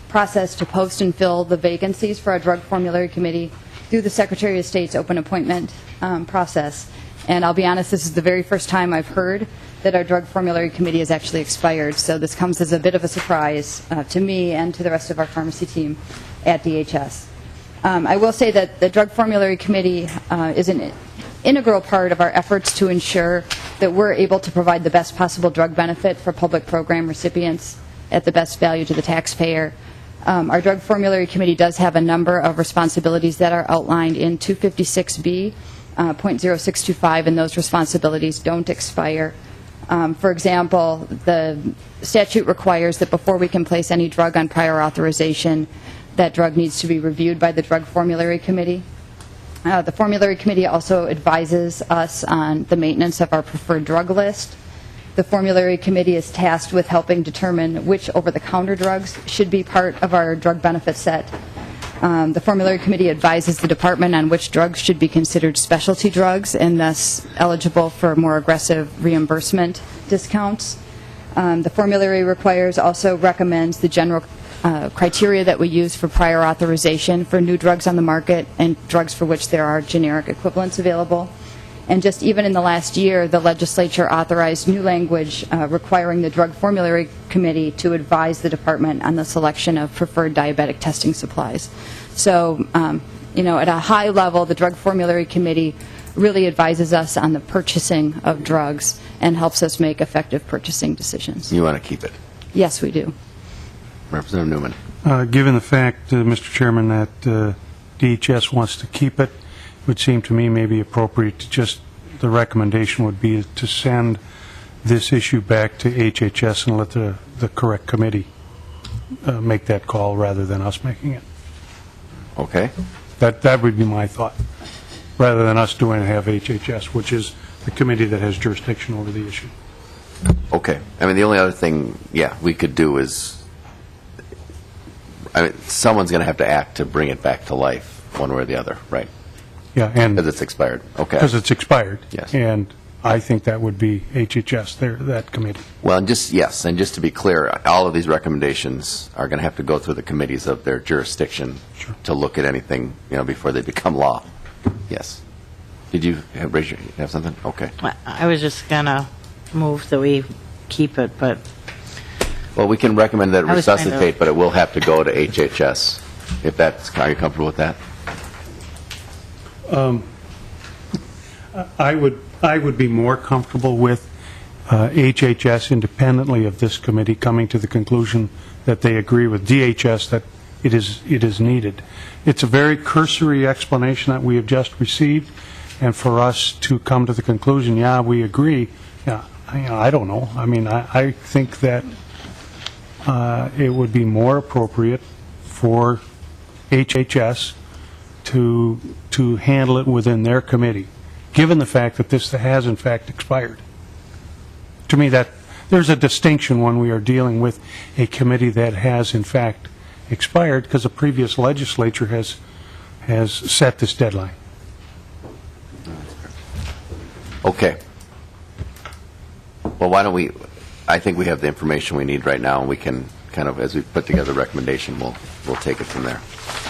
Speaker 15: process to post and fill the vacancies for our Drug Formulary Committee through the Secretary of State's open appointment process. And I'll be honest, this is the very first time I've heard that our Drug Formulary Committee has actually expired, so this comes as a bit of a surprise to me and to the rest of our pharmacy team at DHS. I will say that the Drug Formulary Committee is an integral part of our efforts to ensure that we're able to provide the best possible drug benefit for public program recipients at the best value to the taxpayer. Our Drug Formulary Committee does have a number of responsibilities that are outlined in 256B, .0625, and those responsibilities don't expire. For example, the statute requires that before we can place any drug on prior authorization, that drug needs to be reviewed by the Drug Formulary Committee. The Formulary Committee also advises us on the maintenance of our preferred drug list. The Formulary Committee is tasked with helping determine which over-the-counter drugs should be part of our drug benefit set. The Formulary Committee advises the department on which drugs should be considered specialty drugs and thus eligible for more aggressive reimbursement discounts. The Formulary also recommends the general criteria that we use for prior authorization for new drugs on the market and drugs for which there are generic equivalents available. And just even in the last year, the legislature authorized new language requiring the Drug Formulary Committee to advise the department on the selection of preferred diabetic testing supplies. So, at a high level, the Drug Formulary Committee really advises us on the purchasing of drugs and helps us make effective purchasing decisions.
Speaker 1: You want to keep it?
Speaker 15: Yes, we do.
Speaker 1: Representative Newman.
Speaker 8: Given the fact, Mr. Chairman, that DHS wants to keep it, it would seem to me maybe appropriate to the recommendation would be to send this issue back to HHS and let the correct committee make that call rather than us making it.
Speaker 1: Okay.
Speaker 8: That would be my thought, rather than us doing it, have HHS, which is the committee that has jurisdiction over the issue.
Speaker 1: Okay. I mean, the only other thing, we could do is, someone's going to have to act to bring it back to life, one way or the other, right?
Speaker 8: Yeah, and
Speaker 1: because it's expired. Okay.
Speaker 8: Because it's expired.
Speaker 1: Yes.
Speaker 8: And I think that would be HHS, that committee.
Speaker 1: Well, and just to be clear, all of these recommendations are going to have to go through the committees of their jurisdiction to look at anything, before they become law. Yes. Did you have something? Okay.
Speaker 14: I was just going to move that we keep it, but...
Speaker 1: Well, we can recommend that it
Speaker 14: I was trying to-
Speaker 1: resuscitate, but it will have to go to HHS. Are you comfortable with that?
Speaker 8: I would be more comfortable with HHS independently of this committee coming to the conclusion that they agree with DHS that it is needed. It's a very cursory explanation that we have just received, and for us to come to the conclusion, we agree, I don't know. I mean, I think that it would be more appropriate for HHS to handle it within their committee, given the fact that this has in fact expired. To me, that there's a distinction when we are dealing with a committee that has in fact expired because the previous legislature has set this deadline.
Speaker 1: Okay. Well, why don't we, I think we have the information we need right now, and we can kind of, as we put together a recommendation, we'll take it from there.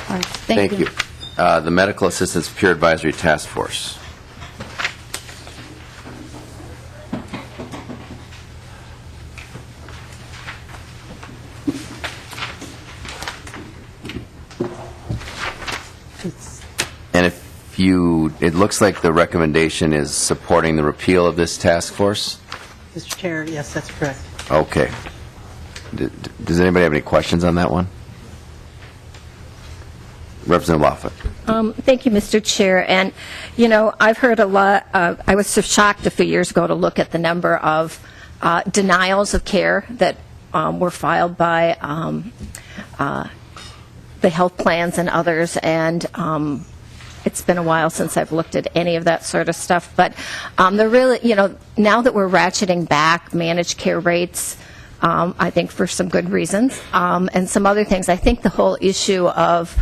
Speaker 15: All right. Thank you.
Speaker 1: The Medical Assistance Peer Advisory Task Force. And it looks like the recommendation is supporting the repeal of this task force?
Speaker 16: Mr. Chair, yes, that's correct.
Speaker 1: Okay. Does anybody have any questions on that one? Representative Laffotte.
Speaker 17: Thank you, Mr. Chair. And, I've heard a lot, I was so shocked a few years ago to look at the number of denials of care that were filed by the health plans and others, and it's been a while since I've looked at any of that sort of stuff. But they're really, now that we're ratcheting back managed care rates, I think for some good reasons, and some other things, I think the whole issue of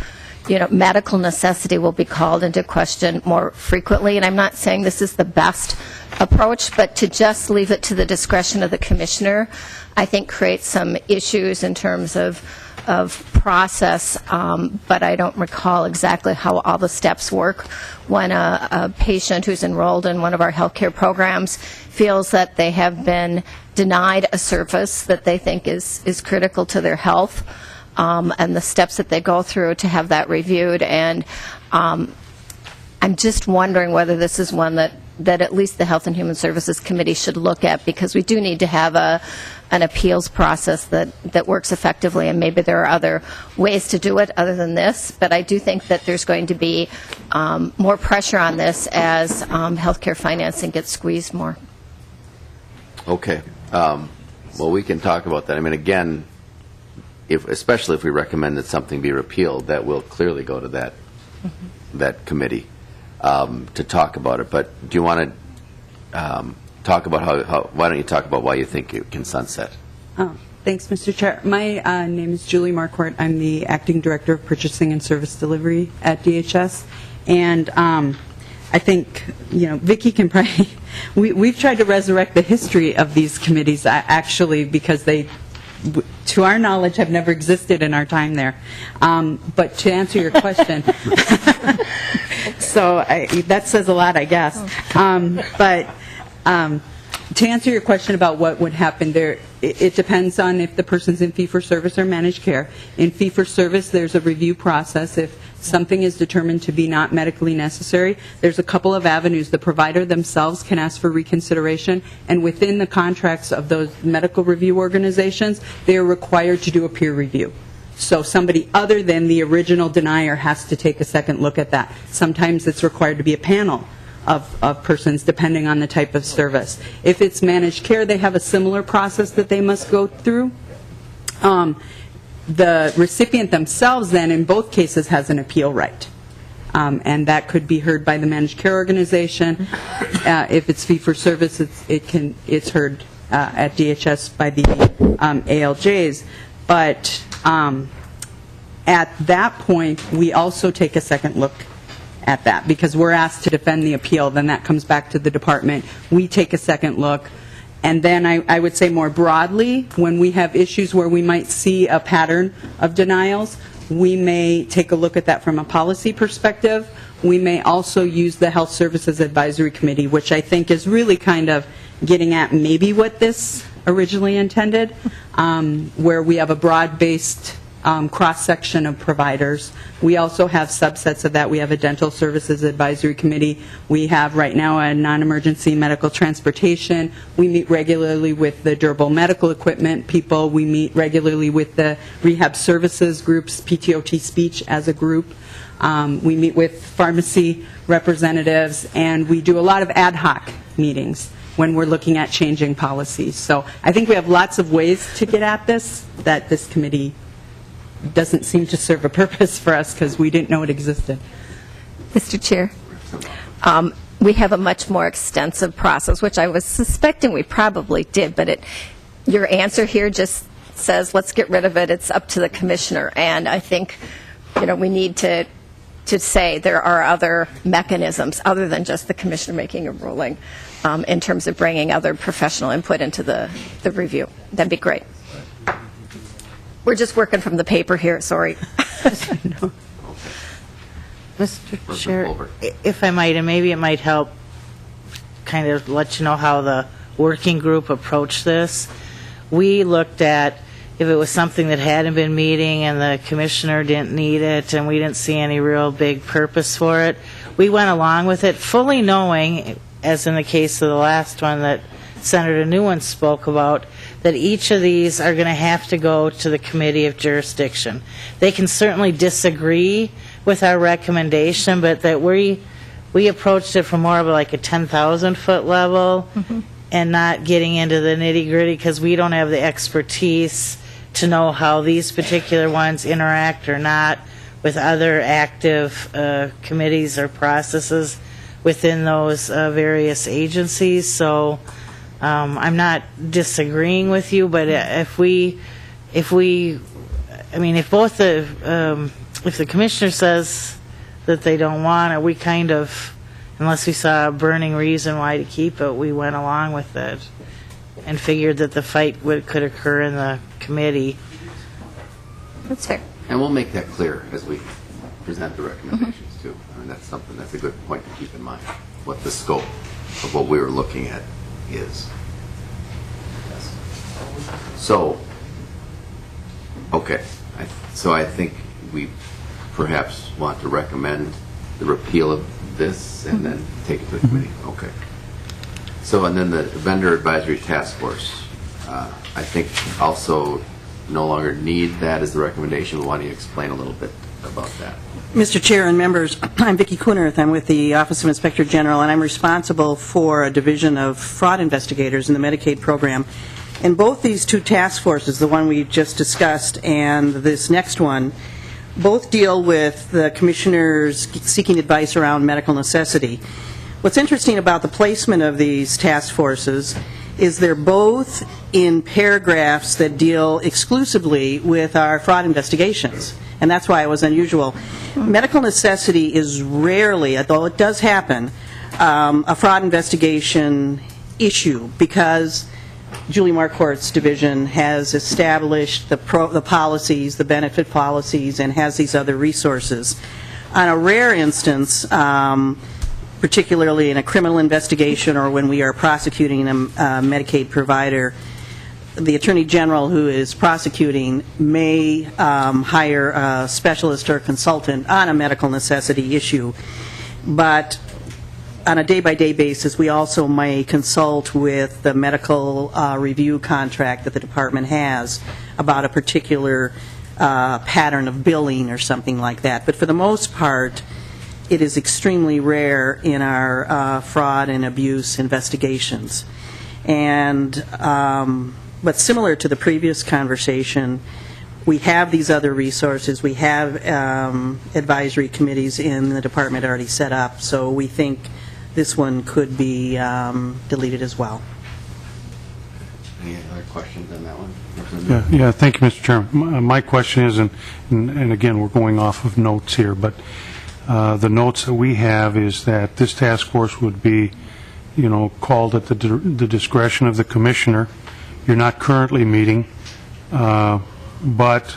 Speaker 17: medical necessity will be called into question more frequently. And I'm not saying this is the best approach, but to just leave it to the discretion of the commissioner, I think creates some issues in terms of process, but I don't recall exactly how all the steps work when a patient who's enrolled in one of our healthcare programs feels that they have been denied a service that they think is critical to their health, and the steps that they go through to have that reviewed. And I'm just wondering whether this is one that at least the Health and Human Services Committee should look at, because we do need to have an appeals process that works effectively, and maybe there are other ways to do it other than this. But I do think that there's going to be more pressure on this as healthcare financing gets squeezed more.
Speaker 1: Okay. Well, we can talk about that. I mean, again, especially if we recommend that something be repealed, that will clearly go to that committee to talk about it. But do you want to talk about why don't you talk about why you think it can sunset?
Speaker 18: Oh, thanks, Mr. Chair. My name is Julie Marquardt. I'm the Acting Director of Purchasing and Service Delivery at DHS. And I think, Vicki can probably, we've tried to resurrect the history of these committees, actually, because they, to our knowledge, have never existed in our time there. But to answer your question, so that says a lot, I guess. To answer your question about what would happen there, it depends on if the person's in fee-for-service or managed care. In fee-for-service, there's a review process. If something is determined to be not medically necessary, there's a couple of avenues. The provider themselves can ask for reconsideration, and within the contracts of those medical review organizations, they are required to do a peer review. So somebody other than the original denier has to take a second look at that. Sometimes it's required to be a panel of persons, depending on the type of service. If it's managed care, they have a similar process that they must go through. The recipient themselves, then, in both cases, has an appeal right. And that could be heard by the managed care organization. If it's fee-for-service, it's heard at DHS by the ALJs. But at that point, we also take a second look at that, because we're asked to defend the appeal. Then that comes back to the department. We take a second look. And then I would say more broadly, when we have issues where we might see a pattern of denials, we may take a look at that from a policy perspective. We may also use the Health Services Advisory Committee, which I think is really kind of getting at maybe what this originally intended, where we have a broad-based cross-section of providers. We also have subsets of that. We have a Dental Services Advisory Committee. We have right now a non-emergency medical transportation. We meet regularly with the durable medical equipment people. We meet regularly with the rehab services groups, PTOT speech as a group. We meet with pharmacy representatives, and we do a lot of ad hoc meetings when we're looking at changing policies. So I think we have lots of ways to get at this that this committee doesn't seem to serve a purpose for us because we didn't know it existed.
Speaker 17: Mr. Chair, we have a much more extensive process, which I was suspecting we probably did, but your answer here just says, let's get rid of it, it's up to the commissioner. And I think, we need to say there are other mechanisms other than just the commissioner making a ruling in terms of bringing other professional input into the review. That'd be great. We're just working from the paper here, sorry.
Speaker 14: Mr. Chair, if I might, and maybe it might help kind of let you know how the working group approached this. We looked at if it was something that hadn't been meeting and the commissioner didn't need it and we didn't see any real big purpose for it. We went along with it fully knowing, as in the case of the last one that Senator Newman spoke about, that each of these are going to have to go to the Committee of Jurisdiction. They can certainly disagree with our recommendation, but that we approached it from more of like a 10,000-foot level and not getting into the nitty-gritty because we don't have the expertise to know how these particular ones interact or not with other active committees or processes within those various agencies. So I'm not disagreeing with you, but if the commissioner says that they don't want it, we kind of, unless we saw a burning reason why to keep it, we went along with it and figured that the fight could occur in the committee.
Speaker 17: That's fair.
Speaker 1: And we'll make that clear as we present the recommendations too. I mean, that's a good point to keep in mind, what the scope of what we were looking at is. Yes. So, okay. So I think we perhaps want to recommend the repeal of this and then take it to the committee. Okay. So, and then the Vendor Advisory Task Force, I think also no longer need that as the recommendation. Why don't you explain a little bit about that?
Speaker 16: Mr. Chair and members, I'm Vicki Coonerth. I'm with the Office of Inspector General, and I'm responsible for a division of fraud investigators in the Medicaid program. And both these two task forces, the one we just discussed and this next one, both deal with the commissioners seeking advice around medical necessity. What's interesting about the placement of these task forces is they're both in paragraphs that deal exclusively with our fraud investigations, and that's why it was unusual. Medical necessity is rarely, although it does happen, a fraud investigation issue, because Julie Marquardt's division has established the policies, the benefit policies, and has these other resources. On a rare instance, particularly in a criminal investigation or when we are prosecuting a Medicaid provider, the Attorney General who is prosecuting may hire a specialist or a consultant on a medical necessity issue. But on a day-by-day basis, we also may consult with the medical review contract that the department has about a particular pattern of billing or something like that. But for the most part, it is extremely rare in our fraud and abuse investigations. And but similar to the previous conversation, we have these other resources. We have advisory committees in the department already set up, so we think this one could be deleted as well.
Speaker 1: Any other questions on that one?
Speaker 8: Yeah, thank you, Mr. Chairman. My question is, and again, we're going off of notes here, but the notes that we have is that this task force would be, called at the discretion of the commissioner. You're not currently meeting, but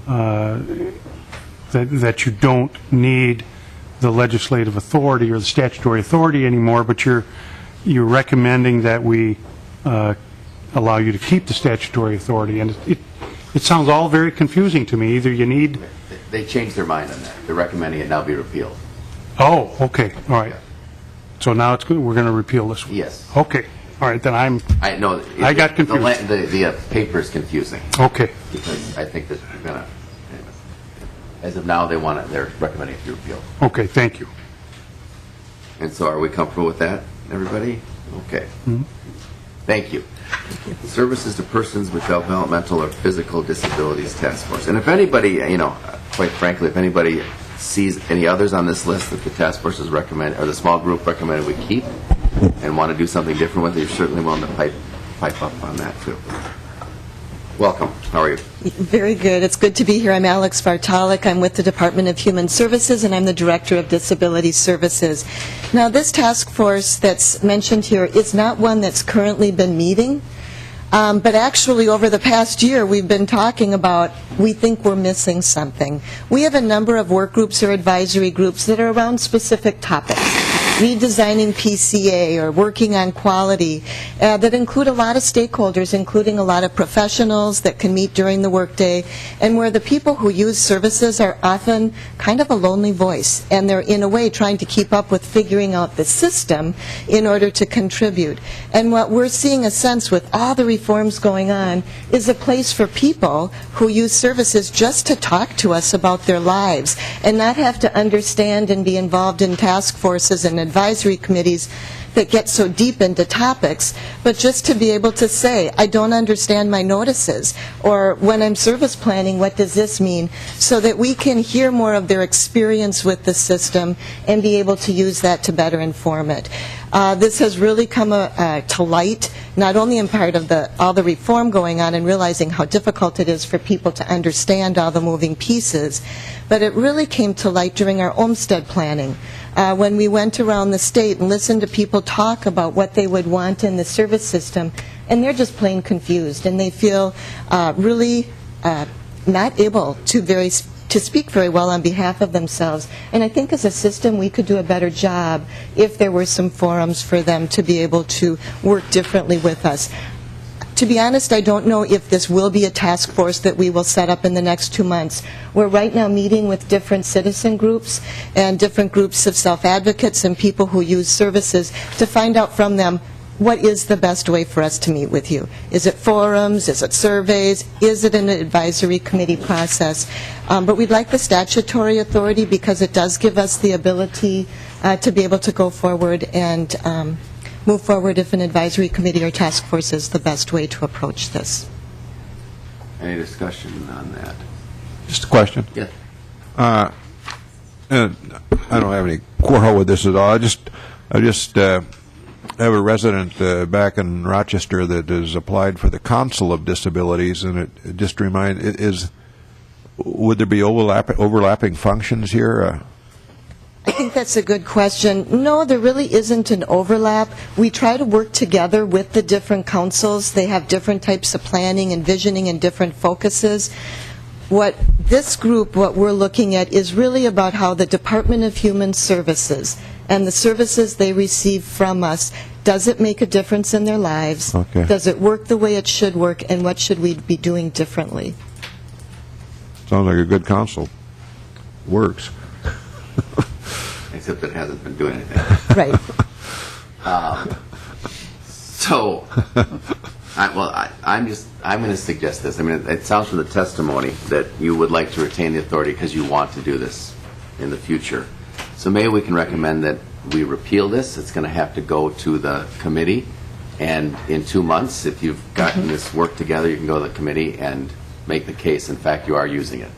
Speaker 8: that you don't need the legislative authority or the statutory authority anymore, but you're recommending that we allow you to keep the statutory authority. And it sounds all very confusing to me. Either you need...
Speaker 1: They changed their mind on that. They're recommending it now be repealed.
Speaker 8: Oh, okay, all right. So now we're going to repeal this one?
Speaker 1: Yes.
Speaker 8: Okay, all right, then I got confused.
Speaker 1: The paper is confusing.
Speaker 8: Okay.
Speaker 1: Because I think that we're going to, as of now, they're recommending it be repealed.
Speaker 8: Okay, thank you.
Speaker 1: And so are we comfortable with that, everybody? Okay. Mm-hmm. Thank you. Services to persons with developmental or physical disabilities task force. And if anybody, quite frankly, if anybody sees any others on this list that the task force has recommended, or the small group recommended we keep, and want to do something different with it, you're certainly willing to pipe up on that too. Welcome. How are you?
Speaker 19: Very good. It's good to be here. I'm Alex Bartalik. I'm with the Department of Human Services, and I'm the Director of Disability Services. Now, this task force that's mentioned here is not one that's currently been meeting, but actually over the past year we've been talking about we think we're missing something. We have a number of work groups or advisory groups that are around specific topics. Redesigning PCA or working on quality that include a lot of stakeholders, including a lot of professionals that can meet during the workday, and where the people who use services are often kind of a lonely voice, and they're in a way trying to keep up with figuring out the system in order to contribute. And what we're seeing a sense with all the reforms going on is a place for people who use services just to talk to us about their lives and not have to understand and be involved in task forces and advisory committees that get so deep into topics, but just to be able to say, I don't understand my notices, or when I'm service planning, what does this mean, so that we can hear more of their experience with the system and be able to use that to better inform it. This has really come to light, not only in part of all the reform going on and realizing how difficult it is for people to understand all the moving pieces, but it really came to light during our Olmstead planning. When we went around the state and listened to people talk about what they would want in the service system, and they're just plain confused, and they feel really not able to speak very well on behalf of themselves. And I think as a system we could do a better job if there were some forums for them to be able to work differently with us. To be honest, I don't know if this will be a task force that we will set up in the next 2 months. We're right now meeting with different citizen groups and different groups of self-advocates and people who use services to find out from them what is the best way for us to meet with you. Is it forums? Is it surveys? Is it an advisory committee process? But we'd like the statutory authority because it does give us the ability to be able to go forward and move forward if an advisory committee or task force is the best way to approach this.
Speaker 1: Any discussion on that?
Speaker 10: Just a question.
Speaker 1: Yeah.
Speaker 10: And I don't have any quarrel with this at all. I just have a resident back in Rochester that has applied for the Council of Disabilities, and it just would there be overlapping functions here?
Speaker 19: I think that's a good question. No, there really isn't an overlap. We try to work together with the different councils. They have different types of planning and visioning and different focuses. What we're looking at is really about how the Department of Human Services and the services they receive from us, does it make a difference in their lives?
Speaker 10: Okay.
Speaker 19: Does it work the way it should work, and what should we be doing differently?
Speaker 10: Sounds like a good council. Works.
Speaker 1: Except it hasn't been doing anything.
Speaker 19: Right.
Speaker 1: I'm going to suggest this. I mean, it sounds from the testimony that you would like to retain the authority because you want to do this in the future. So maybe we can recommend that we repeal this. It's going to have to go to the committee, and in 2 months, if you've gotten this work together, you can go to the committee and make the case. In fact, you are using it.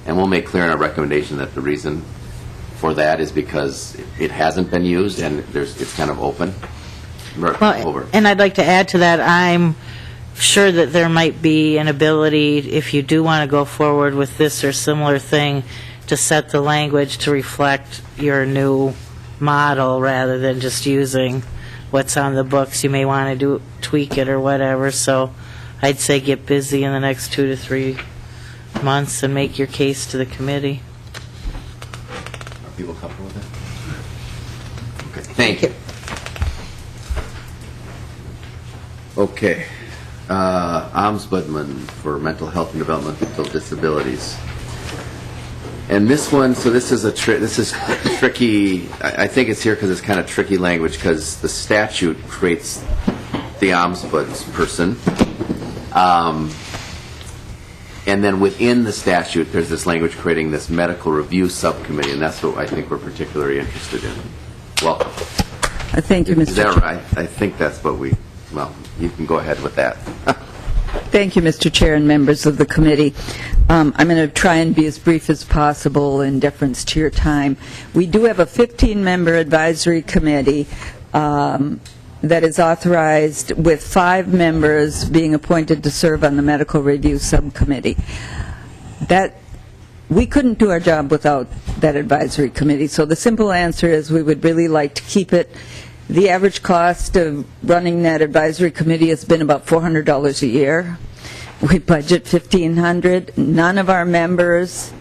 Speaker 1: And we'll make clear in our recommendation that the reason for that is because it hasn't been used and it's kind of open.
Speaker 14: Well, and I'd like to add to that, I'm sure that there might be an ability, if you do want to go forward with this or similar thing, to set the language to reflect your new model rather than just using what's on the books. You may want to tweak it or whatever, so I'd say get busy in the next 2 to 3 months and make your case to the committee.
Speaker 1: Are people comfortable with that? Okay, thank you. Okay. Ombudsman for Mental Health and Developmental Disabilities. And this one, so this is tricky. I think it's here because it's kind of tricky language because the statute creates the ombudsperson. And then within the statute, there's this language creating this medical review subcommittee, and that's what I think we're particularly interested in. Welcome.
Speaker 20: Thank you, Mr.
Speaker 1: Is that right? I think that's what well, you can go ahead with that.
Speaker 20: Thank you, Mr. Chair and members of the committee. I'm going to try and be as brief as possible in deference to your time. We do have a 15-member advisory committee that is authorized with 5 members being appointed to serve on the medical review subcommittee. We couldn't do our job without that advisory committee, so the simple answer is we would really like to keep it. The average cost of running that advisory committee has been about $400 a year. We budget $1,500. None of our members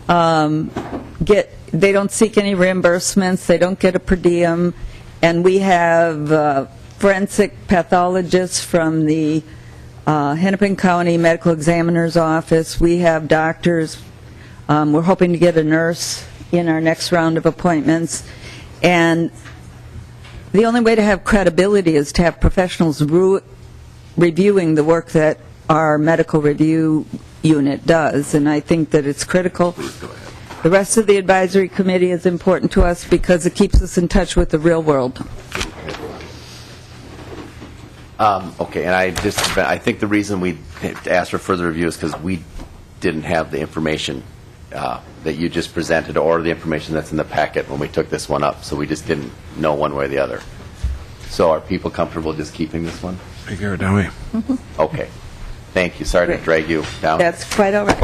Speaker 20: they don't seek any reimbursements, they don't get a per diem, and we have forensic pathologists from the Hennepin County Medical Examiner's Office. We have doctors. We're hoping to get a nurse in our next round of appointments. And the only way to have credibility is to have professionals reviewing the work that our medical review unit does, and I think that it's critical. The rest of the advisory committee is important to us because it keeps us in touch with the real world.
Speaker 1: Okay, and I think the reason we asked for further review is because we didn't have the information that you just presented or the information that's in the packet when we took this one up, so we just didn't know one way or the other. So are people comfortable just keeping this one?
Speaker 10: Take care, dummy.
Speaker 1: Okay. Thank you. Sorry to drag you down.
Speaker 20: That's quite all right.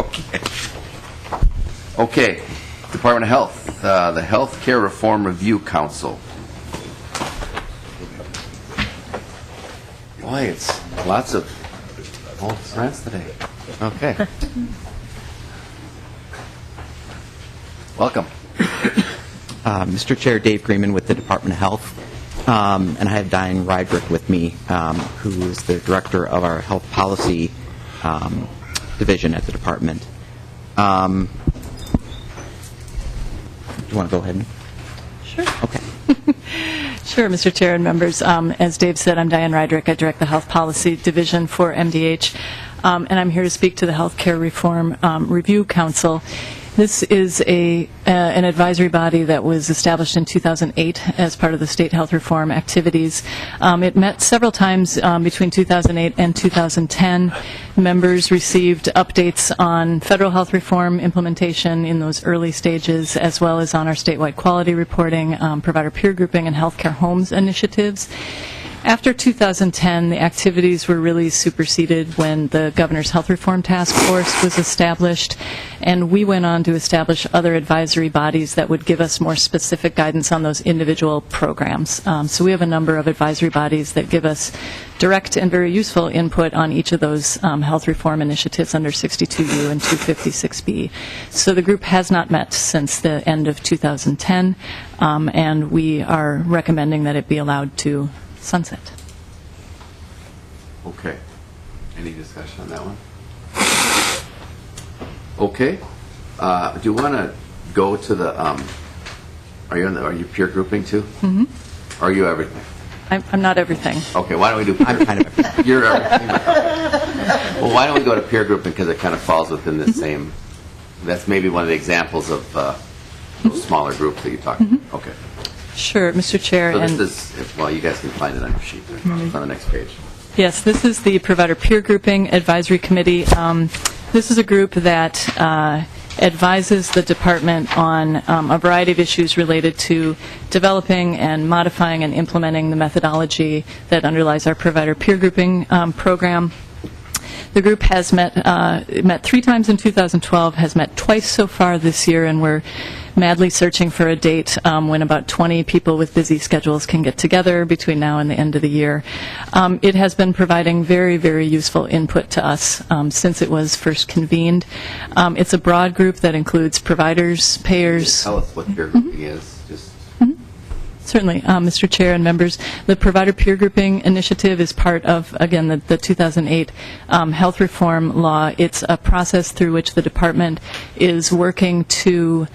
Speaker 1: Okay. Department of Health, the Health Care Reform Review Council. Boy, it's lots of old friends today. Okay. Welcome.
Speaker 21: Mr. Chair, Dave Greenman with the Department of Health, and I have Diane Rydrick with me, who is the Director of our Health Policy Division at the Department. Do you want to go ahead?
Speaker 22: Sure.
Speaker 21: Okay.
Speaker 22: Sure, Mr. Chair and members. As Dave said, I'm Diane Rydrick. I direct the Health Policy Division for MDH, and I'm here to speak to the Healthcare Reform Review Council. This is an advisory body that was established in 2008 as part of the state health reform activities. It met several times between 2008 and 2010. Members received updates on federal health reform implementation in those early stages, as well as on our statewide quality reporting, provider peer grouping, and healthcare homes initiatives. After 2010, the activities were really superseded when the Governor's Health Reform Task Force was established, and we went on to establish other advisory bodies that would give us more specific guidance on those individual programs. So we have a number of advisory bodies that give us direct and very useful input on each of those health reform initiatives under 62U and 256B. So the group has not met since the end of 2010, and we are recommending that it be allowed to sunset.
Speaker 1: Okay. Any discussion on that one? Okay. Do you want to go to the? Are you peer grouping too?
Speaker 22: Mm-hmm.
Speaker 1: Are you everything?
Speaker 22: I'm not everything.
Speaker 1: Okay. Why don't we do? I'm kind of everything. You're everything. Well, why don't we go to peer grouping, because it kind of falls within the same. That's maybe one of the examples of those smaller groups that you talked about. Okay.
Speaker 22: Sure, Mr. Chair.
Speaker 1: So this is, well, you guys can find it on your sheet there. It's on the next page.
Speaker 22: Yes, this is the Provider Peer Grouping Advisory Committee. This is a group that advises the department on a variety of issues related to developing and modifying and implementing the methodology that underlies our Provider Peer Grouping program. The group has met 3 times in 2012, has met twice so far this year, and we're madly searching for a date when about 20 people with busy schedules can get together between now and the end of the year. It has been providing very, very useful input to us since it was first convened. It's a broad group that includes providers, payers.
Speaker 1: Tell us what peer grouping is. Just.
Speaker 22: Certainly, Mr. Chair and members. The Provider Peer Grouping Initiative is part of, again, the 2008 health reform law. It's a process through which the department is working to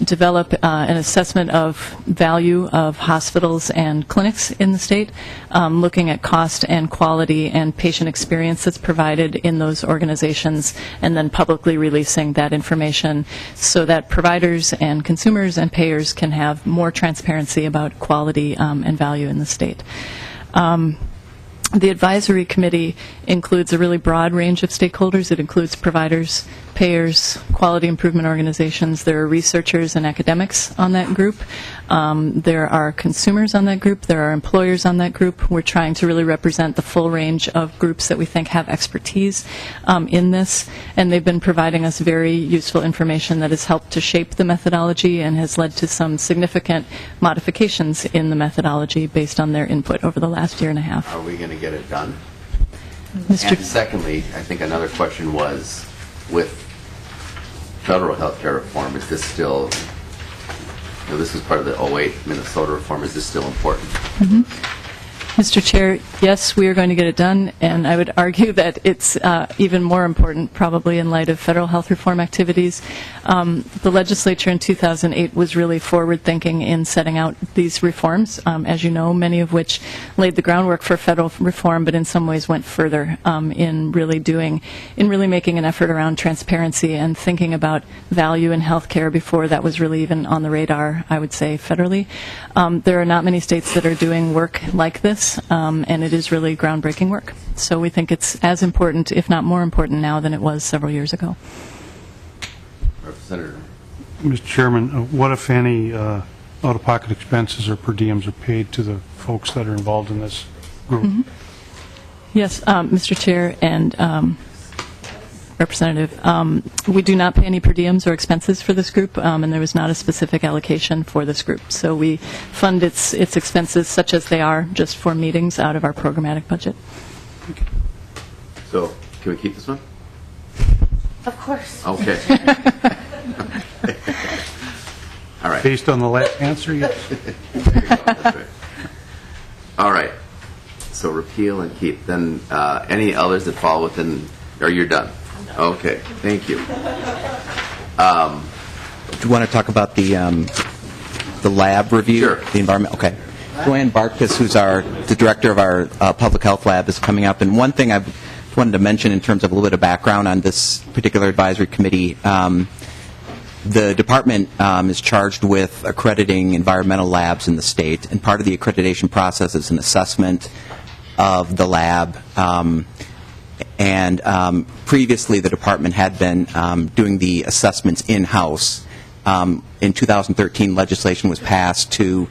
Speaker 22: develop an assessment of value of hospitals and clinics in the state, looking at cost and quality and patient experience that's provided in those organizations, and then publicly releasing that information so that providers and consumers and payers can have more transparency about quality and value in the state. The advisory committee includes a really broad range of stakeholders. It includes providers, payers, quality improvement organizations. There are researchers and academics on that group. There are consumers on that group. There are employers on that group. We're trying to really represent the full range of groups that we think have expertise in this, and they've been providing us very useful information that has helped to shape the methodology and has led to some significant modifications in the methodology based on their input over the last year and a half.
Speaker 1: Are we going to get it done?
Speaker 22: Mr.
Speaker 1: And secondly, I think another question was, with federal health care reform, is this still, this is part of the 08 Minnesota reform, is this still important?
Speaker 22: Mr. Chair, yes, we are going to get it done, and I would argue that it's even more important probably in light of federal health reform activities. The legislature in 2008 was really forward-thinking in setting out these reforms, as you know, many of which laid the groundwork for federal reform, but in some ways went further in really making an effort around transparency and thinking about value in health care before that was really even on the radar, I would say, federally. There are not many states that are doing work like this, and it is really groundbreaking work. So we think it's as important, if not more important now than it was several years ago.
Speaker 1: Representative.
Speaker 8: Mr. Chairman, what, if any, out-of-pocket expenses or per diems are paid to the folks that are involved in this group?
Speaker 22: Yes, Mr. Chair and Representative, we do not pay any per diems or expenses for this group, and there was not a specific allocation for this group. So we fund its expenses, such as they are, just for meetings out of our programmatic budget.
Speaker 1: So, can we keep this one?
Speaker 14: Of course.
Speaker 1: Okay. All right.
Speaker 8: Based on the last answer, yes.
Speaker 1: There you go. That's right. All right. So repeal and keep. Then any others that fall within, or you're done? Okay. Thank you.
Speaker 21: Do you want to talk about the lab review?
Speaker 1: Sure.
Speaker 21: The environment. Okay. Joanne Bartkus, who's the director of our public health lab, is coming up. And one thing I wanted to mention in terms of a little bit of background on this particular advisory committee, The department is charged with accrediting environmental labs in the state, and part of the accreditation process is an assessment of the lab. Previously, the department had been doing the assessments in-house. In 2013, legislation was passed to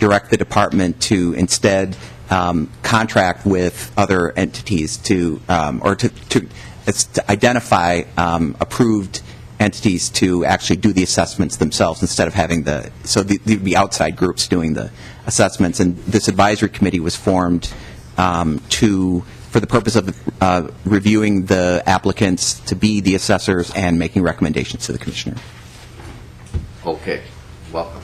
Speaker 21: direct the department to instead contract with other entities to identify approved entities to actually do the assessments themselves instead of having there'd be outside groups doing the assessments. And this advisory committee was formed for the purpose of reviewing the applicants to be the assessors and making recommendations to the commissioner.
Speaker 1: Okay, welcome.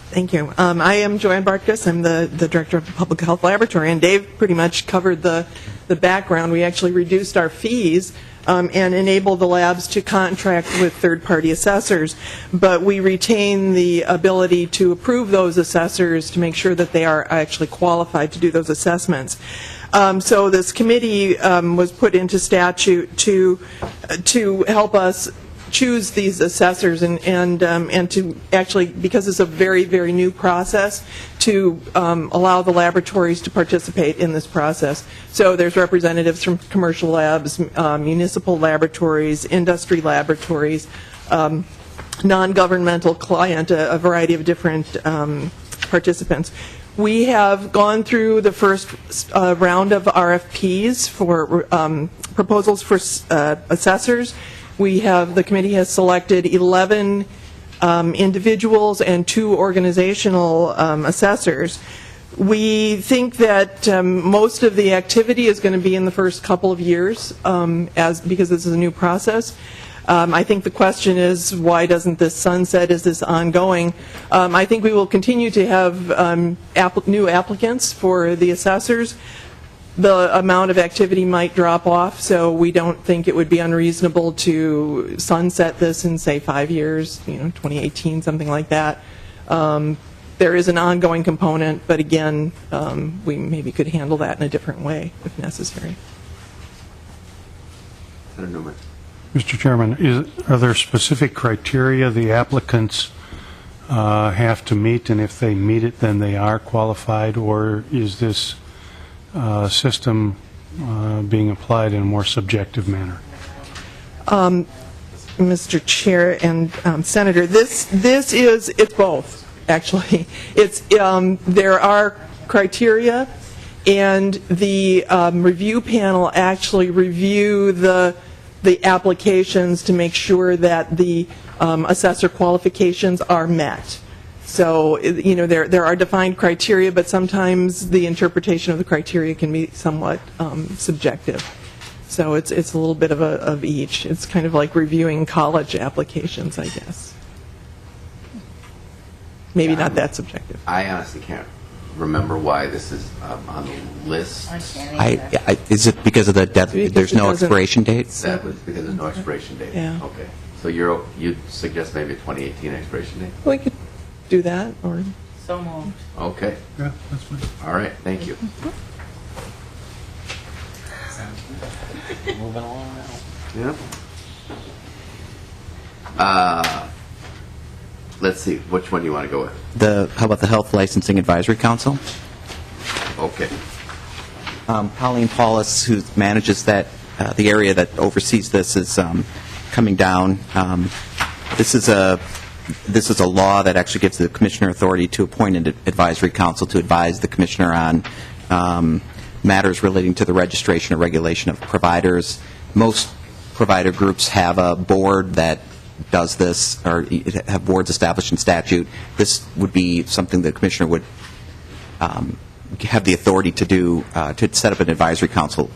Speaker 3: Thank you. I am Joanne Bartkus. I'm the director of the Public Health Laboratory, and Dave pretty much covered the background. We actually reduced our fees and enabled the labs to contract with third-party assessors, but we retain the ability to approve those assessors to make sure that they are actually qualified to do those assessments. So this committee was put into statute to help us choose these assessors and to actually, because it's a very, very new process, to allow the laboratories to participate in this process. So there's representatives from commercial labs, municipal laboratories, industry laboratories, non-governmental client, a variety of different participants. We have gone through the first round of RFPs for proposals for assessors. The committee has selected 11 individuals and 2 organizational assessors. We think that most of the activity is going to be in the first couple of years because this is a new process. I think the question is, why doesn't this sunset? Is this ongoing? I think we will continue to have new applicants for the assessors. The amount of activity might drop off, so we don't think it would be unreasonable to sunset this in, say, 5 years, 2018, something like that. There is an ongoing component, but again, we maybe could handle that in a different way if necessary.
Speaker 1: Senator Newman.
Speaker 8: Mr. Chairman, are there specific criteria the applicants have to meet, and if they meet it, then they are qualified, or is this system being applied in a more subjective manner?
Speaker 3: Mr. Chair and Senator, it's both, actually. There are criteria, and the review panel actually review the applications to make sure that the assessor qualifications are met. So, there are defined criteria, but sometimes the interpretation of the criteria can be somewhat subjective. So it's a little bit of each. It's kind of like reviewing college applications, I guess. Maybe not that subjective.
Speaker 1: I honestly can't remember why this is on the list.
Speaker 21: Is it because of there's no expiration date?
Speaker 1: That was because there's no expiration date.
Speaker 3: Yeah.
Speaker 1: Okay. So you'd suggest maybe a 2018 expiration date?
Speaker 3: We could do that, or...
Speaker 14: So moved.
Speaker 1: Okay.
Speaker 8: Yeah, that's fine.
Speaker 1: All right, thank you.
Speaker 21: Moving along now.
Speaker 1: Yeah. Let's see, which one do you want to go with?
Speaker 21: How about the Health Licensing Advisory Council?
Speaker 1: Okay.
Speaker 21: Colleen Paulus, who manages the area that oversees this, is coming down. This is a law that actually gives the commissioner authority to appoint an advisory council to advise the commissioner on matters relating to the registration or regulation of providers. Most provider groups have a board that does this, or have boards established in statute. This would be something the commissioner would have the authority to do, to set up an advisory council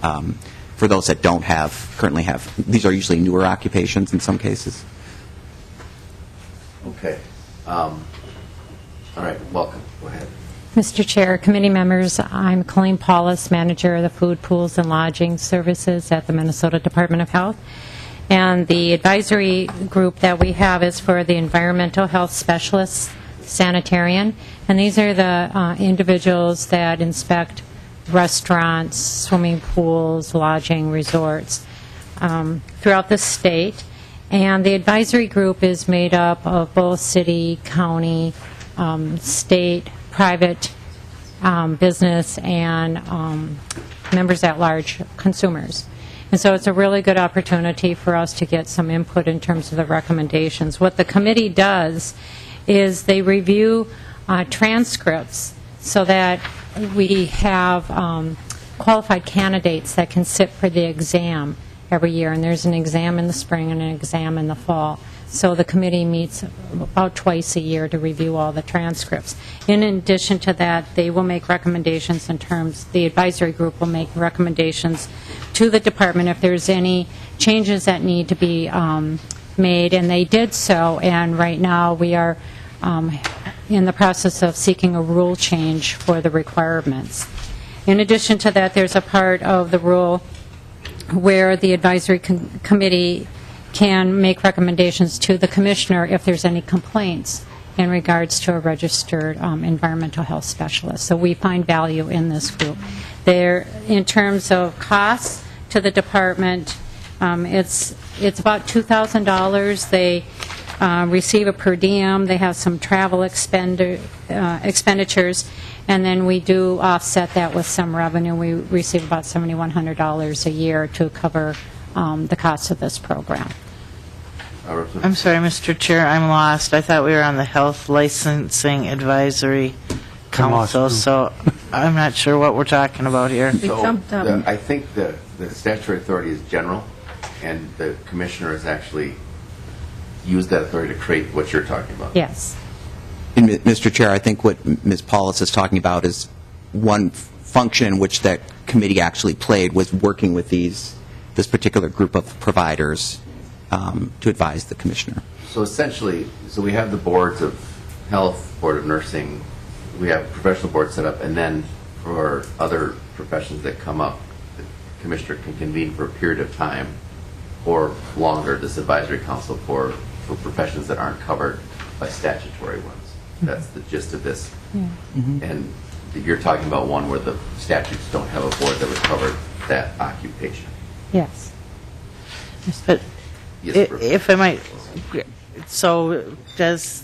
Speaker 21: for those that don't currently have. These are usually newer occupations in some cases.
Speaker 1: Okay. All right, welcome. Go ahead.
Speaker 6: Mr. Chair, committee members, I'm Colleen Paulus, manager of the Food, Pools, and Lodging Services at the Minnesota Department of Health. And the advisory group that we have is for the Environmental Health Specialists Sanitarian. And these are the individuals that inspect restaurants, swimming pools, lodging, resorts throughout the state. And the advisory group is made up of both city, county, state, private business, and members at large, consumers. And so it's a really good opportunity for us to get some input in terms of the recommendations. What the committee does is they review transcripts so that we have qualified candidates that can sit for the exam every year. And there's an exam in the spring and an exam in the fall. So the committee meets about twice a year to review all the transcripts. In addition to that, they will make recommendations in terms, the advisory group will make recommendations to the department if there's any changes that need to be made, and they did so, and right now we are in the process of seeking a rule change for the requirements. In addition to that, there's a part of the rule where the advisory committee can make recommendations to the commissioner if there's any complaints in regards to a registered environmental health specialist. So we find value in this group. There, in terms of costs to the department, it's about $2,000. They receive a per diem. They have some travel expenditures, and then we do offset that with some revenue. We receive about $7,100 a year to cover the cost of this program.
Speaker 14: I'm sorry, Mr. Chair, I'm lost. I thought we were on the Health Licensing Advisory Council, so I'm not sure what we're talking about here.
Speaker 1: So I think the statutory authority is general, and the commissioner has actually used that authority to create what you're talking about.
Speaker 6: Yes.
Speaker 21: And, Mr. Chair, I think what Ms. Paulus is talking about is one function in which that committee actually played was working with this particular group of providers to advise the commissioner.
Speaker 1: So essentially, we have the boards of health, board of nursing, we have professional boards set up, and then for other professions that come up, the commissioner can convene for a period of time or longer this advisory council for professions that aren't covered by statutory ones. That's the gist of this.
Speaker 6: Yeah.
Speaker 1: And you're talking about one where the statutes don't have a board that would cover that occupation.
Speaker 6: Yes.
Speaker 14: But if I might, so does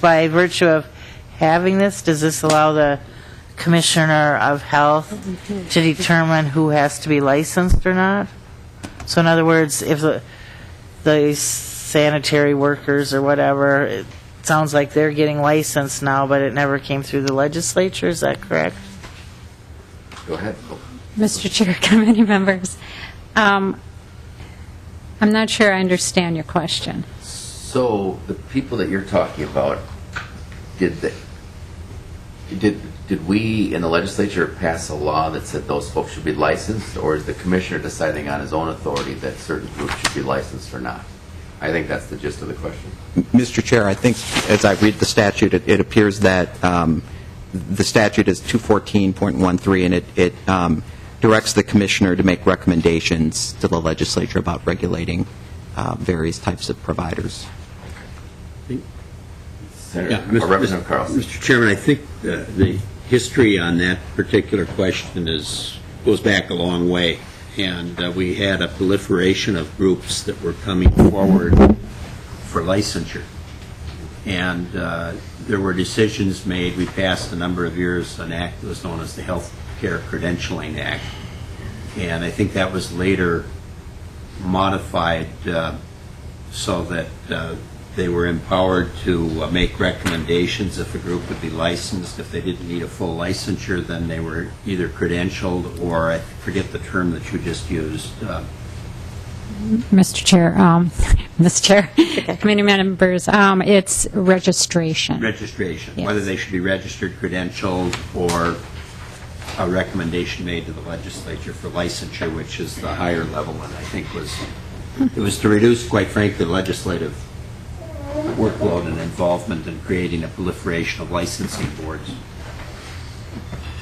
Speaker 14: by virtue of having this, does this allow the Commissioner of Health to determine who has to be licensed or not? So in other words, if the sanitary workers or whatever, it sounds like they're getting licensed now, but it never came through the legislature, is that correct?
Speaker 1: Go ahead.
Speaker 6: Mr. Chair, committee members, I'm not sure I understand your question.
Speaker 1: So the people that you're talking about, did we in the legislature pass a law that said those folks should be licensed, or is the commissioner deciding on his own authority that certain groups should be licensed or not? I think that's the gist of the question.
Speaker 21: Mr. Chair, I think as I read the statute, it appears that the statute is 214.13, and it directs the commissioner to make recommendations to the legislature about regulating various types of providers.
Speaker 1: Representative Carlson.
Speaker 4: Mr. Chairman, I think the history on that particular question goes back a long way, and we had a proliferation of groups that were coming forward for licensure, and there were decisions made. We passed a number of years an act that was known as the Health Care Credentialing Act, and I think that was later modified so that they were empowered to make recommendations if a group would be licensed. If they didn't need a full licensure, then they were either credentialed or, I forget the term that you just used.
Speaker 6: Mr. Chair, committee members, it's registration.
Speaker 4: Registration,
Speaker 6: Yes.
Speaker 4: whether they should be registered, credentialed, or a recommendation made to the legislature for licensure, which is the higher level, and I think it was to reduce, quite frankly, legislative workload and involvement in creating a proliferation of licensing boards.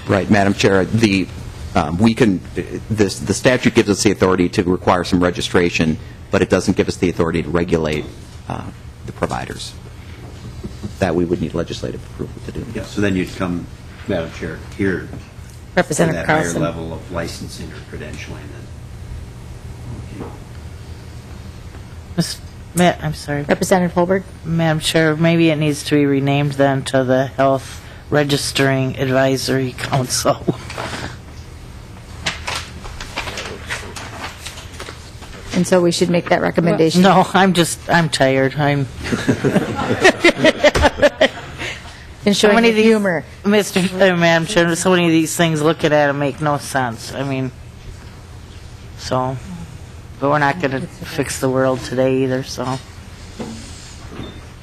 Speaker 21: Right, Madam Chair. The statute gives us the authority to require some registration, but it doesn't give us the authority to regulate the providers. That we would need legislative approval to do.
Speaker 4: Yeah, so then you'd come, Madam Chair, here
Speaker 14: Representative
Speaker 4: to that
Speaker 14: Carlson.
Speaker 4: higher level of licensing or credentialing.
Speaker 14: I'm sorry.
Speaker 17: Representative Holberg?
Speaker 14: Madam Chair, maybe it needs to be renamed then to the Health Registering Advisory Council.
Speaker 17: And so we should make that recommendation?
Speaker 14: No, I'm tired.
Speaker 17: Ensuring the humor.
Speaker 14: Madam Chair, so many of these things, looking at them, make no sense. I mean, so, but we're not going to fix the world today either, so.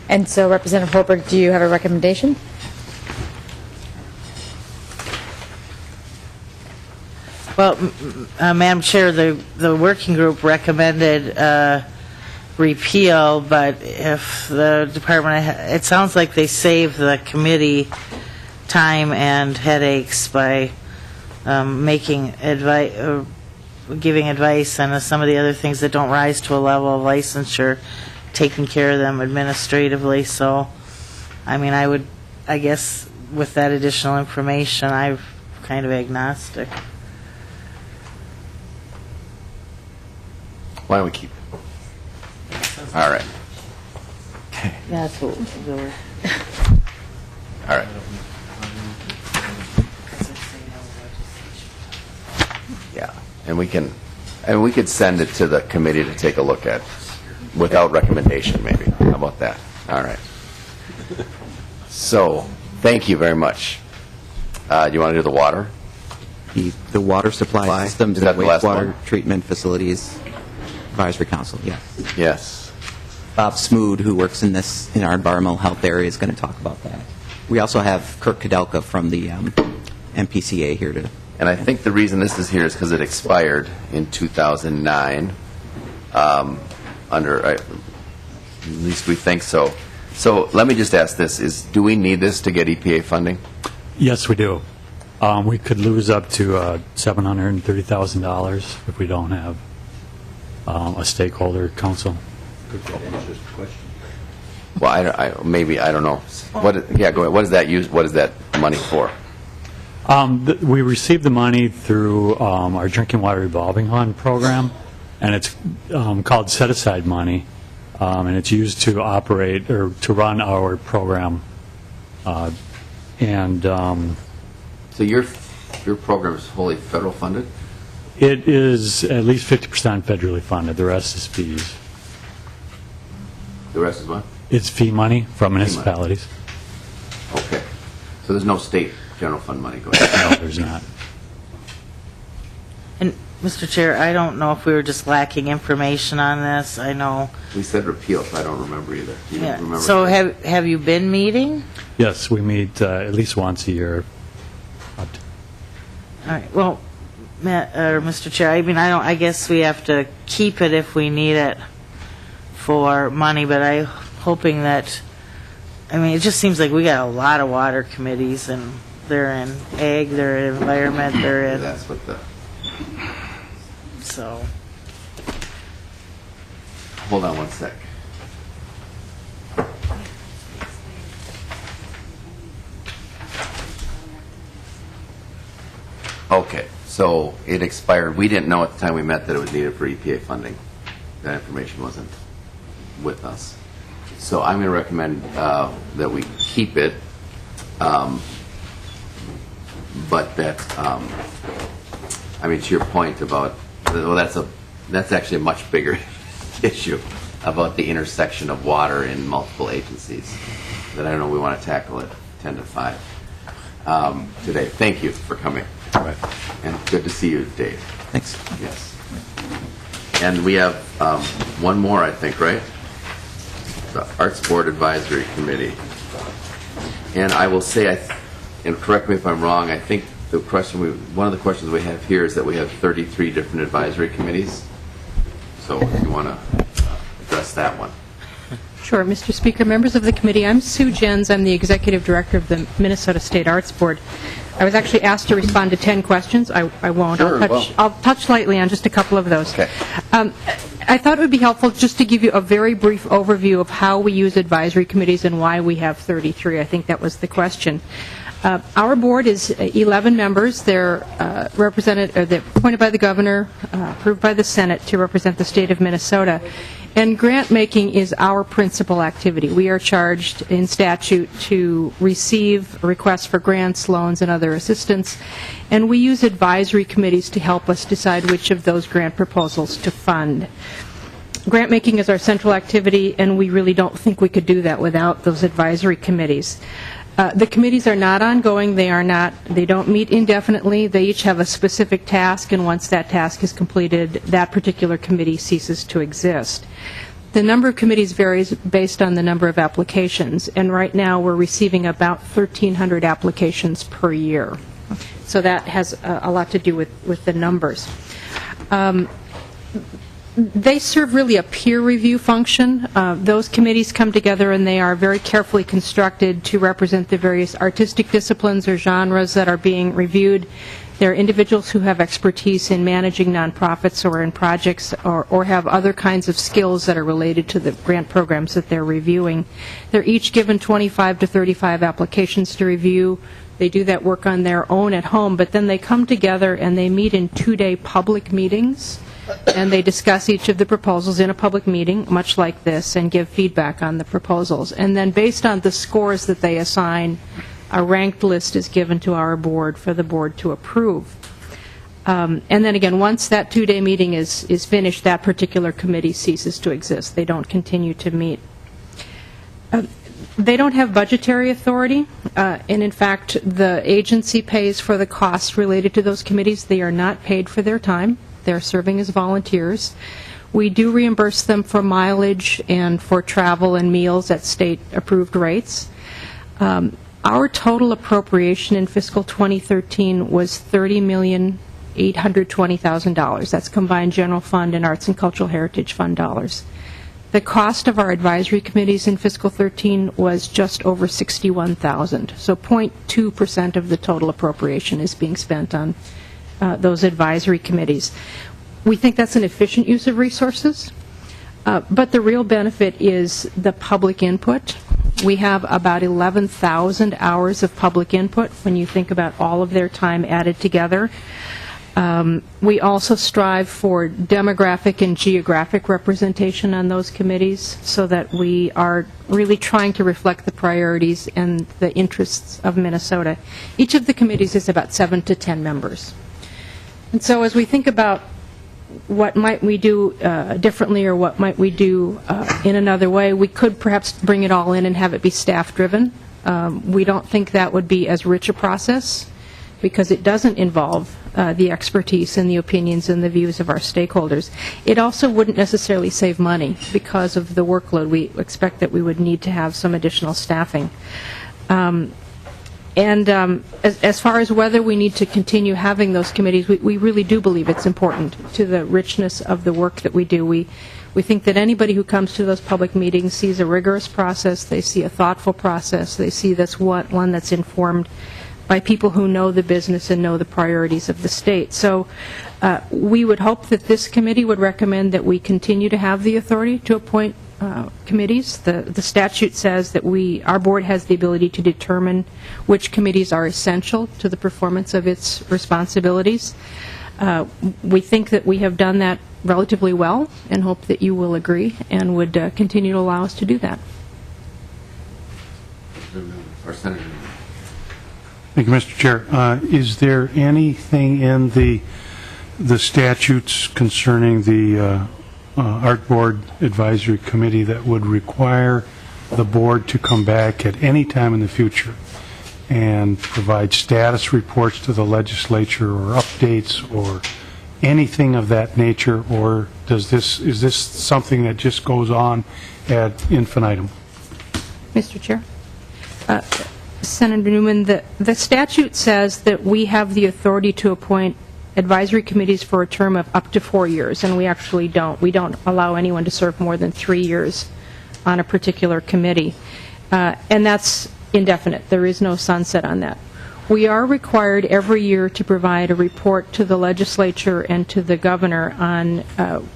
Speaker 17: And so, Representative Holberg, do you have a recommendation?
Speaker 14: Well, Madam Chair, the working group recommended repeal, but if the department, it sounds like they save the committee time and headaches by making advice, giving advice on some of the other things that don't rise to a level of licensure, taking care of them administratively. So, I mean, I guess with that additional information, I'm kind of agnostic.
Speaker 1: Why don't we keep it? All right.
Speaker 14: That's what we were.
Speaker 1: All right. Yeah, and we could send it to the committee to take a look at without recommendation, maybe. How about that? All right. So, thank you very much. Do you want to do the water?
Speaker 21: The water supply systems
Speaker 1: Is that
Speaker 21: and
Speaker 1: the last
Speaker 21: wastewater
Speaker 1: one?
Speaker 21: treatment facilities advisory council. Yes.
Speaker 1: Yes.
Speaker 21: Bob Smood, who works in our environmental health area, is going to talk about that. We also have Kirk Kadelka from the MPCA here to.
Speaker 1: And I think the reason this is here is because it expired in 2009. At least we think so. So let me just ask this: do we need this to get EPA funding?
Speaker 5: Yes, we do. We could lose up to $730,000 if we don't have a stakeholder council.
Speaker 1: Well, I don't know. Yeah, go ahead. What does that use? What is that money for?
Speaker 5: We received the money through our Drinking Water Revolving Fund program, and it's called set-aside money, and it's used to operate or to run our program. So
Speaker 1: your program is wholly federal funded?
Speaker 5: It is at least 50% federally funded. The rest is fees.
Speaker 1: The rest is what?
Speaker 5: It's fee money from municipalities.
Speaker 1: Okay. So there's no state general fund money going?
Speaker 5: No, there's not.
Speaker 14: And, Mr. Chair, I don't know if we were just lacking information on this. I know.
Speaker 1: We said repeal, so I don't remember either. Do you remember?
Speaker 14: So have you been meeting?
Speaker 5: Yes, we meet at least once a year.
Speaker 14: All right. Well, Mr. Chair, I mean, I guess we have to keep it if we need it for money, but I'm hoping that, I mean, it just seems like we got a lot of water committees, and they're in ag, they're in environment, they're in.
Speaker 1: That's what the.
Speaker 14: So.
Speaker 1: Hold on one sec. Okay, so it expired. We didn't know at the time we met that it was needed for EPA funding. That information wasn't with us. So I'm going to recommend that we keep it, but that, I mean, to your point about, well, that's actually a much bigger issue about the intersection of water in multiple agencies that I don't know we want to tackle at 10 to 5 today. Thank you for coming.
Speaker 5: All right.
Speaker 1: And good to see you, Dave.
Speaker 21: Thanks.
Speaker 1: Yes. And we have one more, I think, right? The Arts Board Advisory Committee. And I will say, and correct me if I'm wrong, I think one of the questions we have here is that we have 33 different advisory committees. So if you want to address that one.
Speaker 7: Sure, Mr. Speaker, members of the committee, I'm Sue Jens. I'm the Executive Director of the Minnesota State Arts Board. I was actually asked to respond to 10 questions. I won't.
Speaker 1: Sure,
Speaker 7: I'll touch lightly on just a couple of those.
Speaker 1: Okay.
Speaker 7: I thought it would be helpful just to give you a very brief overview of how we use advisory committees and why we have 33. I think that was the question. Our board is 11 members. They're they're appointed by the governor, approved by the Senate to represent the state of Minnesota. And grant making is our principal activity. We are charged in statute to receive requests for grants, loans, and other assistance, and we use advisory committees to help us decide which of those grant proposals to fund. Grant making is our central activity, and we really don't think we could do that without those advisory committees. The committees are not ongoing. They don't meet indefinitely. They each have a specific task, and once that task is completed, that particular committee ceases to exist. The number of committees varies based on the number of applications, and right now we're receiving about 1,300 applications per year. So that has a lot to do with the numbers. They serve really a peer review function. Those committees come together and they are very carefully constructed to represent the various artistic disciplines or genres that are being reviewed. They're individuals who have expertise in managing nonprofits or in projects or have other kinds of skills that are related to the grant programs that they're reviewing. They're each given 25 to 35 applications to review. They do that work on their own at home, but then they come together and they meet in 2-day public meetings, and they discuss each of the proposals in a public meeting, much like this, and give feedback on the proposals. And then based on the scores that they assign, a ranked list is given to our board for the board to approve. And then again, once that 2-day meeting is finished, that particular committee ceases to exist. They don't continue to meet. They don't have budgetary authority, and in fact, the agency pays for the costs related to those committees. They are not paid for their time. They're serving as volunteers. We do reimburse them for mileage and for travel and meals at state-approved rates. Our total appropriation in fiscal 2013 was $30,820,000. That's combined general fund and arts and cultural heritage fund dollars. The cost of our advisory committees in fiscal 13 was just over $61,000. So 0.2% of the total appropriation is being spent on those advisory committees. We think that's an efficient use of resources, but the real benefit is the public input. We have about 11,000 hours of public input when you think about all of their time added together. We also strive for demographic and geographic representation on those committees so that we are really trying to reflect the priorities and the interests of Minnesota. Each of the committees is about 7 to 10 members. And so as we think about what might we do differently or what might we do in another way, we could perhaps bring it all in and have it be staff-driven. We don't think that would be as rich a process because it doesn't involve the expertise and the opinions and the views of our stakeholders. It also wouldn't necessarily save money because of the workload. We expect that we would need to have some additional staffing. As far as whether we need to continue having those committees, we really do believe it's important to the richness of the work that we do. We think that anybody who comes to those public meetings sees a rigorous process, they see a thoughtful process, they see this one that's informed by people who know the business and know the priorities of the state. So we would hope that this committee would recommend that we continue to have the authority to appoint committees. The statute says that our board has the ability to determine which committees are essential to the performance of its responsibilities. We think that we have done that relatively well and hope that you will agree and would continue to allow us to do that.
Speaker 8: Thank you, Mr. Chair. Is there anything in the statutes concerning the Art Board Advisory Committee that would require the board to come back at any time in the future and provide status reports to the legislature or updates or anything of that nature, or is this something that just goes on ad infinitum?
Speaker 7: Mr. Chair? Senator Newman, the statute says that we have the authority to appoint advisory committees for a term of up to 4 years, and we actually don't. We don't allow anyone to serve more than 3 years on a particular committee, and that's indefinite. There is no sunset on that. We are required every year to provide a report to the legislature and to the governor on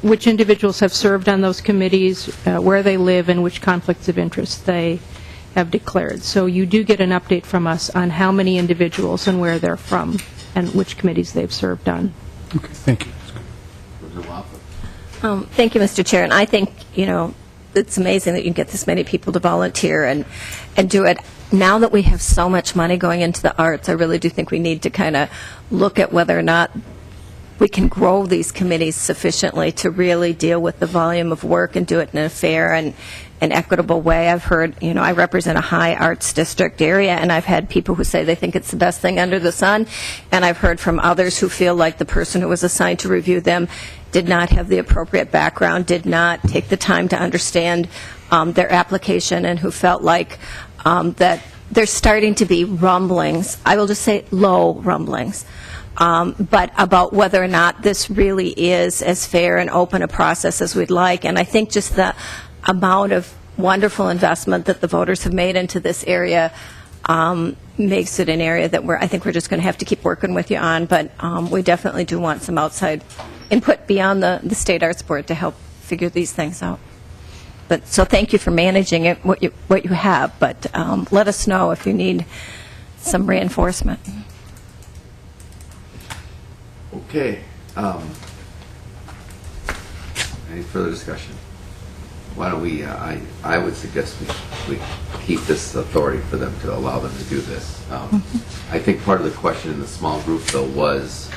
Speaker 7: which individuals have served on those committees, where they live, and which conflicts of interest they have declared. So you do get an update from us on how many individuals and where they're from and which committees they've served on.
Speaker 8: Okay, thank you.
Speaker 17: Thank you, Mr. Chair. And I think, it's amazing that you can get this many people to volunteer and do it. Now that we have so much money going into the arts, I really do think we need to kind of look at whether or not we can grow these committees sufficiently to really deal with the volume of work and do it in a fair and equitable way. I've heard, I represent a high arts district area, and I've had people who say they think it's the best thing under the sun, and I've heard from others who feel like the person who was assigned to review them did not have the appropriate background, did not take the time to understand their application, and who felt like that there's starting to be rumblings, I will just say low rumblings, but about whether or not this really is as fair and open a process as we'd like. And I think just the amount of wonderful investment that the voters have made into this area makes it an area that I think we're just going to have to keep working with you on. But we definitely do want some outside input beyond the State Arts Board to help figure these things out. But so thank you for managing it, what you have. But let us know if you need some reinforcement.
Speaker 1: Okay. Any further discussion? Why don't we, I would suggest we keep this authority for them to allow them to do this. I think part of the question in the small group, though, was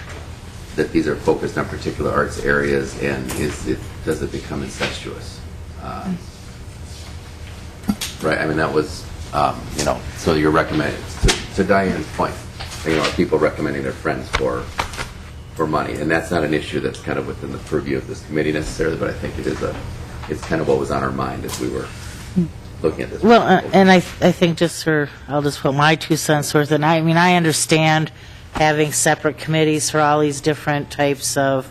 Speaker 1: that these are focused on particular arts areas, and does it become incestuous? Right, I mean, that was, so you're recommending, to Diane's point, are people recommending their friends for money? And that's not an issue that's kind of within the purview of this committee necessarily, but I think it's kind of what was on our mind as we were looking at this.
Speaker 14: Well, and I think I'll just put my 2 cents worth in. I mean, I understand having separate committees for all these different types of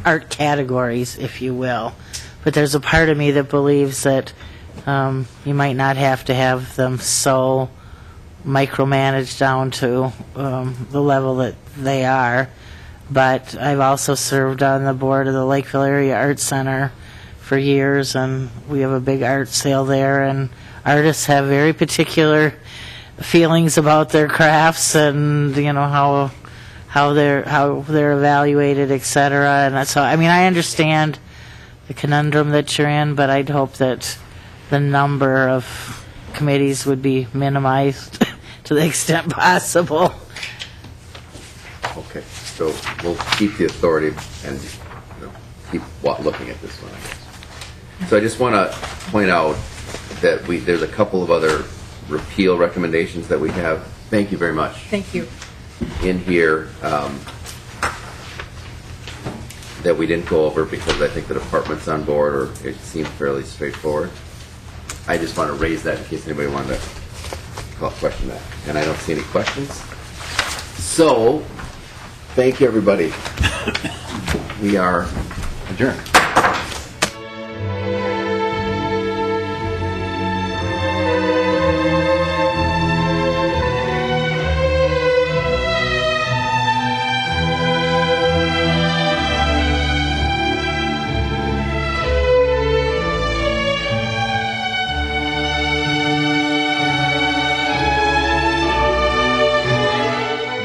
Speaker 14: art categories, if you will. But there's a part of me that believes that you might not have to have them so micromanaged down to the level that they are. But I've also served on the board of the Lakeville Area Arts Center for years, and we have a big art sale there, and artists have very particular feelings about their crafts and how they're evaluated, et cetera. And so I understand the conundrum that you're in, but I'd hope that the number of committees would be minimized to the extent possible.
Speaker 1: Okay, so we'll keep the authority and keep looking at this one, I guess. So I just want to point out that there's a couple of other repeal recommendations that we have. Thank you very much.
Speaker 7: Thank you.
Speaker 1: In here that we didn't go over because I think the department's on board, or it seemed fairly straightforward. I just want to raise that in case anybody wanted to question that. And I don't see any questions. So, thank you, everybody. We are adjourned.